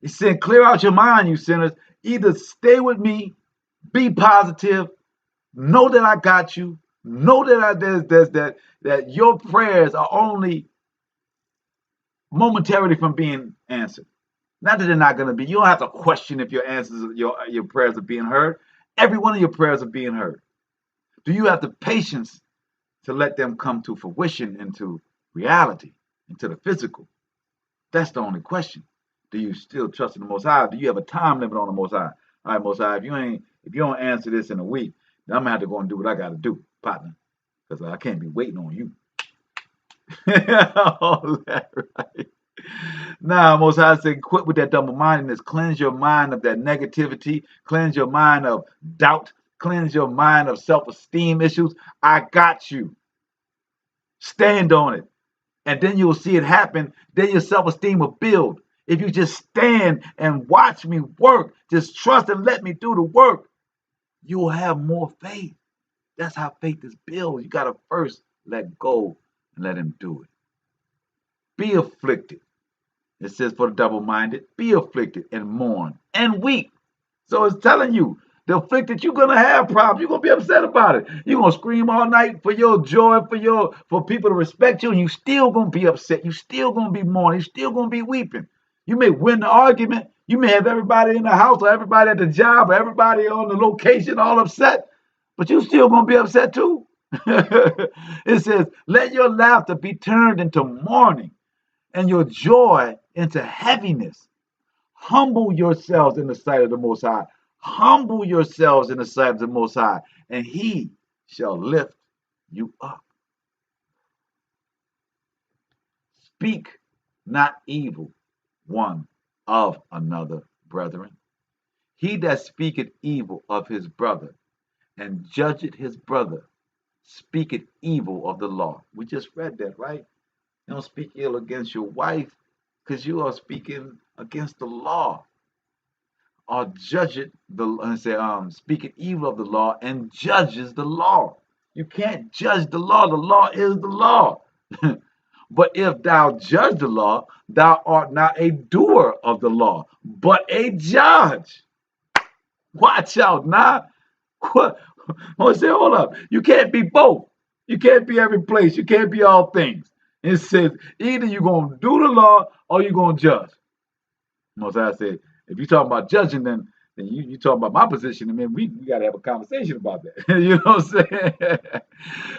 He's saying, clear out your mind, you sinners. Either stay with me, be positive, know that I got you, know that that your prayers are only momentarily from being answered. Not that they're not going to be. You don't have to question if your answers, your prayers are being heard. Every one of your prayers are being heard. Do you have the patience to let them come to fruition, into reality, into the physical? That's the only question. Do you still trust in the Most High? Do you have a time limit on the Most High? All right, Most High, if you don't answer this in a week, then I'm gonna have to go and do what I got to do, partner, because I can't be waiting on you. All that, right? Now, Most High said, quit with that double-mindedness. Cleanse your mind of that negativity. Cleanse your mind of doubt. Cleanse your mind of self-esteem issues. I got you. Stand on it. And then you'll see it happen. Then your self-esteem will build. If you just stand and watch me work, just trust and let me do the work, you will have more faith. That's how faith is built. You got to first let go and let him do it. Be afflicted. It says for the double-minded, be afflicted and mourn and weep. So it's telling you, the afflicted, you're gonna have problems. You're gonna be upset about it. You're gonna scream all night for your joy, for people to respect you, and you still gonna be upset. You still gonna be mourning. You still gonna be weeping. You may win the argument. You may have everybody in the house or everybody at the job or everybody on the location all upset, but you still gonna be upset too. It says, let your laughter be turned into mourning and your joy into heaviness. Humble yourselves in the sight of the Most High. Humble yourselves in the sight of the Most High, and he shall lift you up. Speak not evil one of another, brethren. He that speaketh evil of his brother and judgeth his brother speaketh evil of the law. We just read that, right? You don't speak ill against your wife because you are speaking against the law. Or judge it, speaketh evil of the law and judges the law. You can't judge the law. The law is the law. But if thou judge the law, thou art not a doer of the law, but a judge. Watch out now. What? I say, hold up. You can't be both. You can't be every place. You can't be all things. It says either you're going to do the law or you're going to judge. Mosiah said, if you're talking about judging, then you talking about my position, and then we got to have a conversation about that. You know what I'm saying?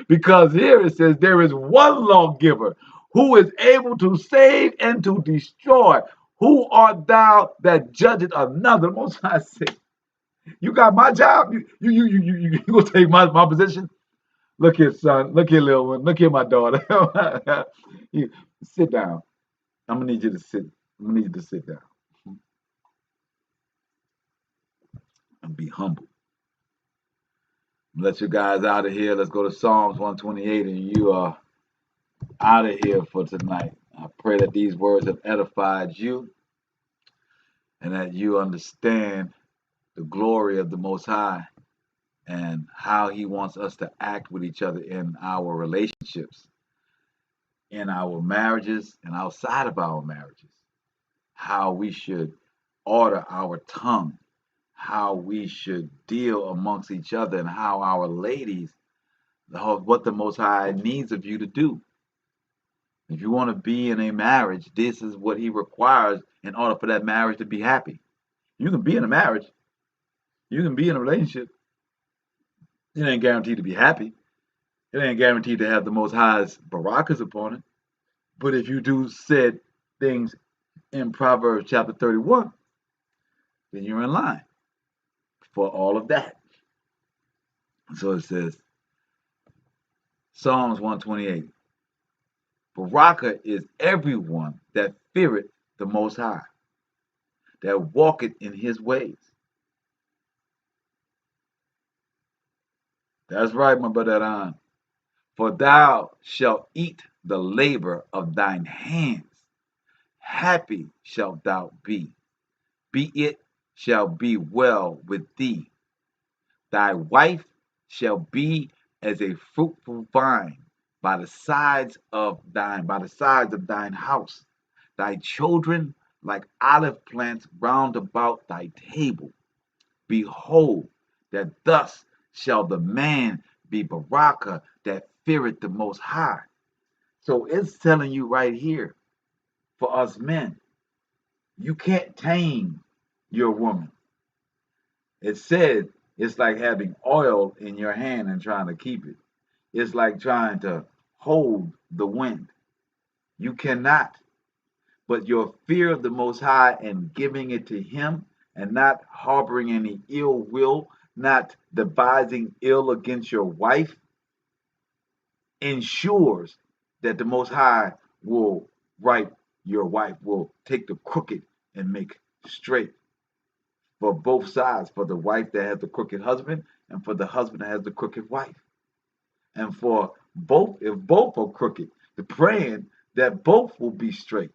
Because here it says, there is one lawgiver who is able to save and to destroy. Who art thou that judgeth another? Most High said, you got my job? You gonna take my position? Look here, son. Look here, little one. Look here, my daughter. You sit down. I'm gonna need you to sit. I'm gonna need you to sit down and be humble. Let you guys out of here. Let's go to Psalms 128, and you are out of here for tonight. I pray that these words have edified you and that you understand the glory of the Most High and how he wants us to act with each other in our relationships, in our marriages, and outside of our marriages. How we should order our tongue, how we should deal amongst each other, and how our ladies what the Most High needs of you to do. If you want to be in a marriage, this is what He requires in order for that marriage to be happy. You can be in a marriage, you can be in a relationship. It ain't guaranteed to be happy. It ain't guaranteed to have the Most High's barakas upon it. But if you do said things in Proverbs chapter 31, then you're in line for all of that. So it says, Psalms 128, Baraka is everyone that feareth the Most High, that walketh in His ways. That's right, my brother Adon. For thou shalt eat the labor of thine hands. Happy shalt thou be. It shall be well with thee. Thy wife shall be as a fruitful vine by the sides of thine house. Thy children like olive plants round about thy table. Behold, that thus shall the man be Baraka that feareth the Most High. So it's telling you right here, for us men, you can't tame your woman. It said it's like having oil in your hand and trying to keep it. It's like trying to hold the wind. You cannot. But your fear of the Most High and giving it to Him and not harboring any ill will, not devising ill against your wife, ensures that the Most High will right your wife, will take the crooked and make straight for both sides, for the wife that has the crooked husband and for the husband that has the crooked wife. And for both, if both are crooked, the praying that both will be straight.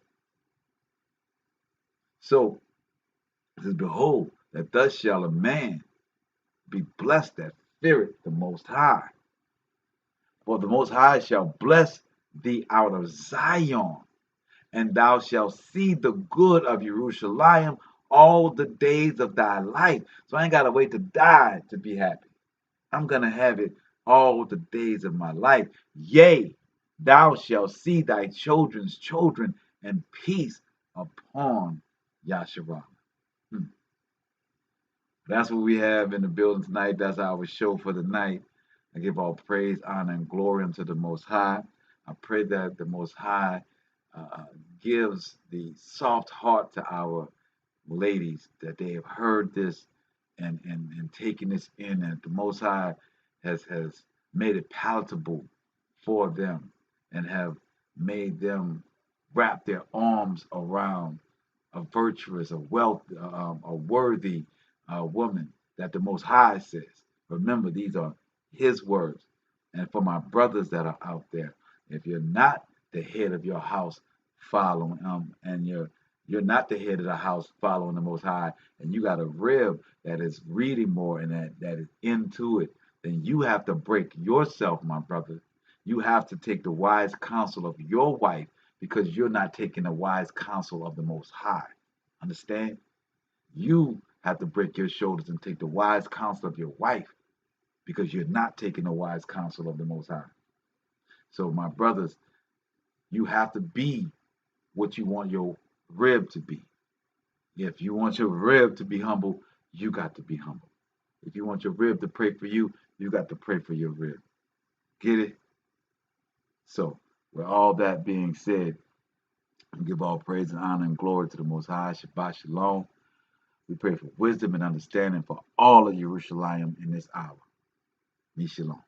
So it says, behold, that thus shall a man be blessed that feareth the Most High. For the Most High shall bless thee out of Zion, and thou shalt see the good of Jerusalem all the days of thy life. So I ain't got to wait to die to be happy. I'm going to have it all the days of my life. Yea, thou shalt see thy children's children, and peace upon Yasharal. That's what we have in the building tonight. That's our show for the night. I give all praise, honor, and glory unto the Most High. I pray that the Most High gives the soft heart to our ladies, that they have heard this and taken this in, and the Most High has made it palatable for them and have made them wrap their arms around a virtuous, a worthy woman that the Most High says. Remember, these are His words. And for my brothers that are out there, if you're not the head of your house following, and you're not the head of the house following the Most High, and you got a rib that is reading more and that is into it, then you have to break yourself, my brother. You have to take the wise counsel of your wife because you're not taking the wise counsel of the Most High. Understand? You have to break your shoulders and take the wise counsel of your wife because you're not taking the wise counsel of the Most High. So, my brothers, you have to be what you want your rib to be. If you want your rib to be humble, you got to be humble. If you want your rib to pray for you, you got to pray for your rib. Get it? So, with all that being said, we give all praise and honor and glory to the Most High. Shabbat Shalom. We pray for wisdom and understanding for all of Jerusalem in this hour. Shalom.